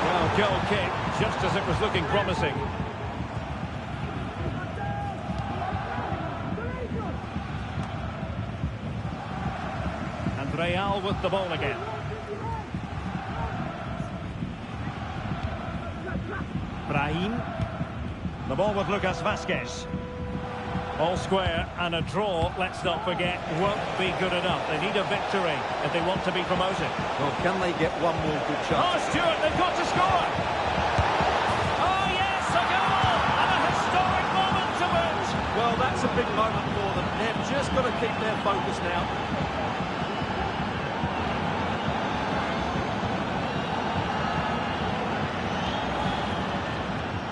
Well, goal kick, just as it was looking promising. And Real with the ball again. Brahim. The ball with Lucas Vazquez. All square, and a draw, let's not forget, won't be good enough. They need a victory if they want to be promoted.
Well, can they get one more good chance?
Oh, Stuart, they've got to score! Oh, yes, a goal! And a historic moment to boot!
Well, that's a big moment for them. They've just got to keep their focus now.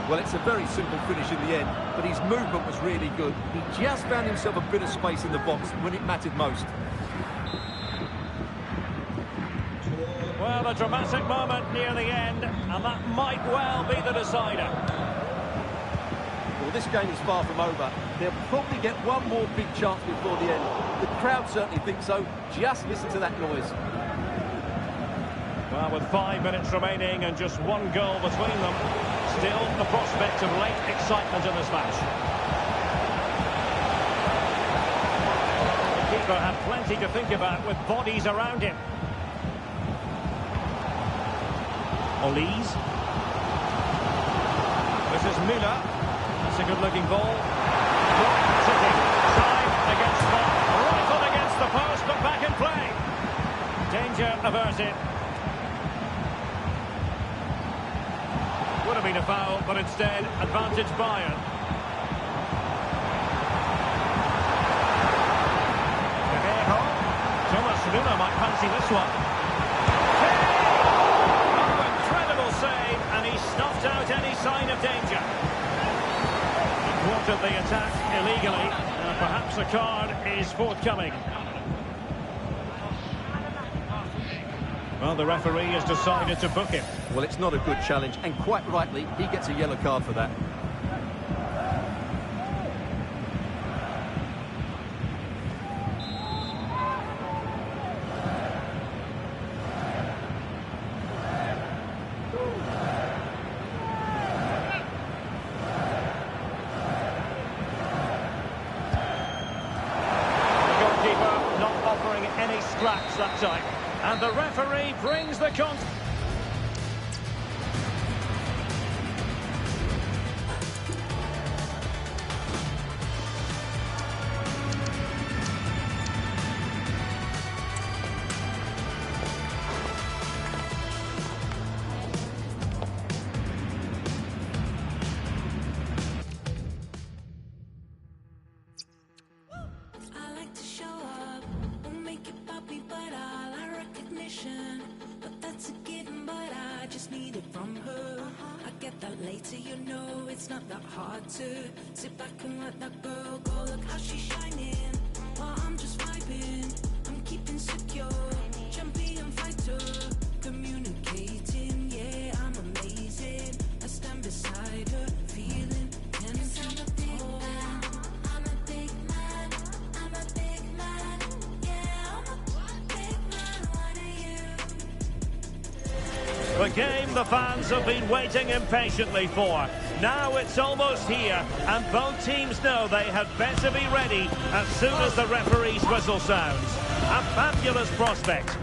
Well, it's a very simple finish in the end, but his movement was really good. He just found himself a bit of space in the box when it mattered most.
Well, a dramatic moment near the end, and that might well be the decider.
Well, this game is far from over. They'll probably get one more big chance before the end. The crowd certainly think so. Just listen to that noise.
Well, with 5 minutes remaining and just one goal between them, still the prospect of late excitement in this match. The keeper had plenty to think about with bodies around him. Olise. This is Müller. That's a good-looking ball. Sitting. Side against spot. Rifled against the post, but back in play. Danger averted. Would have been a foul, but instead, advantage Bayern. Guerreiro. Thomas Müller might fancy this one. Oh, incredible save, and he snuffed out any sign of danger. He thwarted the attack illegally. Perhaps a card is forthcoming. Well, the referee has decided to book him.
Well, it's not a good challenge, and quite rightly, he gets a yellow card for that.
The goalkeeper not offering any scraps that time. And the referee brings the contest.
I like to show up, won't make it poppy, but all our recognition. But that's a gift.
quality, you know it's not that hard to sit back and let that girl go. Look how she's shining, while I'm just vibing. I'm keeping secure, champion fighter, communicating. Yeah, I'm amazing. I stand beside her, feeling tense. I'm a big man. I'm a big man. I'm a big man. Yeah, I'm a big man. What are you?
The game the fans have been waiting impatiently for. Now it's almost here, and both teams know they had better be ready as soon as the referee's whistle sounds. A fabulous prospect.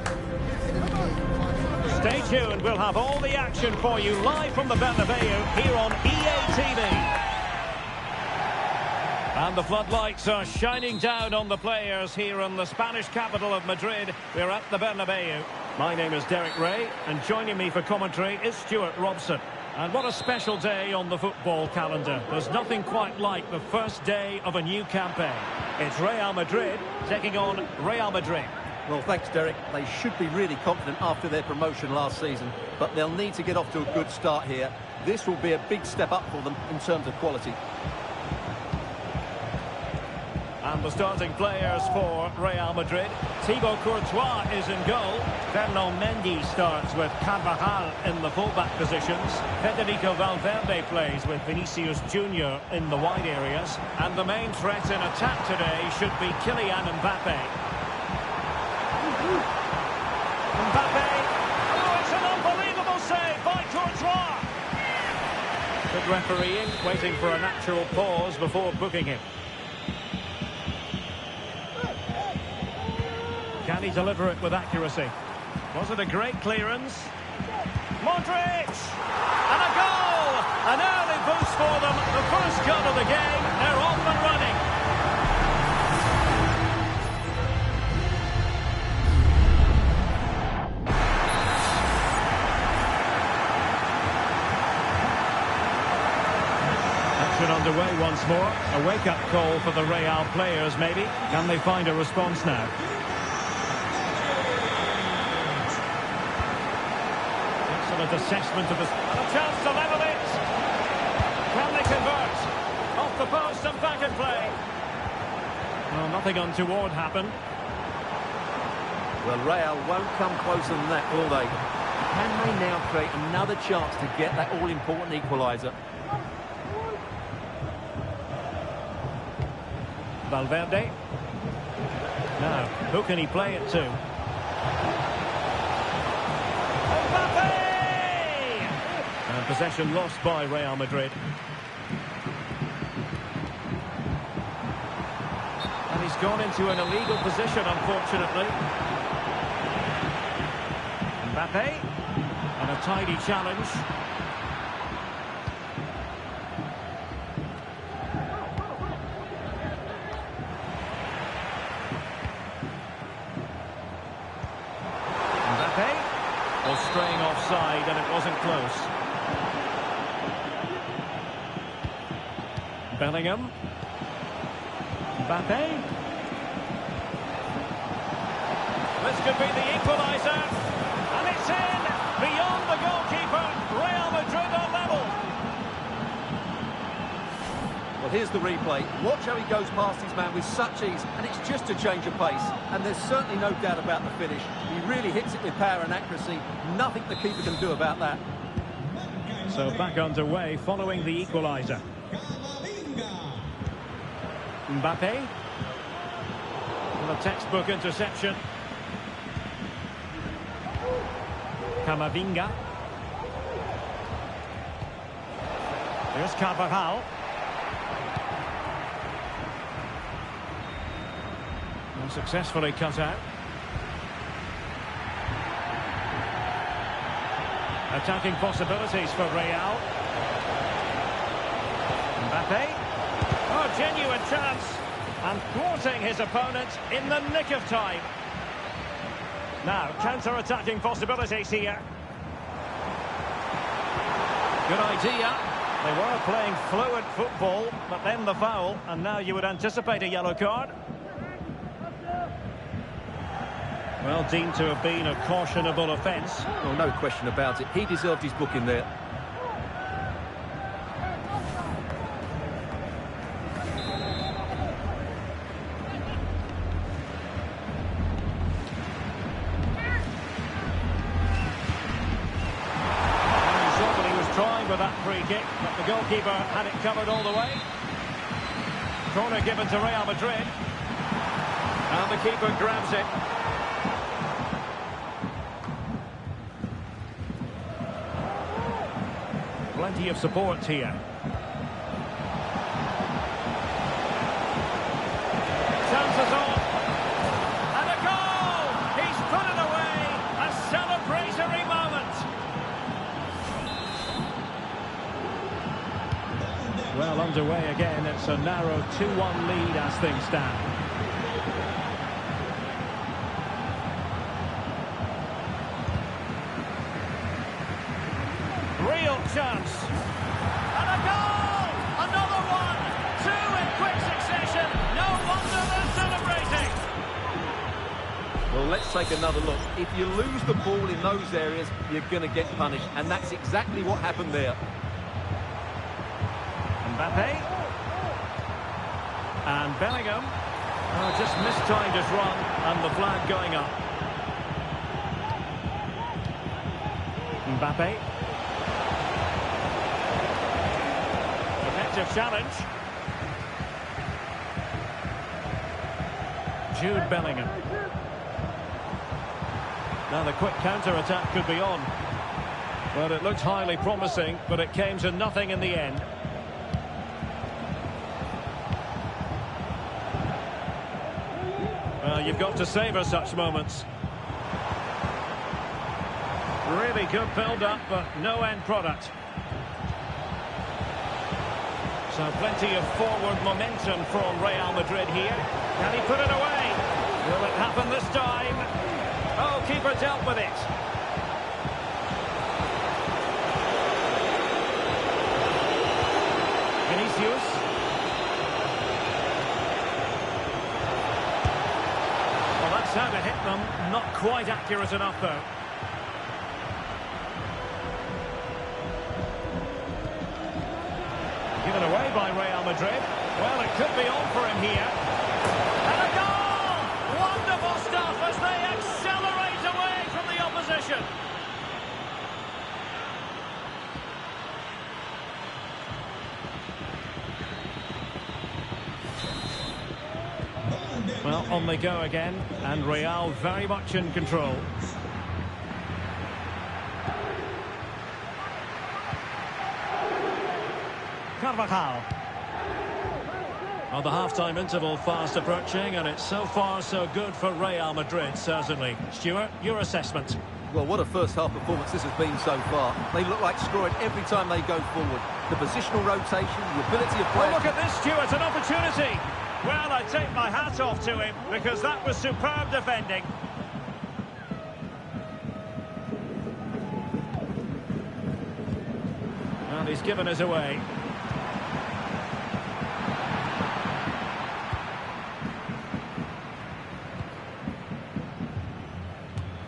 Stay tuned, we'll have all the action for you live from the Bernabeu here on EA TV. And the floodlights are shining down on the players here in the Spanish capital of Madrid. We're at the Bernabeu. My name is Derek Ray, and joining me for commentary is Stuart Robson. And what a special day on the football calendar. There's nothing quite like the first day of a new campaign. It's Real Madrid taking on Real Madrid.
Well, thanks, Derek. They should be really confident after their promotion last season, but they'll need to get off to a good start here. This will be a big step up for them in terms of quality.
And the starting players for Real Madrid. Thibaut Courtois is in goal. Fernand Mendy starts with Carvajal in the fullback positions. Federico Valverde plays with Vinicius Junior in the wide areas. And the main threat in attack today should be Kylian Mbappe. Mbappe! Oh, it's an unbelievable save by Courtois! Good refereeing, waiting for a natural pause before booking him. Can he deliver it with accuracy? Was it a great clearance? Modric! And a goal! An early boost for them. The first goal of the game. They're off and running. Action underway once more. A wake-up call for the Real players, maybe. Can they find a response now? Assessment of a chance to level it. Can they convert? Off the post and back in play. Well, nothing untoward happened.
Well, Real won't come closer than that, will they? Can they now create another chance to get that all-important equaliser?
Valverde. Now, who can he play it to? And possession lost by Real Madrid. And he's gone into an illegal position, unfortunately. Mbappe. And a tidy challenge. Mbappe was straying offside, and it wasn't close. Bellingham. Mbappe. This could be the equaliser. And it's in! Beyond the goalkeeper. Real Madrid are level.
Well, here's the replay. Watch how he goes past his man with such ease, and it's just a change of pace. And there's certainly no doubt about the finish. He really hits it with power and accuracy. Nothing the keeper can do about that.
So back underway following the equaliser. Mbappe. And a textbook interception. Camavinga. Here's Carvajal. And successfully cut out. Attacking possibilities for Real. Mbappe. Oh, genuine chance. And thwarting his opponent in the nick of time. Now, counter-attacking possibilities here. Good idea. They were playing fluid football, but then the foul, and now you would anticipate a yellow card. Well, deemed to have been a cautionable offence.
Well, no question about it. He deserved his booking there.
kick, but the goalkeeper had it covered all the way. Corner given to Real Madrid. And the keeper grabs it. Plenty of support here. Chances on. And a goal! He's put it away. A celebratory moment. Well, underway again. It's a narrow 2-1 lead as things stand. Real chance. And a goal! Another one! Two in quick succession. No wonder they're celebrating.
Well, let's take another look. If you lose the ball in those areas, you're going to get punished. And that's exactly what happened there.
Mbappe. And Bellingham. Oh, just mistimed his run, and the flag going up. Mbappe. Effective challenge. Jude Bellingham. Now the quick counter-attack could be on. Well, it looked highly promising, but it came to nothing in the end. Well, you've got to savour such moments. Really good build-up, but no end product. So plenty of forward momentum from Real Madrid here. Can he put it away? Will it happen this time? Oh, keeper dealt with it. Vinicius. Well, that's how to hit them. Not quite accurate enough, though. Given away by Real Madrid. Well, it could be on for him here. And a goal! Wonderful stuff as they accelerate away from the opposition. Well, on they go again, and Real very much in control. Carvajal. Well, the half-time interval fast approaching, and it's so far so good for Real Madrid, certainly. Stuart, your assessment?
Well, what a first-half performance this has been so far. They look like scoring every time they go forward. The positional rotation, the ability of play.
Oh, look at this, Stuart, an opportunity. Well, I take my hat off to him, because that was superb defending. Well, he's given us away.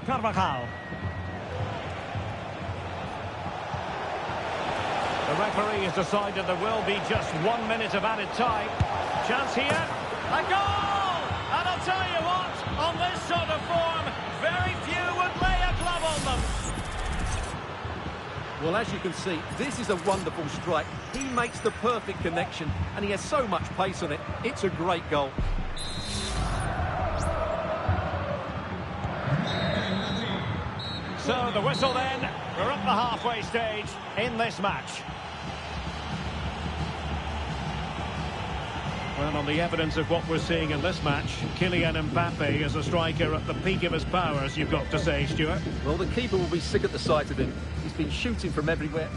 Carvajal. The referee has decided there will be just 1 minute of added time. Chance here. A goal! And I'll tell you what, on this sort of form, very few would lay a glove on them.
Well, as you can see, this is a wonderful strike. He makes the perfect connection, and he has so much pace on it. It's a great goal.
So the whistle then, we're at the halfway stage in this match. Well, on the evidence of what we're seeing in this match, Kylian Mbappe is a striker at the peak of his powers, you've got to say, Stuart.
Well, the keeper will be sick at the sight of him. He's been shooting from everywhere.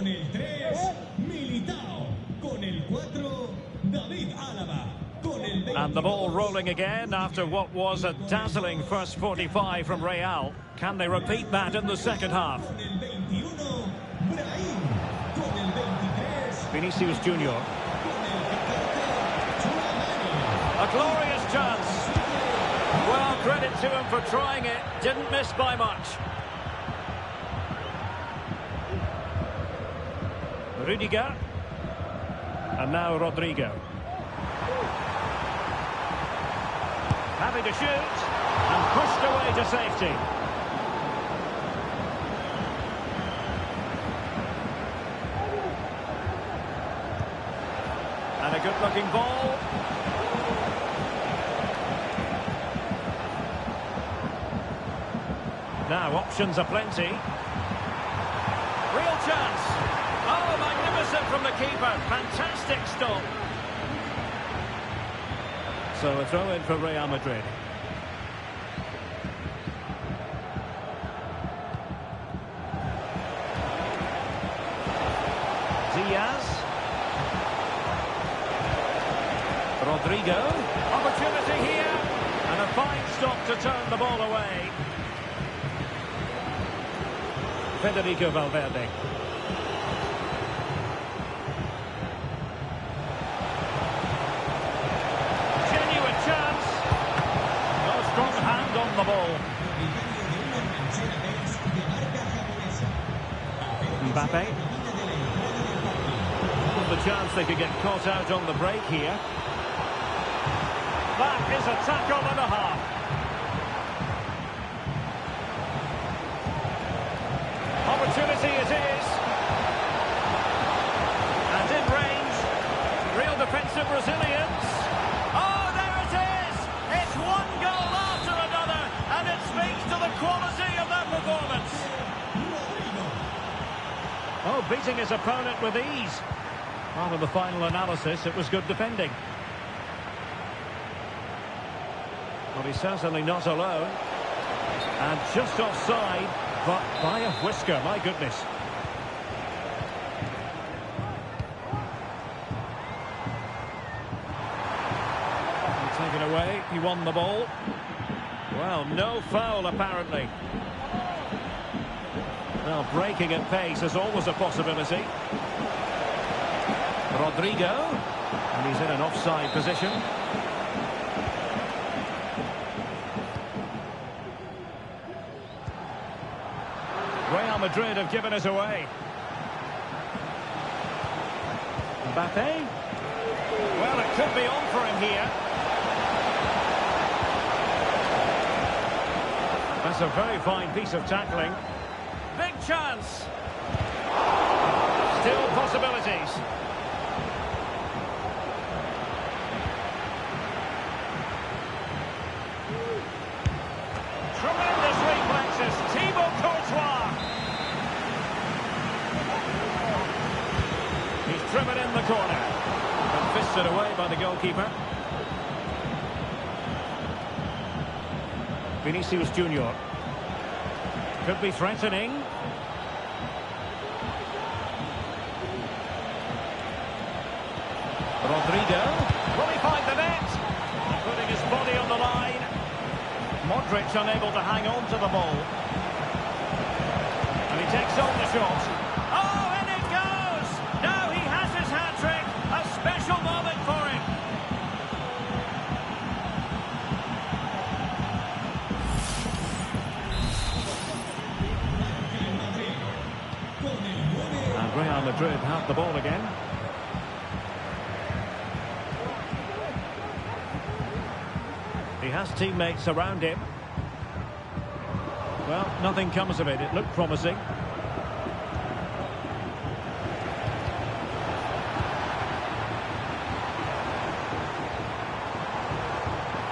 Con el 3, Militao. Con el 4, David Álava. Con el 20.
And the ball rolling again after what was a dazzling first 45 from Real. Can they repeat that in the second half?
Con el 21, Brahim. Con el 23,
Vinicius Junior.
con el 14, Tchouaméni.
A glorious chance. Well, credit to him for trying it. Didn't miss by much. Rudiger. And now Rodrigo. Having to shoot. And pushed away to safety. And a good-looking ball. Now, options are plenty. Real chance. Oh, magnificent from the keeper. Fantastic stop. So a throw in for Real Madrid. Diaz. Rodrigo. Opportunity here. And a fine stop to turn the ball away. Federico Valverde. Genuine chance. No strong hand on the ball. Mbappe. The chance they could get caught out on the break here. That is a tackle and a half. Opportunity it is. And in range. Real defensive resilience. Oh, there it is! It's one goal after another, and it speaks to the quality of their performance. Oh, beating his opponent with ease. Part of the final analysis, it was good defending. Well, he's certainly not alone. And just offside, but by a whisker, my goodness. Taken away, he won the ball. Well, no foul apparently. Well, breaking at pace is always a possibility. Rodrigo, and he's in an offside position. Real Madrid have given it away. Mbappe. Well, it could be on for him here. That's a very fine piece of tackling. Big chance. Still possibilities. Tremendous reflexes. Thibaut Courtois. He's driven in the corner. And fisted away by the goalkeeper. Vinicius Junior. Could be threatening. Rodrigo. Will he find the net? Putting his body on the line. Modric unable to hang on to the ball. And he takes on the shot. Oh, and it goes! Now he has his hat-trick. A special moment for him. And Real Madrid have the ball again. He has teammates around him. Well, nothing comes of it. It looked promising.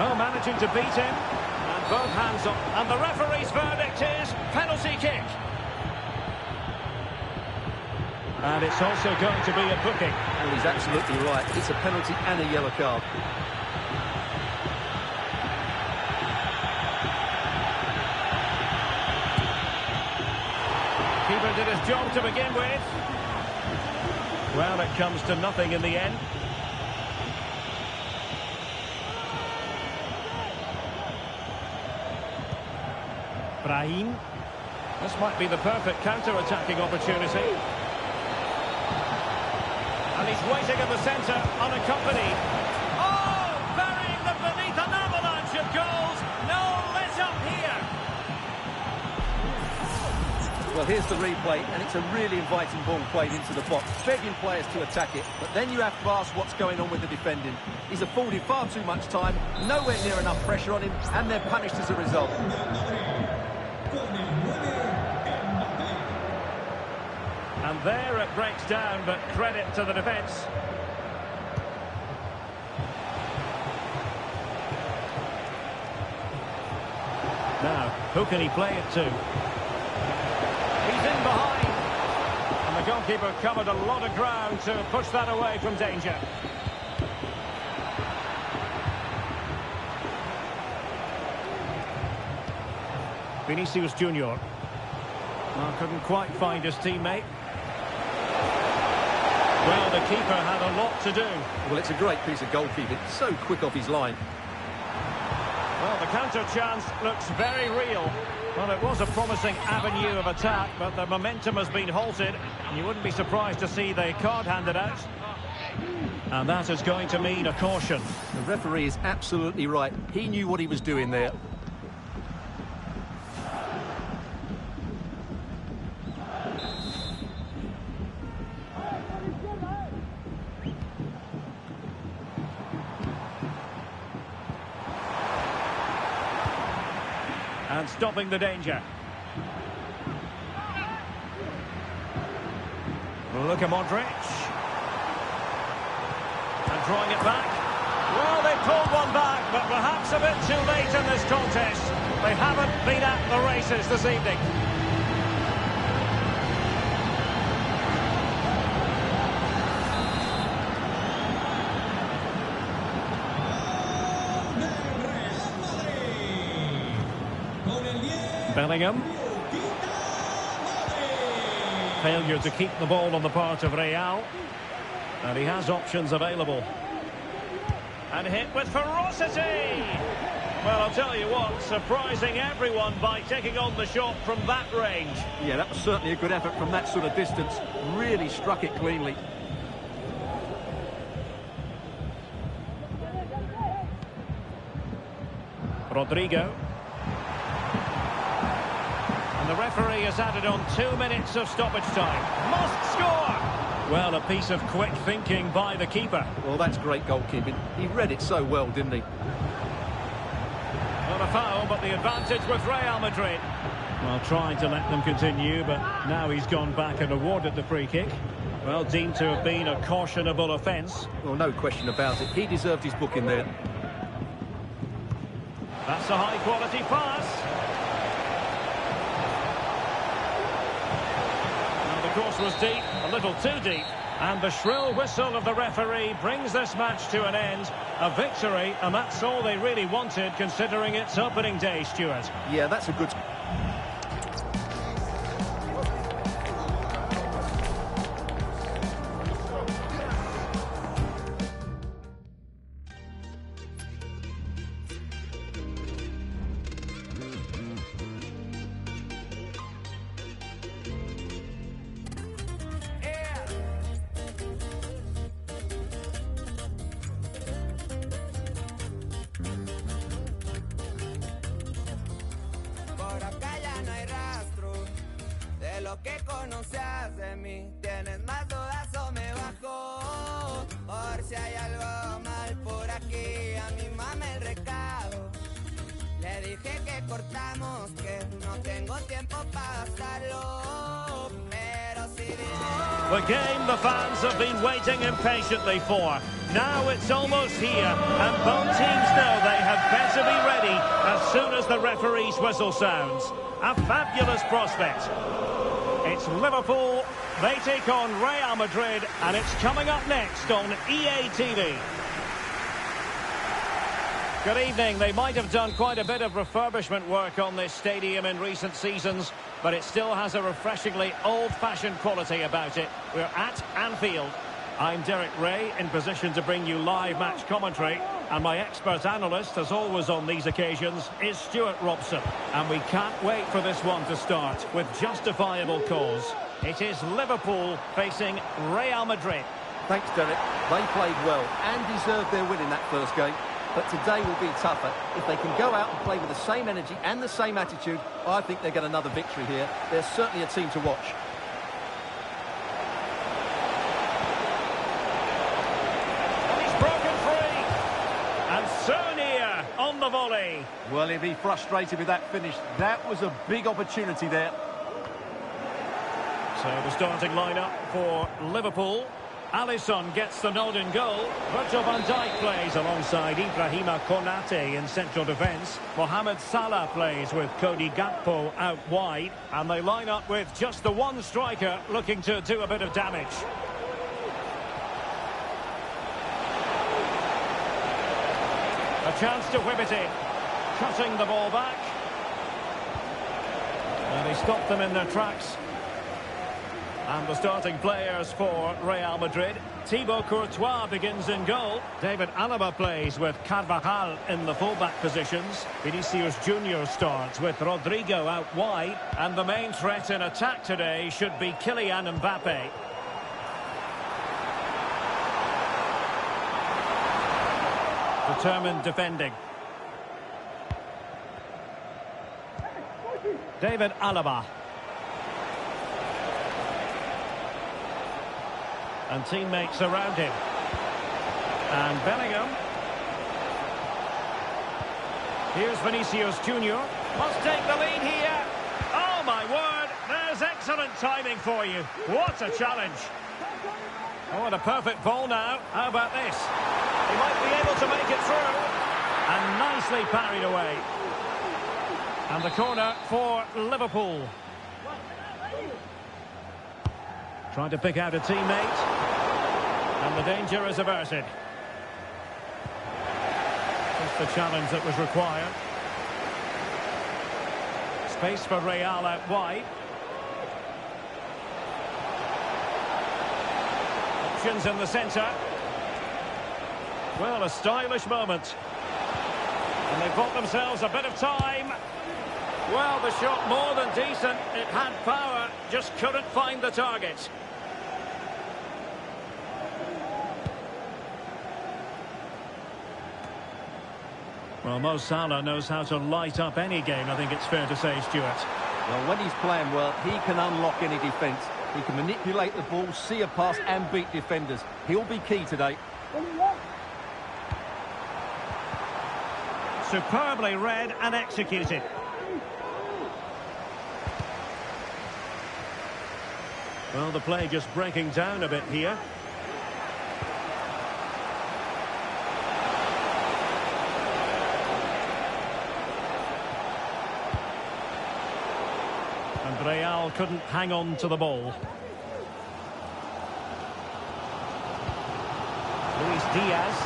Oh, managing to beat him. And both hands up. And the referee's verdict is penalty kick. And it's also going to be a booking.
Well, he's absolutely right. It's a penalty and a yellow card.
Keeper did his job to begin with. Well, it comes to nothing in the end. Brahim. This might be the perfect counter-attacking opportunity. And he's waiting in the centre, unaccompanied. Oh, burying them beneath an avalanche of goals. No let-up here.
Well, here's the replay, and it's a really inviting ball played into the box, begging players to attack it. But then you have to ask what's going on with the defending. He's afforded far too much time, nowhere near enough pressure on him, and they're punished as a result.
And there it breaks down, but credit to the defence. Now, who can he play it to? He's in behind. And the goalkeeper covered a lot of ground to push that away from danger. Vinicius Junior. Well, couldn't quite find his teammate. Well, the keeper had a lot to do.
Well, it's a great piece of goalkeeping. So quick off his line.
Well, the counter chance looks very real. Well, it was a promising avenue of attack, but the momentum has been halted. And you wouldn't be surprised to see the card handed out. And that is going to mean a caution.
The referee is absolutely right. He knew what he was doing there.
And stopping the danger. Luka Modric. And drawing it back. Well, they pulled one back, but perhaps a bit too late in this contest. They haven't been at the races this evening. Bellingham. Failure to keep the ball on the part of Real. And he has options available. And hit with ferocity! Well, I'll tell you what, surprising everyone by taking on the shot from that range.
Yeah, that was certainly a good effort from that sort of distance. Really struck it cleanly.
Rodrigo. And the referee has added on 2 minutes of stoppage time. Must score! Well, a piece of quick thinking by the keeper.
Well, that's great goalkeeping. He read it so well, didn't he?
Not a foul, but the advantage with Real Madrid. Well, trying to let them continue, but now he's gone back and awarded the free kick. Well, deemed to have been a cautionable offence.
Well, no question about it. He deserved his booking there.
That's a high-quality pass. The course was deep, a little too deep, and the shrill whistle of the referee brings this match to an end. A victory, and that's all they really wanted, considering its opening day, Stuart.
Yeah, that's a good...
Por acá ya no hay rastro de lo que conocías de mí. Tienes más dudas o me bajo. Por si hay algo mal por aquí, a mi mamá el recado. Le dije que cortamos, que no tengo tiempo para gastarlo. Pero si dije...
The game the fans have been waiting impatiently for. Now it's almost here, and both teams know they had better be ready as soon as the referee's whistle sounds. A fabulous prospect. It's Liverpool, they take on Real Madrid, and it's coming up next on EA TV. Good evening. They might have done quite a bit of refurbishment work on this stadium in recent seasons, but it still has a refreshingly old-fashioned quality about it. We're at Anfield. I'm Derek Ray, in position to bring you live match commentary. And my expert analyst, as always on these occasions, is Stuart Robson. And we can't wait for this one to start, with justifiable cause. It is Liverpool facing Real Madrid.
Thanks, Derek. They played well and deserved their win in that first game. But today will be tougher. If they can go out and play with the same energy and the same attitude, I think they'll get another victory here. They're certainly a team to watch.
On the volley.
Well, he'll be frustrated with that finish. That was a big opportunity there.
So the starting lineup for Liverpool. Alisson gets the nod in goal. Virgil van Dijk plays alongside Ibrahima Konate in central defence. Mohamed Salah plays with Cody Gakpo out wide. And they line up with just the one striker looking to do a bit of damage. A chance to whip it in. Cutting the ball back. And he stopped them in their tracks. And the starting players for Real Madrid. Thibaut Courtois begins in goal. David Alaba plays with Carvajal in the fullback positions. Vinicius Junior starts with Rodrigo out wide. And the main threat in attack today should be Kylian Mbappe. Determined defending. David Alaba. And teammates around him. And Bellingham. Here's Vinicius Junior. Must take the lead here. Oh my word, there's excellent timing for you. What a challenge. Oh, and a perfect ball now. How about this? He might be able to make it through. And nicely parried away. And the corner for Liverpool. Trying to pick out a teammate. And the danger is averted. Just the challenge that was required. Space for Real out wide. Options in the centre. Well, a stylish moment. And they've bought themselves a bit of time. Well, the shot more than decent. It had power, just couldn't find the target. Well, Mo Salah knows how to light up any game, I think it's fair to say, Stuart.
Well, when he's playing well, he can unlock any defence. He can manipulate the ball, see a pass and beat defenders. He'll be key today.
Superbly read and executed. Well, the play just breaking down a bit here. And Real couldn't hang on to the ball. Luis Diaz.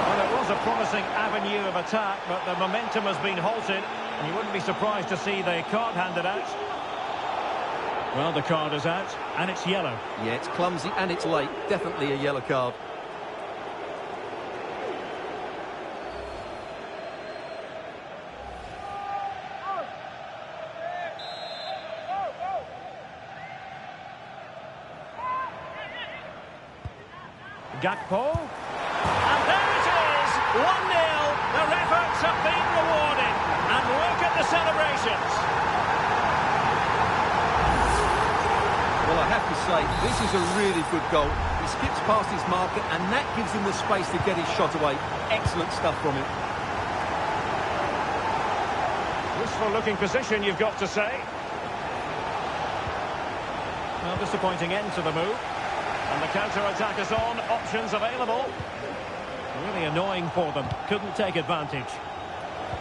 Well, it was a promising avenue of attack, but the momentum has been halted. And you wouldn't be surprised to see the card handed out. Well, the card is out, and it's yellow.
Yeah, it's clumsy and it's late. Definitely a yellow card.
Gakpo. And there it is! 1-0. Their efforts have been rewarded. And look at the celebrations.
Well, I have to say, this is a really good goal. He skips past his marker, and that gives him the space to get his shot away. Excellent stuff from him.
Useful looking position, you've got to say. Well, disappointing end to the move. And the counter-attack is on, options available. Really annoying for them, couldn't take advantage.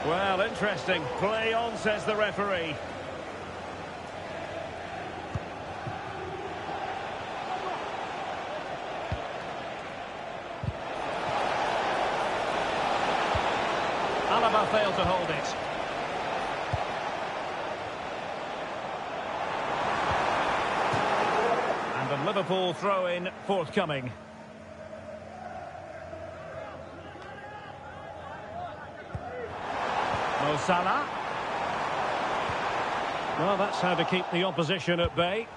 Well, interesting. Play on, says the referee. Alaba failed to hold it. Liverpool throw-in forthcoming. Mo Salah. Well, that's how to keep the opposition at bay.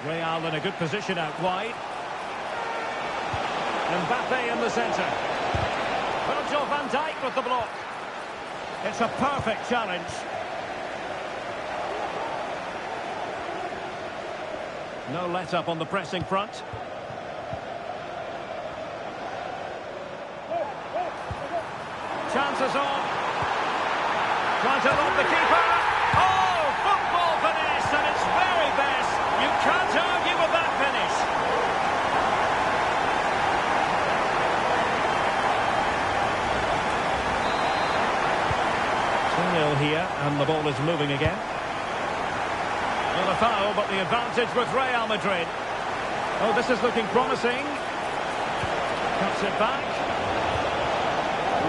Real in a good position out wide. Mbappe in the centre. Virgil van Dijk with the block. It's a perfect challenge. No let-up on the pressing front. Chances on. Trying to lob the keeper. Oh, football finish, and it's very best. You can't argue with that finish. 2-0 here, and the ball is moving again. Well, a foul, but the advantage with Real Madrid. Oh, this is looking promising. Cuts it back.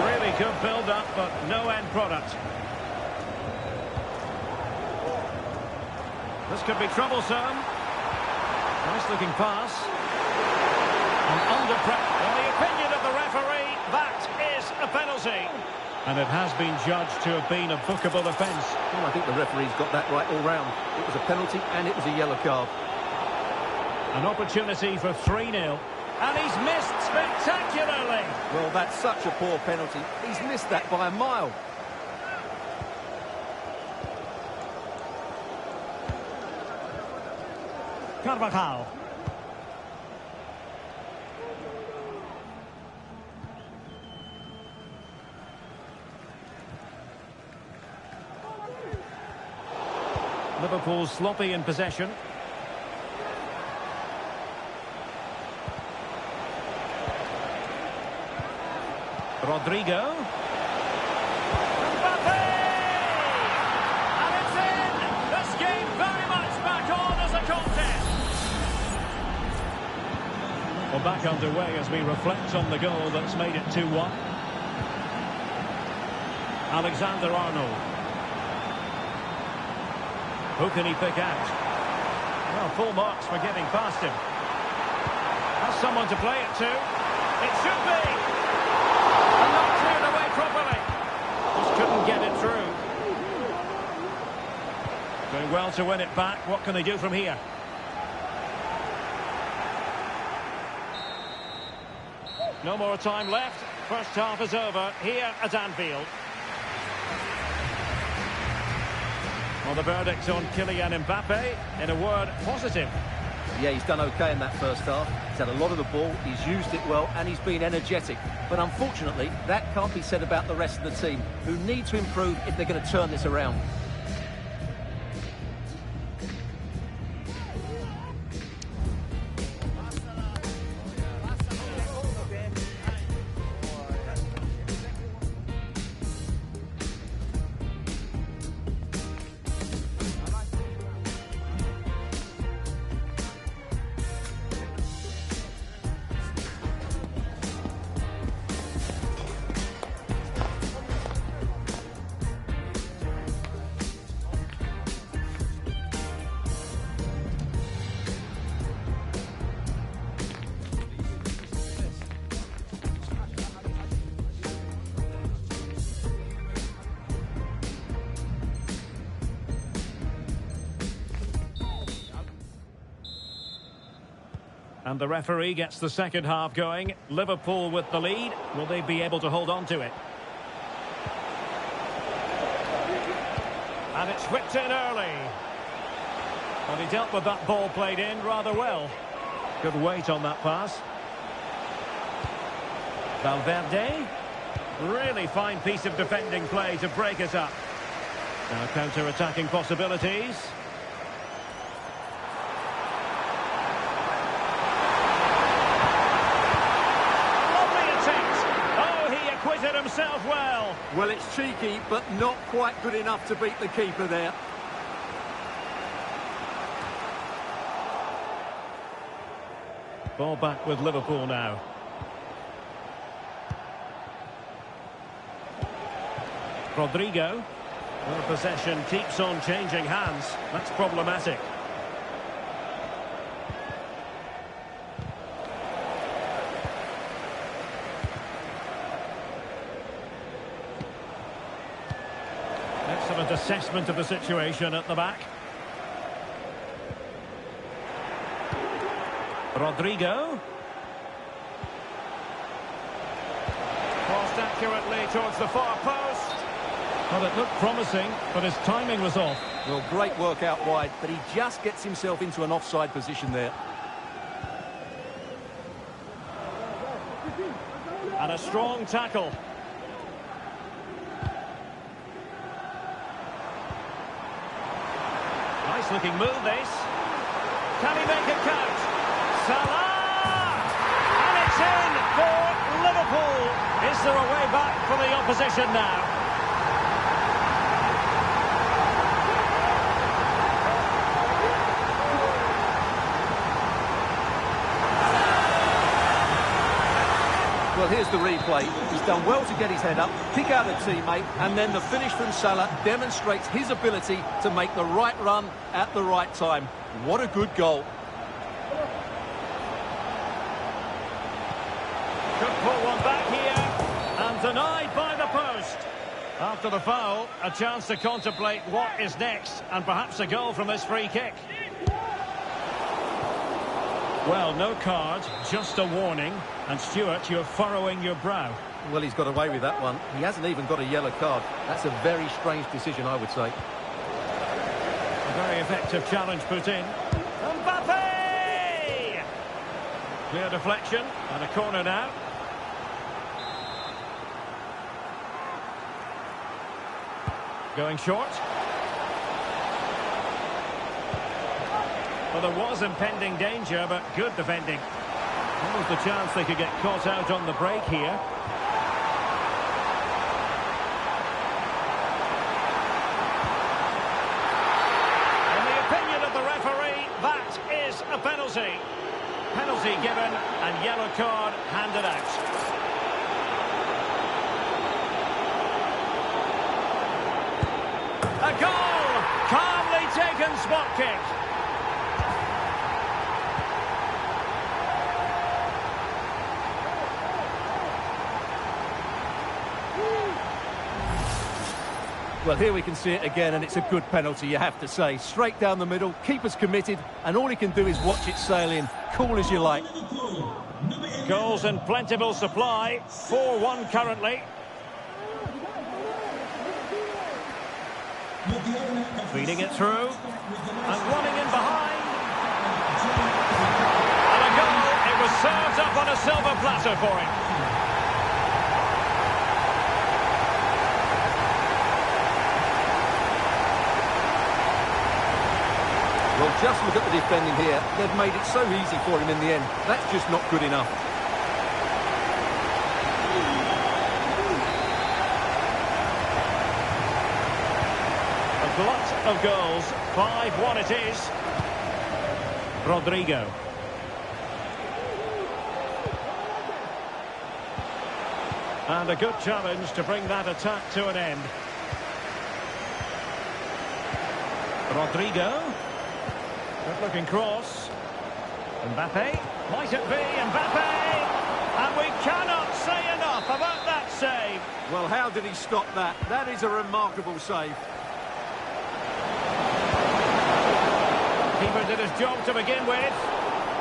Really good build-up, but no end product. This could be troublesome. Nice-looking pass. And under pressure. In the opinion of the referee, that is a penalty. And it has been judged to have been a bookable offence.
Well, I think the referee's got that right all round. It was a penalty and it was a yellow card.
An opportunity for 3-0. And he's missed spectacularly.
Well, that's such a poor penalty. He's missed that by a mile.
Carvajal. Liverpool sloppy in possession. Rodrigo. Mbappe! And it's in! This game very much back on as a contest. Well, back underway as we reflect on the goal that's made it 2-1. Alexander-Arnold. Who can he pick out? Well, full marks for getting past him. Has someone to play it to. It should be! And not cleared away properly. Just couldn't get it through. Doing well to win it back. What can they do from here? No more time left. First half is over here at Anfield. Well, the verdict on Kylian Mbappe, in a word, positive.
Yeah, he's done okay in that first half. He's had a lot of the ball, he's used it well, and he's been energetic. But unfortunately, that can't be said about the rest of the team, who need to improve if they're going to turn this around.
And the referee gets the second half going. Liverpool with the lead. Will they be able to hold on to it? And it's whipped in early. Well, he dealt with that ball played in rather well. Good weight on that pass. Valverde. Really fine piece of defending play to break it up. Now counter-attacking possibilities. Himself well.
Well, it's cheeky, but not quite good enough to beat the keeper there.
Ball back with Liverpool now. Rodrigo. Well, possession keeps on changing hands. That's problematic. Good assessment of the situation at the back. Rodrigo. Crossed accurately towards the far post. Well, it looked promising, but his timing was off.
Well, great work out wide, but he just gets himself into an offside position there.
And a strong tackle. Nice looking move, this. Can he make it count? Salah! And it's in for Liverpool. Is there a way back for the opposition now?
Well, here's the replay. He's done well to get his head up, pick out a teammate, and then the finish from Salah demonstrates his ability to make the right run at the right time. What a good goal.
Could pull one back here, and denied by the post. After the foul, a chance to contemplate what is next, and perhaps a goal from this free kick. Well, no card, just a warning. And Stuart, you're furrowing your brow.
Well, he's got away with that one. He hasn't even got a yellow card. That's a very strange decision, I would say.
A very effective challenge put in. Mbappe! Clear deflection, and a corner now. Going short. Well, there was impending danger, but good defending. What was the chance they could get caught out on the break here? In the opinion of the referee, that is a penalty. Penalty given and yellow card handed out. A goal! Calmly taken spot kick.
Well, here we can see it again, and it's a good penalty, you have to say. Straight down the middle, keeper's committed, and all he can do is watch it sail in. Cool as you like.
Goals in plentiful supply. 4-1 currently. Feeding it through. And running in behind. And a goal. It was served up on a silver platter for him.
Well, just look at the defending here. They've made it so easy for him in the end. That's just not good enough.
A glut of goals. 5-1 it is. Rodrigo. And a good challenge to bring that attack to an end. Rodrigo. Good looking cross. Mbappe. Might it be Mbappe? And we cannot say enough about that save.
Well, how did he stop that? That is a remarkable save.
Keeper did his job to begin with.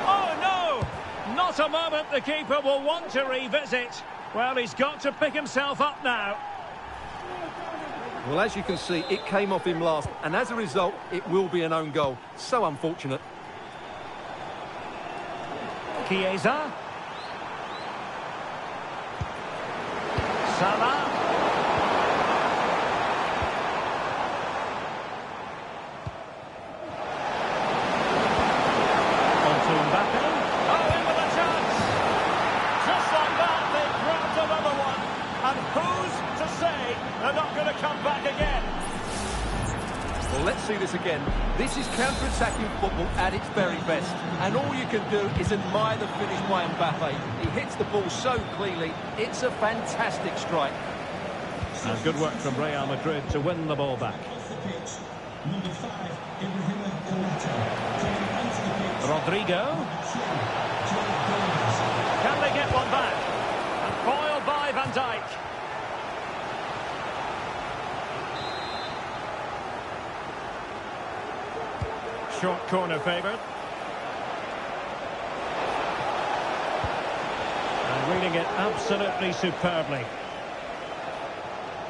Oh, no! Not a moment the keeper will want to revisit. Well, he's got to pick himself up now.
Well, as you can see, it came off him last, and as a result, it will be an own goal. So unfortunate.
Chiesa. Salah. On to Mbappe. Oh, in with a chance. Just like that, they grabbed another one. And who's to say they're not going to come back again?
Well, let's see this again. This is counter-attacking football at its very best. And all you can do is admire the finish by Mbappe. He hits the ball so cleanly. It's a fantastic strike.
And good work from Real Madrid to win the ball back. Rodrigo. Can they get one back? And foiled by Van Dijk. short corner favoured. And reading it absolutely superbly.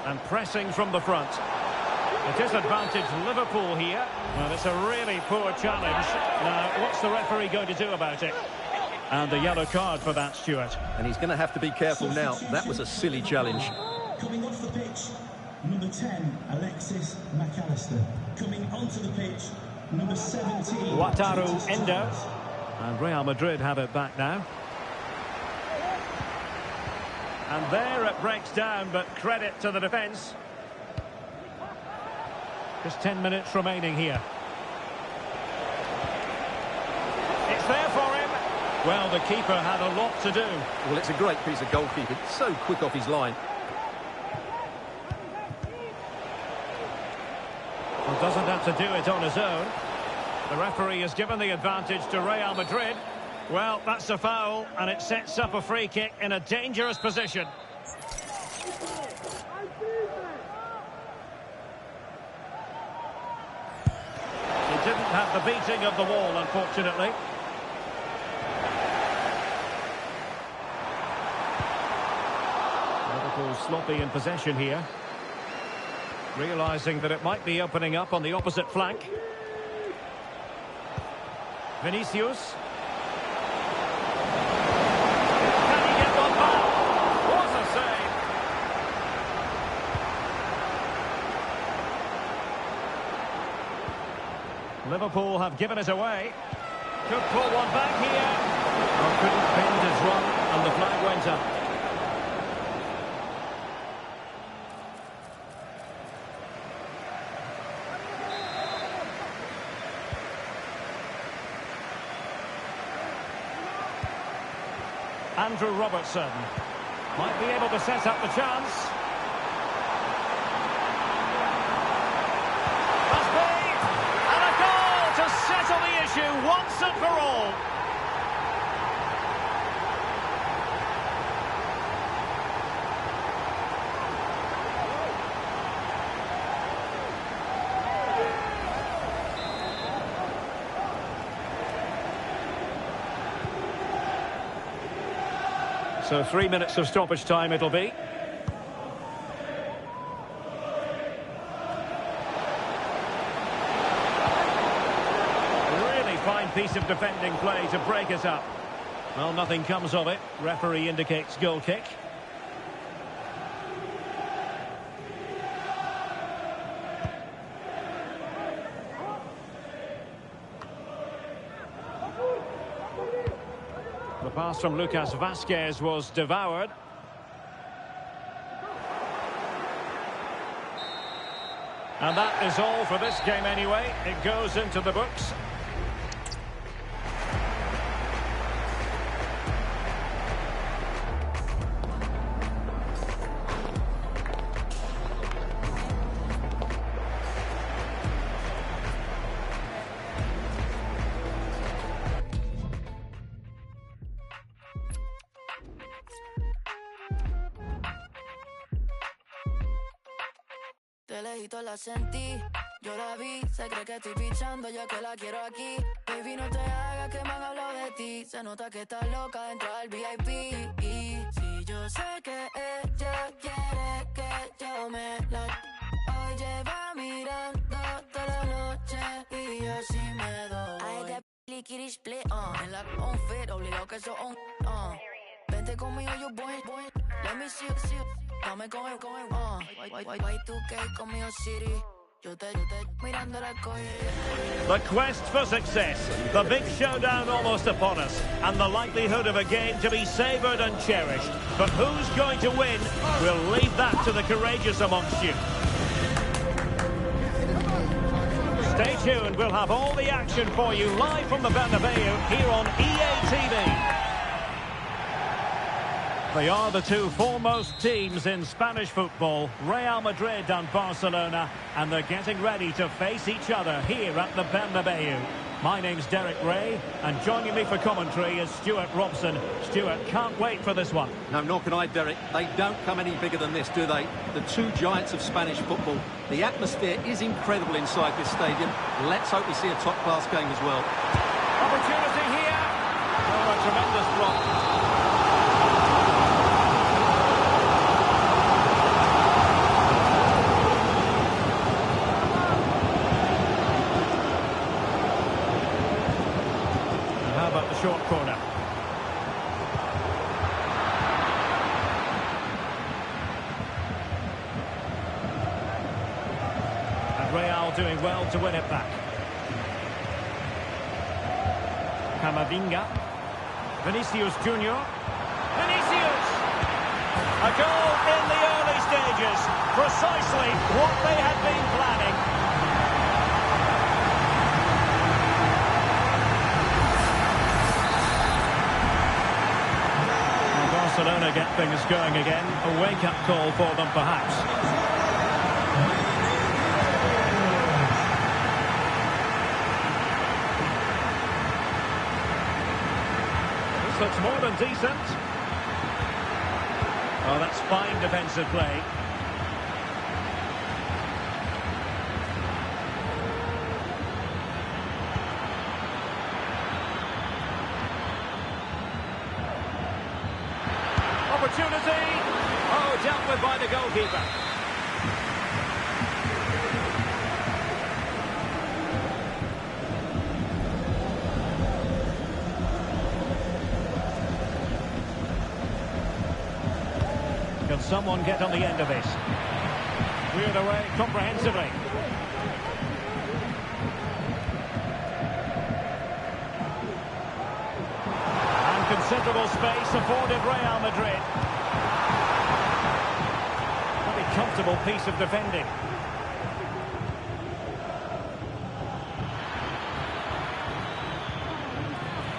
And pressing from the front. It is advantage Liverpool here. Well, it's a really poor challenge. Now, what's the referee going to do about it? And the yellow card for that, Stuart.
And he's going to have to be careful now. That was a silly challenge.
Coming off the pitch, number 10, Alexis McAllister. Coming onto the pitch, number 17.
Wataru Endo. And Real Madrid have it back now. And there it breaks down, but credit to the defence. Just 10 minutes remaining here. It's there for him. Well, the keeper had a lot to do.
Well, it's a great piece of goalkeeping. So quick off his line.
Well, doesn't have to do it on his own. The referee has given the advantage to Real Madrid. Well, that's a foul, and it sets up a free kick in a dangerous position. He didn't have the beating of the wall, unfortunately. Liverpool sloppy in possession here. Realising that it might be opening up on the opposite flank. Vinicius. Can he get one back? What a save! Liverpool have given it away. Could pull one back here. Well, couldn't bend his run, and the flag went up. Andrew Robertson might be able to set up the chance. Must be! And a goal to settle the issue once and for all. So 3 minutes of stoppage time it'll be. Really fine piece of defending play to break it up. Well, nothing comes of it. Referee indicates goal kick. The pass from Lucas Vazquez was devoured. And that is all for this game anyway. It goes into the books.
De lejito la sentí, yo la vi, se cree que estoy pichando, yo que la quiero aquí. Baby, no te hagas que me han hablado de ti, se nota que estás loca dentro del VIP. Y si yo sé que ella quiere que yo me la... Hoy lleva mirando toda la noche y yo sí me doy. I that liquid split, en la on fit, obligado que eso on, Vente conmigo, yo voy, let me see you. Dame con Y2K conmigo City. Yo te mirando la coy.
The quest for success. The big showdown almost upon us. And the likelihood of a game to be savoured and cherished. But who's going to win? We'll leave that to the courageous amongst you. Stay tuned. We'll have all the action for you live from the Bernabeu here on EA TV. They are the two foremost teams in Spanish football, Real Madrid and Barcelona, and they're getting ready to face each other here at the Bernabeu. My name's Derek Ray, and joining me for commentary is Stuart Robson. Stuart, can't wait for this one.
No, nor can I, Derek. They don't come any bigger than this, do they? The two giants of Spanish football. The atmosphere is incredible inside this stadium. Let's hope we see a top-class game as well.
Opportunity here. Oh, a tremendous block. Short corner. And Real doing well to win it back. Camavinga. Vinicius Junior. Vinicius! A goal in the early stages. Precisely what they had been planning. Barcelona get things going again. A wake-up call for them, perhaps. This looks more than decent. Oh, that's fine defensive play. Opportunity. Oh, dealt with by the goalkeeper. Can someone get on the end of this? Cleared away comprehensively. Considerable space afforded Real Madrid. Pretty comfortable piece of defending.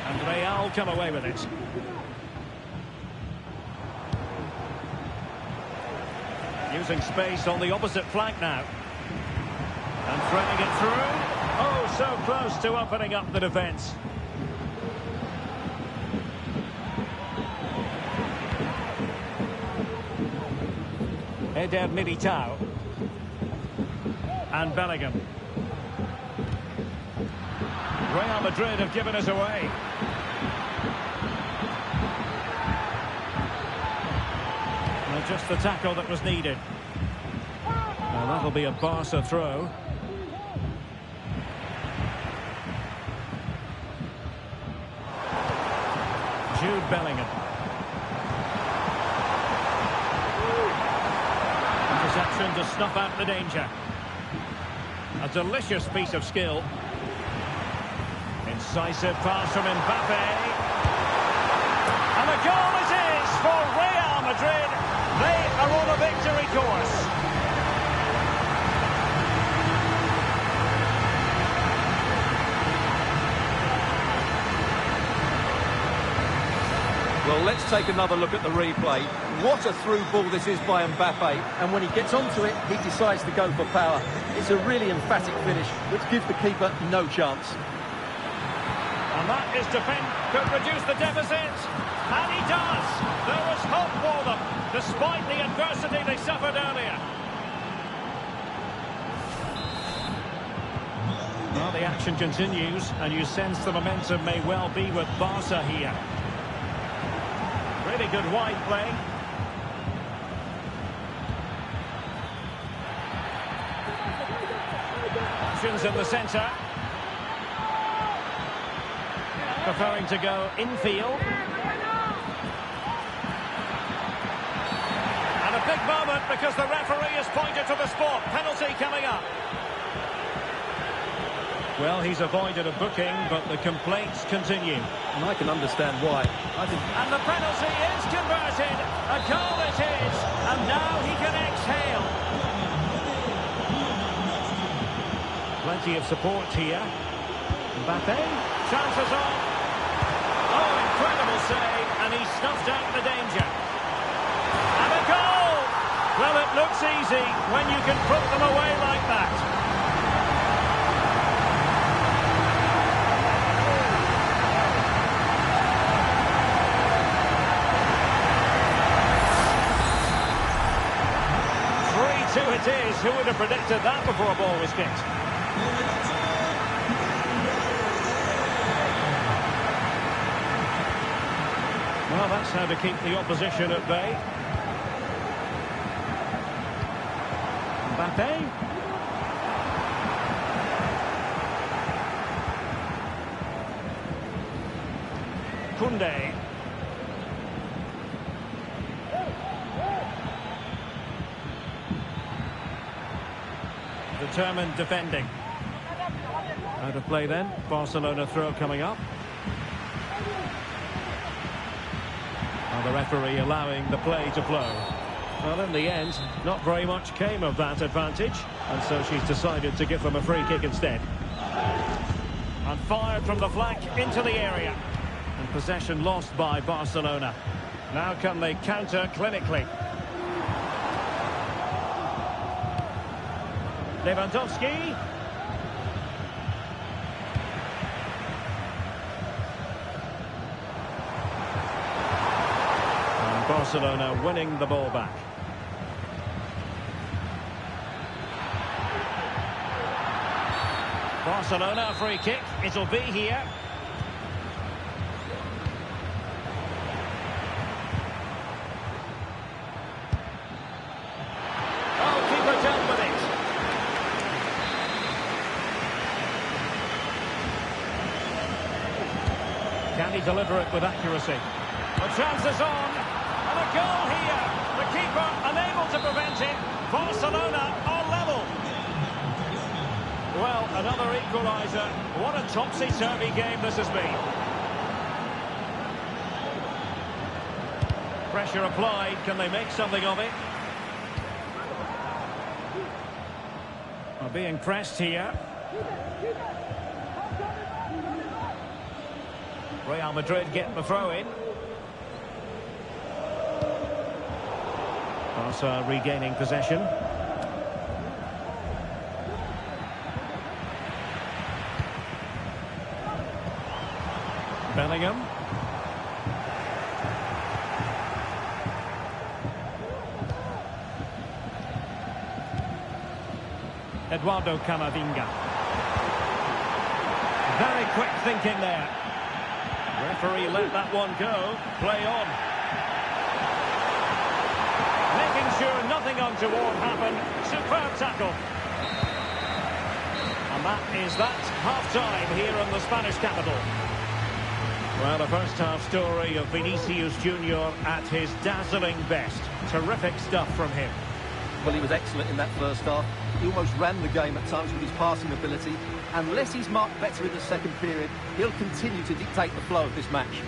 And Real come away with it. Using space on the opposite flank now. And threading it through. Oh, so close to opening up the defence. Eder Militao and Bellingham. Real Madrid have given us away. Well, just the tackle that was needed. Well, that'll be a Barca throw. Jude Bellingham. Interception to snuff out the danger. A delicious piece of skill. Incisive pass from Mbappe. And the goal it is for Real Madrid. They are on a victory course.
Well, let's take another look at the replay. What a through ball this is by Mbappe. And when he gets onto it, he decides to go for power. It's a really emphatic finish, which gives the keeper no chance.
And that is could reduce the deficit. And he does. There was hope for them, despite the adversity they suffered earlier. Well, the action continues, and you sense the momentum may well be with Barca here. Really good wide play. Options in the centre. Preferring to go infield. And a big moment because the referee has pointed to the spot. Penalty coming up. Well, he's avoided a booking, but the complaints continue.
And I can understand why.
And the penalty is converted. A goal it is. And now he can exhale. Plenty of support here. Mbappe. Chances on. Oh, incredible save. And he snuffed out the danger. And a goal. Well, it looks easy when you can put them away like that. it is. Who would have predicted that before a ball was kicked? Well, that's how to keep the opposition at bay. Mbappe. Koundé. Determined defending. Out of play then. Barcelona throw coming up. And the referee allowing the play to flow. Well, in the end, not very much came of that advantage. And so she's decided to give them a free kick instead. And fired from the flank into the area. And possession lost by Barcelona. Now can they counter clinically? Lewandowski. And Barcelona winning the ball back. Barcelona, a free kick. It'll be here. Can he deliver it with accuracy? The chance is on, and a goal here. The keeper unable to prevent it. Barcelona are level. Well, another equaliser. What a topsy-turvy game this has been. Pressure applied. Can they make something of it? Are being pressed here. Real Madrid getting the throw in. Barca regaining possession. Bellingham. Eduardo Camavinga. Very quick thinking there. Referee let that one go. Play on. Making sure nothing untoward happened. Superb tackle. And that is that. Half-time here in the Spanish capital. Well, the first half story of Vinicius Junior at his dazzling best. Terrific stuff from him.
Well, he was excellent in that first half. He almost ran the game at times with his passing ability. Unless he's marked better in the second period, he'll continue to dictate the flow of this match.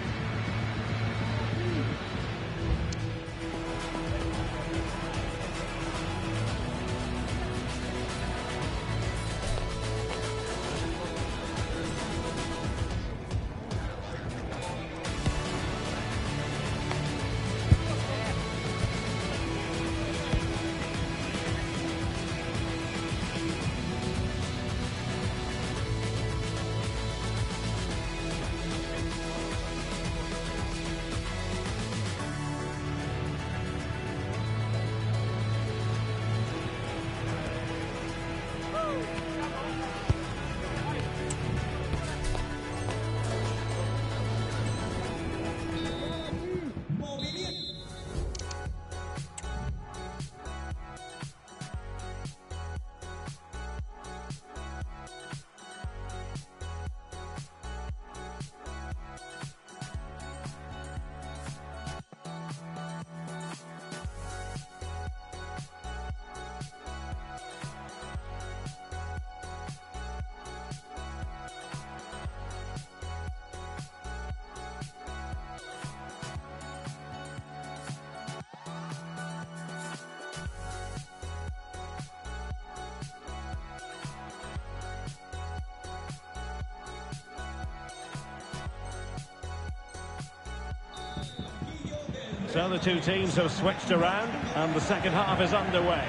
So the two teams have switched around and the second half is underway.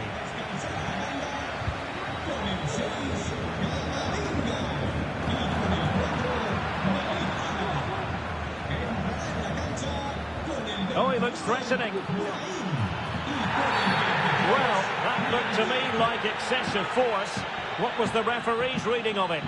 Oh, he looks threatening. Well, That looked to me like excessive force. What was the referee's reading of it?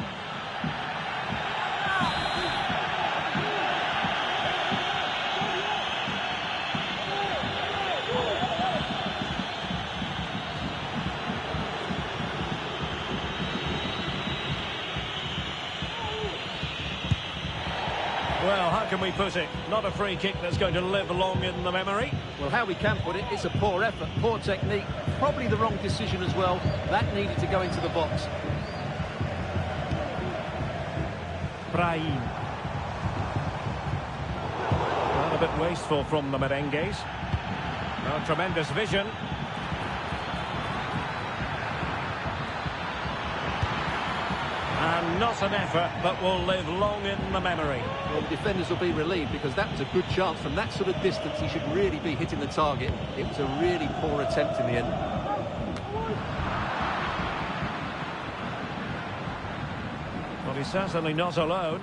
Well, how can we put it? Not a free kick that's going to live long in the memory.
Well, how we can put it, it's a poor effort, poor technique, probably the wrong decision as well. That needed to go into the box.
Brahim. Well, a bit wasteful from the merengues. Well, tremendous vision. And not an effort that will live long in the memory.
Well, the defenders will be relieved because that was a good chance. From that sort of distance, he should really be hitting the target. It was a really poor attempt in the end.
Well, he's certainly not alone.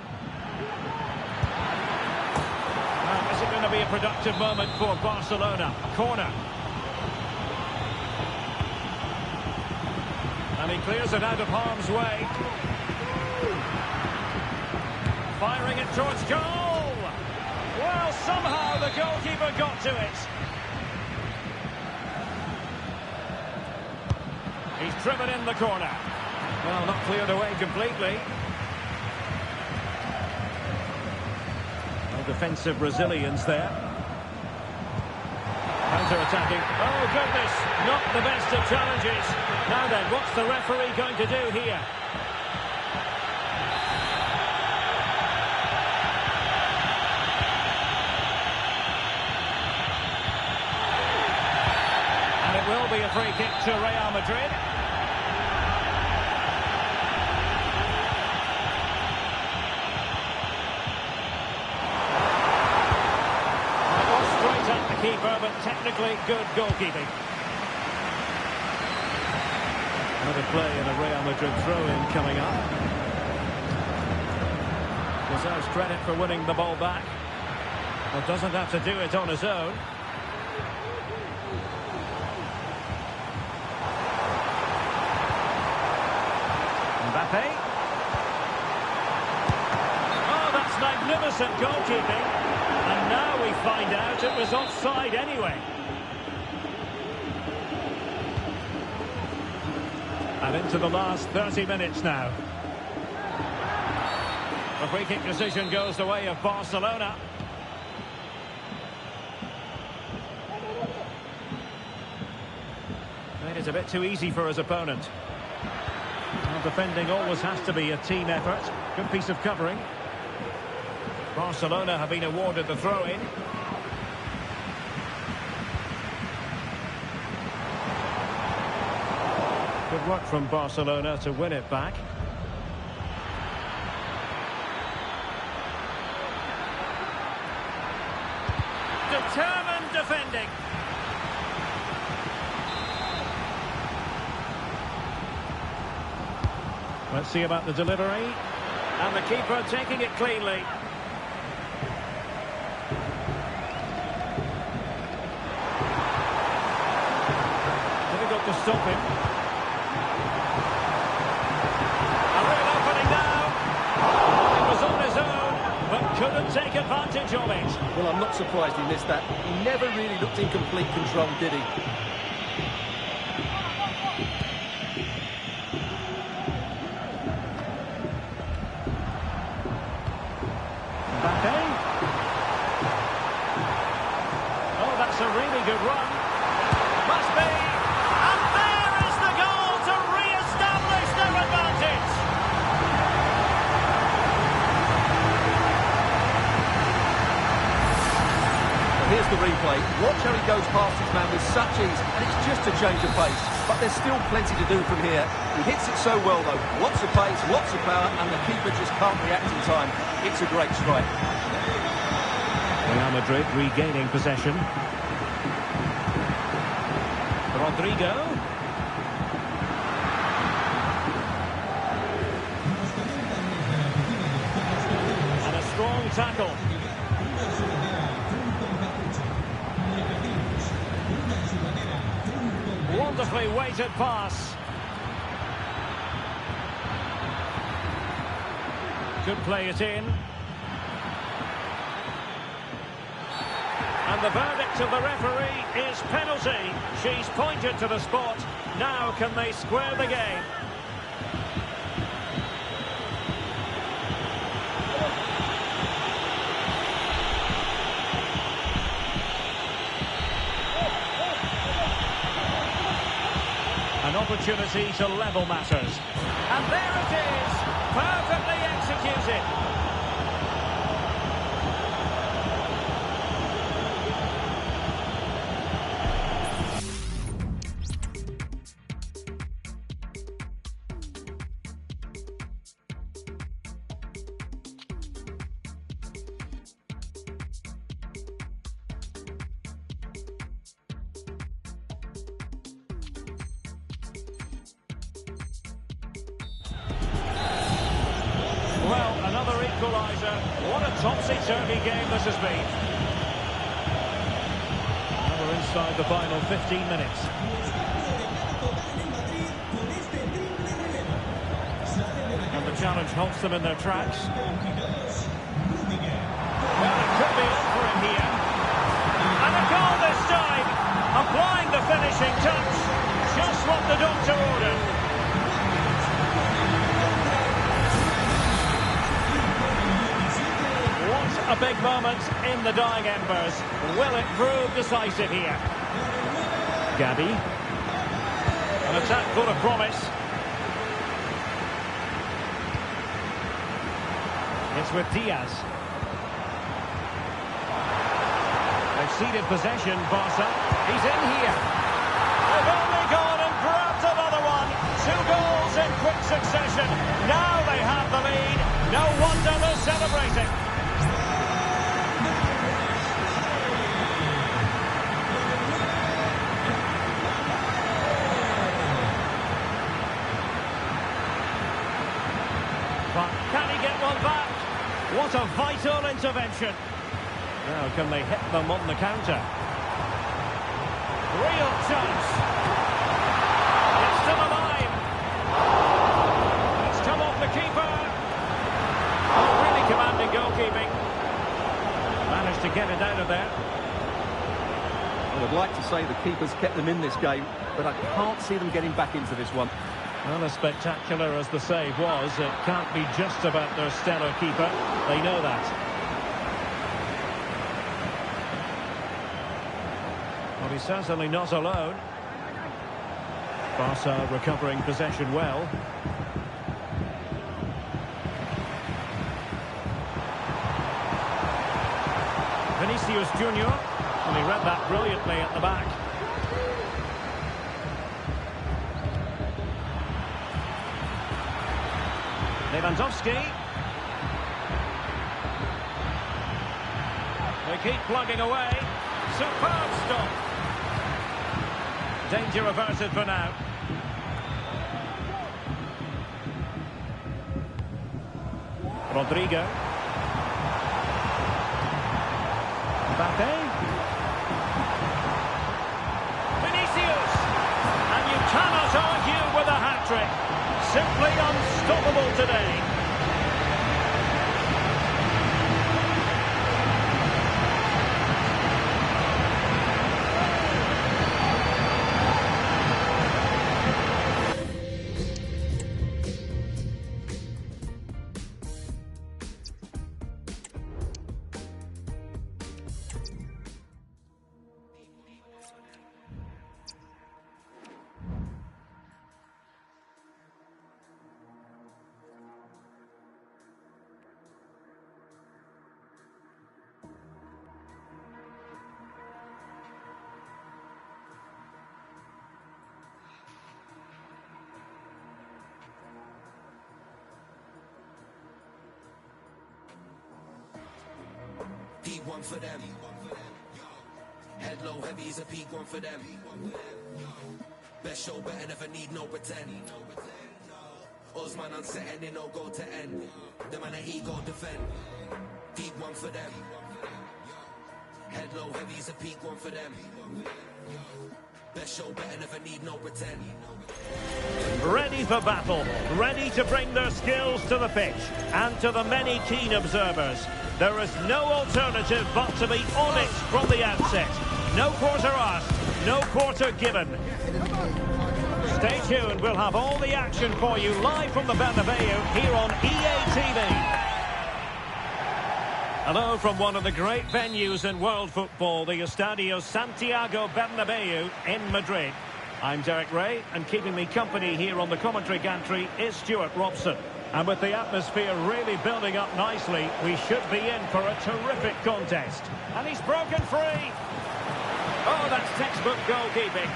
Well, is it going to be a productive moment for Barcelona? Corner. And he clears it out of harm's way. Firing it towards goal. Well, somehow the goalkeeper got to it. He's driven in the corner. Well, not cleared away completely. No defensive resilience there. Counter-attacking. Oh, goodness. Not the best of challenges. Now then, what's the referee going to do here? And it will be a free kick to Real Madrid. Keeper, but technically good goalkeeping. Another play and a Real Madrid throw-in coming up. Deserves credit for winning the ball back, but doesn't have to do it on his own. Mbappe. Oh, that's magnificent goalkeeping. And now we find out it was offside anyway. And into the last 30 minutes now. The free kick decision goes the way of Barcelona. Made it a bit too easy for his opponent. Well, defending always has to be a team effort. Good piece of covering. Barcelona have been awarded the throw-in. Good work from Barcelona to win it back. Determined defending. Let's see about the delivery. And the keeper taking it cleanly. To stop him. A real opening now. It was on his own, but couldn't take advantage of it.
Well, I'm not surprised he missed that. He never really looked in complete control, did he?
Mbappe. Oh, that's a really good run. Must be.
Here's the replay. Watch how he goes past his man with such ease, and it's just a change of pace. But there's still plenty to do from here. He hits it so well, though. Lots of pace, lots of power, and the keeper just can't react in time. It's a great strike.
Real Madrid regaining possession. Rodrigo. And a strong tackle. Wonderfully weighted pass. Could play it in. And the verdict of the referee is penalty. She's pointed to the spot. Now can they square the game? An opportunity to level matters. And there it is, perfectly executed. Well, another equaliser. What a topsy-turvy game this has been. Now we're inside the final 15 minutes. And the challenge halts them in their tracks. Well, it could be on for him here. And a goal this time. Applying the finishing touch. Just what the doctor ordered. A big moment in the dying embers. Will it prove decisive here? Gabby. An attack full of promise. It's with Diaz. They've ceded possession, Barca. He's in here. They've only gone and grabbed another one. 2 goals in quick succession. Now they have the lead. No wonder they're celebrating. But can he get one back? What a vital intervention. Now can they hit them on the counter? Real chance. It's still alive. It's come off the keeper. Oh, really commanding goalkeeping. Managed to get it out of there.
I would like to say the keeper's kept them in this game, but I can't see them getting back into this one.
Well, as spectacular as the save was, it can't be just about their stellar keeper. They know that. Well, he's certainly not alone. Barca recovering possession well. Vinicius Junior. And he read that brilliantly at the back. Lewandowski. They keep plugging away. Superb stop. Danger averted for now. Rodrigo. Mbappe. Vinicius. And you cannot argue with a hat-trick. Simply unstoppable today.
Peak one for them. Head low, heavy is a peak one for them. Best show, better never need no pretend. Osman unsetting, it no go to end. The man that he go defend. Peak one for them. Head low, heavy is a peak one for them. Best show, better never need no pretend.
Ready for battle, ready to bring their skills to the pitch. And to the many keen observers, there is no alternative but to be on it from the outset. No quarter asked, no quarter given. Stay tuned, we'll have all the action for you live from the Bernabeu here on EA TV. Hello from one of the great venues in world football, the Estadio Santiago Bernabeu in Madrid. I'm Derek Ray, and keeping me company here on the commentary gantry is Stuart Robson. And with the atmosphere really building up nicely, we should be in for a terrific contest. And he's broken free. Oh, that's textbook goalkeeping.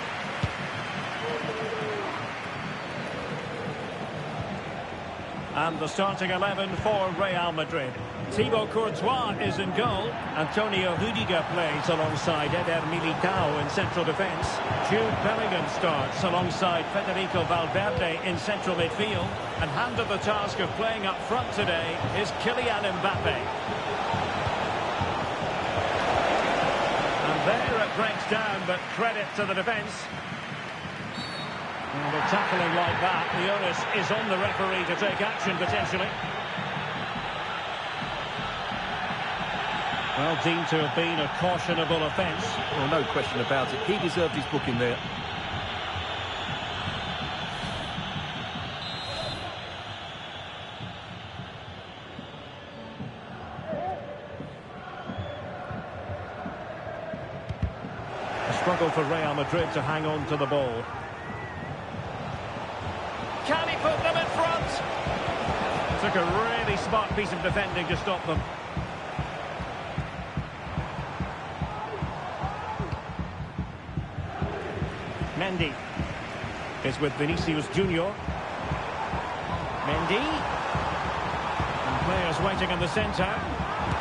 And the starting 11 for Real Madrid. Thibaut Courtois is in goal. Antonio Rudiger plays alongside Eder Militao in central defence. Jude Bellingham starts alongside Federico Valverde in central midfield. And handed the task of playing up front today is Kylian Mbappe. And there it breaks down, but credit to the defence. And with tackling like that, the onus is on the referee to take action potentially. Well, deemed to have been a cautionable offence.
Well, no question about it. He deserved his booking there.
A struggle for Real Madrid to hang on to the ball. Can he put them in front? Took a really smart piece of defending to stop them. Mendy is with Vinicius Junior. Mendy. And players waiting in the centre.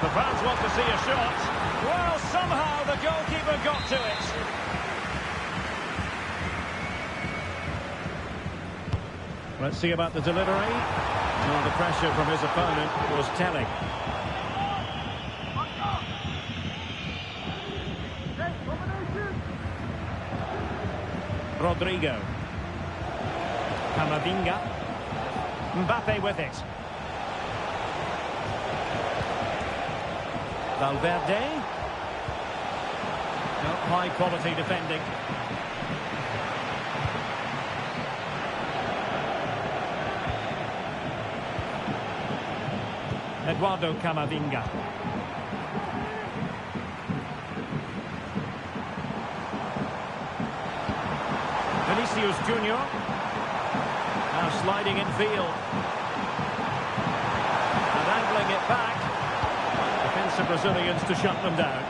The fans want to see a shot. Well, somehow the goalkeeper got to it. Let's see about the delivery. Well, the pressure from his opponent was telling. Rodrigo. Camavinga. Mbappe with it. Valverde. High quality defending. Eduardo Camavinga. Vinicius Junior. Now sliding in field. And angling it back. Defensive Brazilians to shut them down.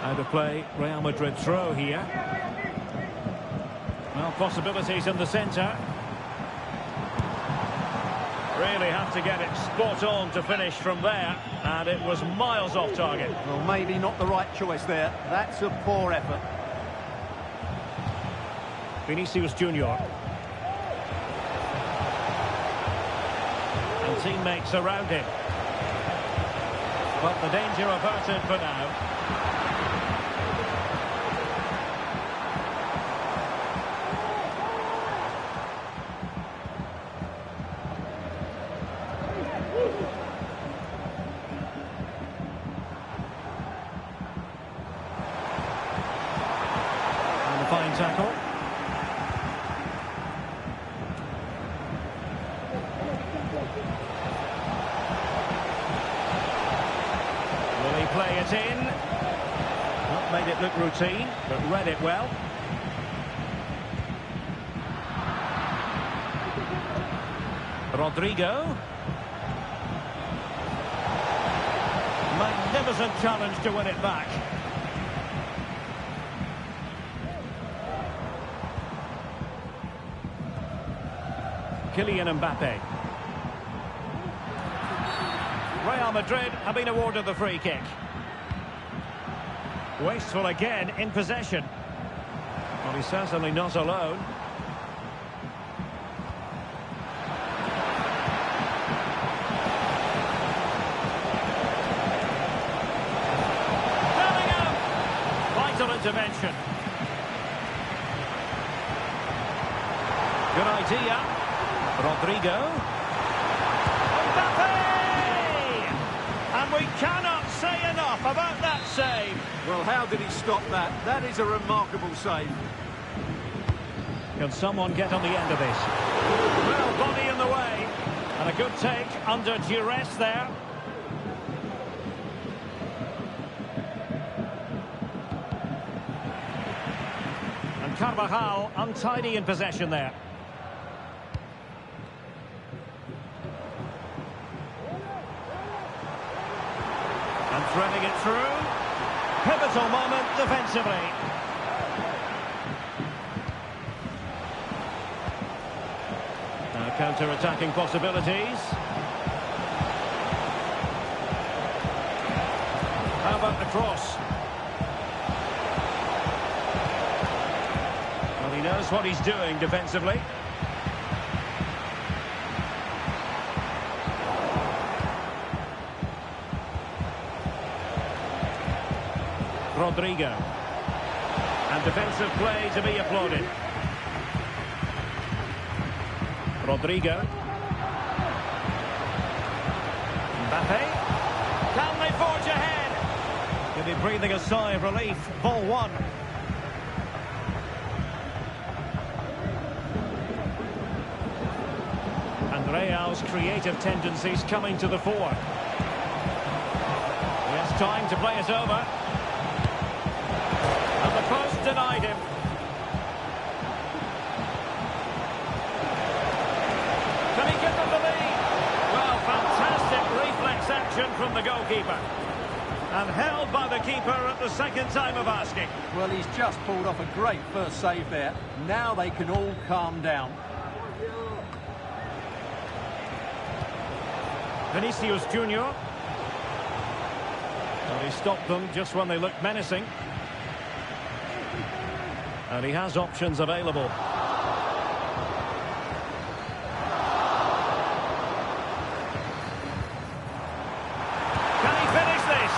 Out of play, Real Madrid throw here. Well, possibilities in the centre. Really have to get it spot on to finish from there, and it was miles off target.
Well, maybe not the right choice there. That's a poor effort.
Vinicius Junior. And teammates around him. But the danger averted for now. And a fine tackle. Play it in. Not made it look routine, but read it well. Rodrigo. Magnificent challenge to win it back. Kylian Mbappe. Real Madrid have been awarded the free kick. Wasteful again in possession. Well, he's certainly not alone. Bellingham! Vital intervention. Dia. Rodrigo. Mbappe! And we cannot say enough about that save.
Well, how did he stop that? That is a remarkable save.
Can someone get on the end of this? Well, body in the way. And a good take under duress there. And Carvajal untidy in possession there. And threading it through. Pivotal moment defensively. Now counter-attacking possibilities. How about the cross? Well, he knows what he's doing defensively. Rodrigo. And defensive play to be applauded. Rodrigo. Mbappe. Can they forge ahead? He'll be breathing a sigh of relief. Ball one. And Real's creative tendencies coming to the fore. He has time to play it over. And the post denied him. Can he give them the lead? Well, fantastic reflex action from the goalkeeper. And held by the keeper at the second time of asking.
Well, he's just pulled off a great first save there. Now they can all calm down.
Vinicius Junior. Well, he stopped them just when they looked menacing. And he has options available. Can he finish this?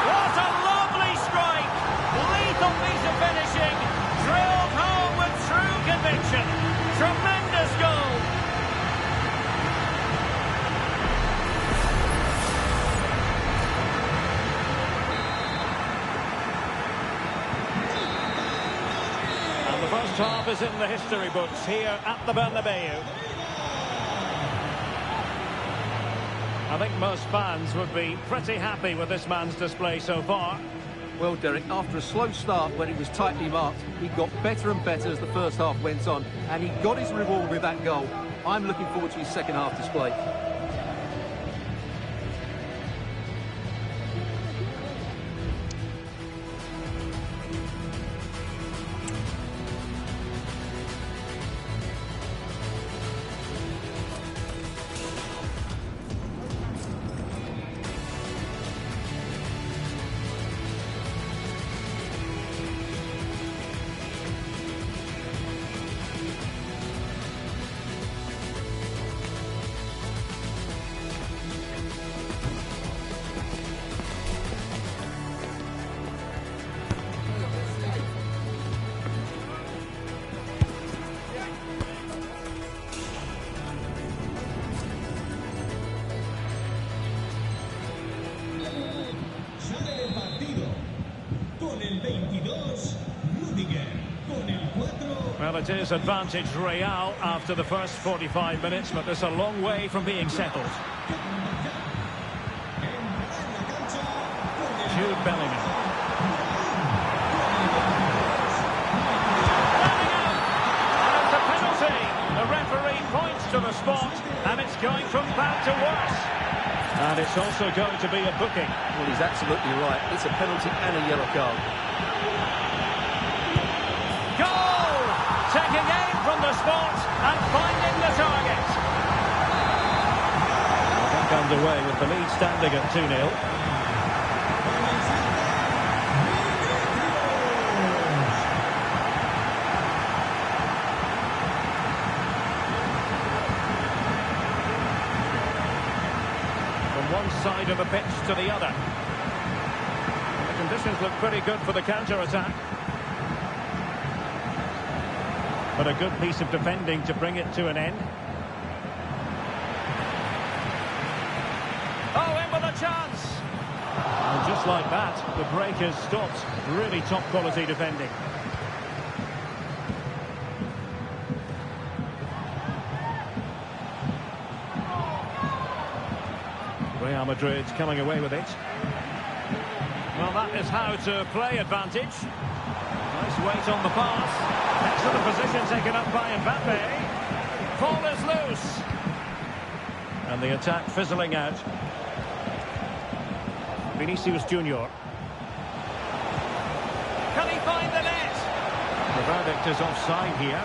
What a lovely strike! Lethal piece of finishing. Drilled home with true conviction. Tremendous goal. And the first half is in the history books here at the Bernabeu. I think most fans would be pretty happy with this man's display so far.
Well, Derek, after a slow start when he was tightly marked, he got better and better as the first half went on, and he got his reward with that goal. I'm looking forward to his second half display.
Well, it is advantage Real after the first 45 minutes, but there's a long way from being settled. Jude Bellingham. And it's a penalty. The referee points to the spot, and it's going from bad to worse. And it's also going to be a booking.
Well, he's absolutely right. It's a penalty and a yellow card.
Goal! Taking aim from the spot and finding the target. Back underway with the lead standing at 2-0. One side of the pitch to the other. The conditions look pretty good for the counter-attack. but a good piece of defending to bring it to an end. Oh, in with a chance! And just like that, the break has stopped. Really top quality defending. Real Madrid coming away with it. Well, that is how to play advantage. Nice weight on the pass. Excellent position taken up by Mbappe. Ball is loose. And the attack fizzling out. Vinicius Junior. Can he find the net? The verdict is offside here.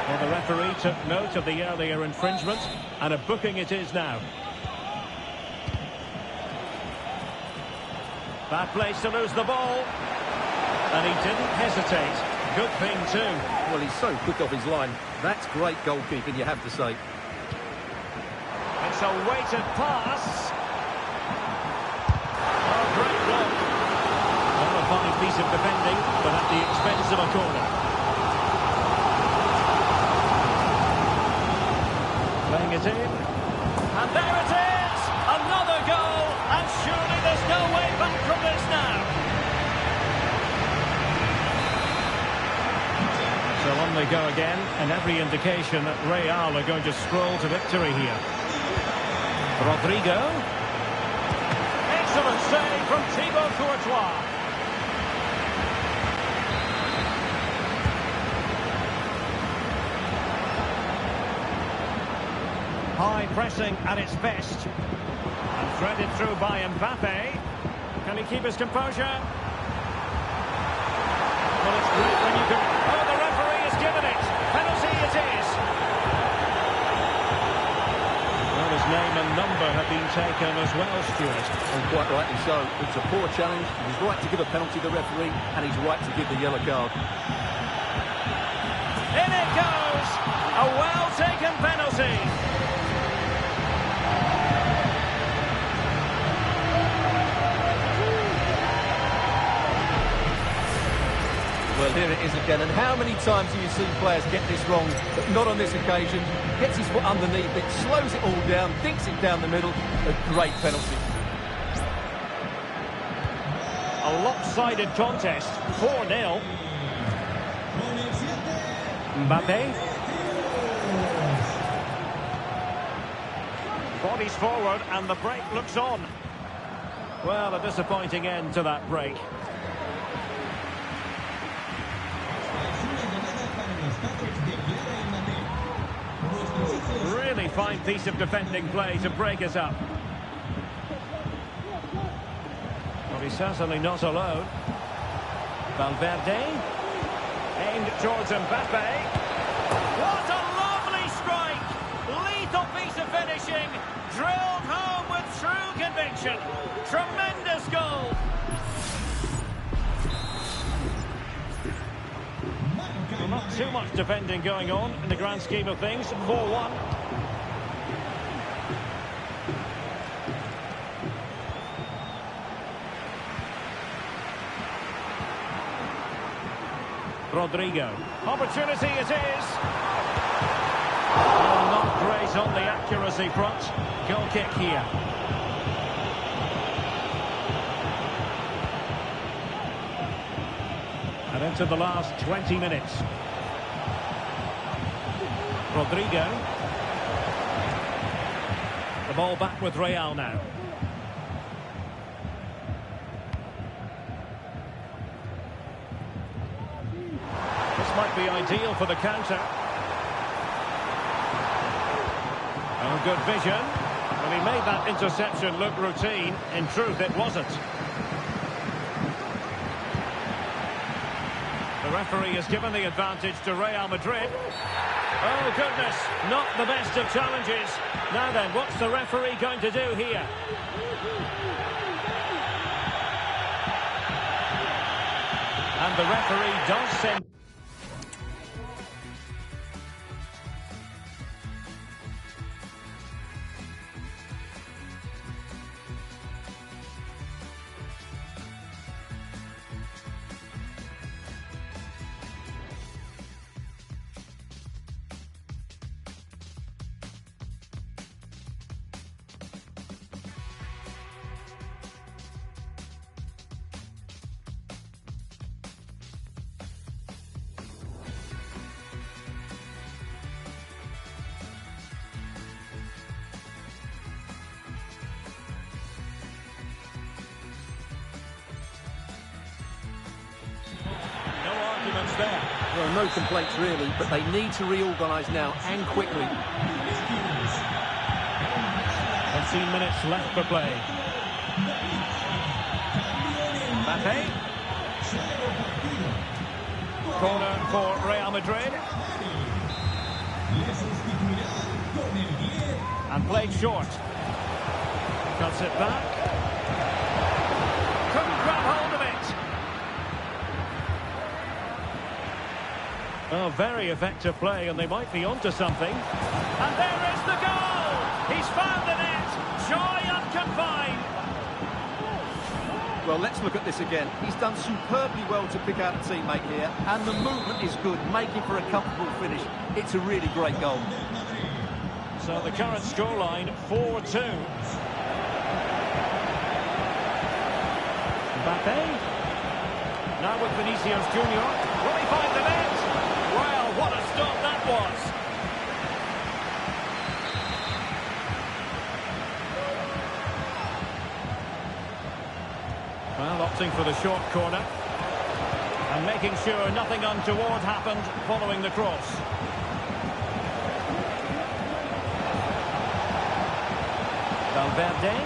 Well, the referee took note of the earlier infringement, and a booking it is now. Bad place to lose the ball. And he didn't hesitate. Good thing too.
Well, he's so quick off his line. That's great goalkeeping, you have to say.
It's a weighted pass. Oh, great block. Well, a fine piece of defending, but at the expense of a corner. Playing it in. And there it is! Another goal! And surely there's no way back from this now. So on they go again, and every indication that Real are going to stroll to victory here. Rodrigo. Excellent save from Thibaut Courtois. High pressing at its best. And threaded through by Mbappe. Can he keep his composure? Well, it's great when you can... Oh, the referee has given it. Penalty it is. Well, his name and number have been taken as well, Stuart.
And quite rightly so. It's a poor challenge. He's right to give a penalty to the referee, and he's right to give the yellow card.
In it goes! A well-taken penalty.
Well, here it is again, and how many times do you see players get this wrong, but not on this occasion? Gets his foot underneath it, slows it all down, dinks it down the middle. A great penalty.
A lopsided contest, 4-0. Mbappe. Bodies forward, and the break looks on. Well, a disappointing end to that break. Really fine piece of defending play to break us up. Well, he's certainly not alone. Valverde. Aimed towards Mbappe. What a lovely strike! Lethal piece of finishing. Drilled home with true conviction. Tremendous goal. Well, not too much defending going on in the grand scheme of things. 4-1. Rodrigo. Opportunity it is. Oh, not great on the accuracy front. Goal kick here. And into the last 20 minutes. Rodrigo. The ball back with Real now. This might be ideal for the counter. Oh, good vision. Well, he made that interception look routine. In truth, it wasn't. The referee has given the advantage to Real Madrid. Oh, goodness, not the best of challenges. Now then, what's the referee going to do here? And the referee does send... there.
Well, no complaints really, but they need to reorganise now and quickly.
15 minutes left for play. Mbappe. Corner for Real Madrid. And played short. Cuts it back. Couldn't grab hold of it. Oh, very effective play, and they might be onto something. And there is the goal! He's found the net! Joy unconfined!
Well, let's look at this again. He's done superbly well to pick out a teammate here, and the movement is good, making for a comfortable finish. It's a really great goal.
So the current scoreline, 4-2. Mbappe. Now with Vinicius Junior. Will he find the net? Well, what a stop that was. Well, opting for the short corner. And making sure nothing untoward happened following the cross. Valverde.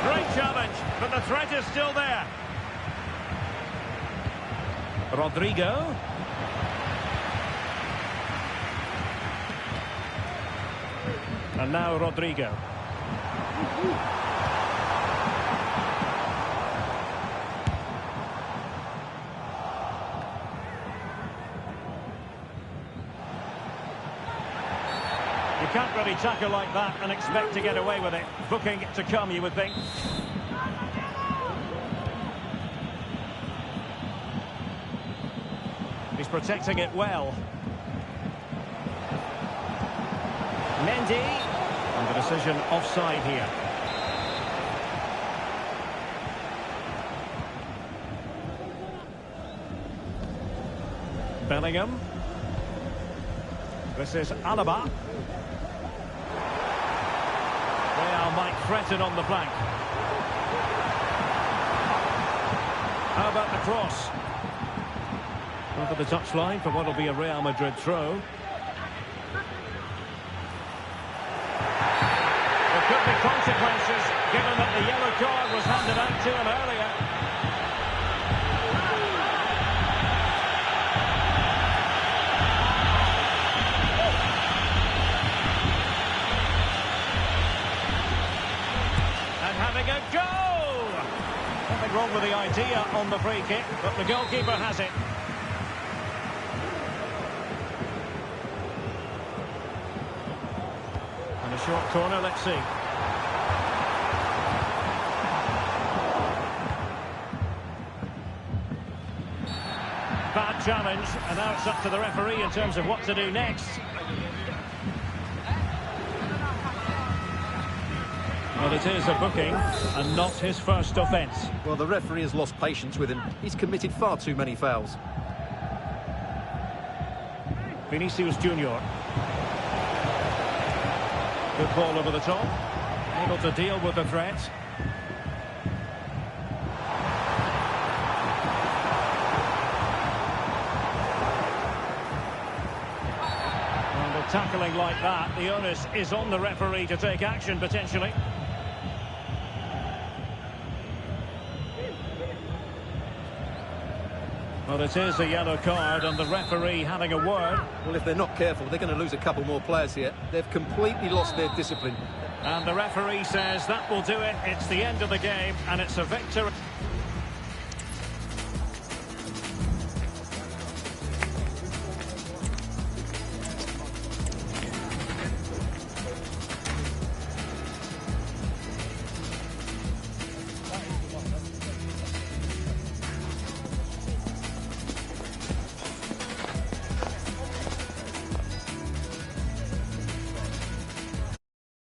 Great challenge, but the threat is still there. Rodrigo. And now Rodrigo. You can't really tackle like that and expect to get away with it. Booking to come, you would think. He's protecting it well. Mendy. And the decision offside here. Bellingham. This is Alaba. Real might threaten on the flank. How about the cross? Over the touchline for what will be a Real Madrid throw. There could be consequences given that the yellow card was handed out to him earlier. And having a go! Nothing wrong with the idea on the free kick, but the goalkeeper has it. And a short corner, let's see. Bad challenge, and now it's up to the referee in terms of what to do next. Well, it is a booking, and not his first offence.
Well, the referee has lost patience with him. He's committed far too many fouls.
Vinicius Junior. Good ball over the top. Able to deal with the threat. And with tackling like that, the onus is on the referee to take action potentially. Well, it is a yellow card, and the referee having a word.
Well, if they're not careful, they're going to lose a couple more players here. They've completely lost their discipline.
And the referee says that will do it. It's the end of the game, and it's a victory.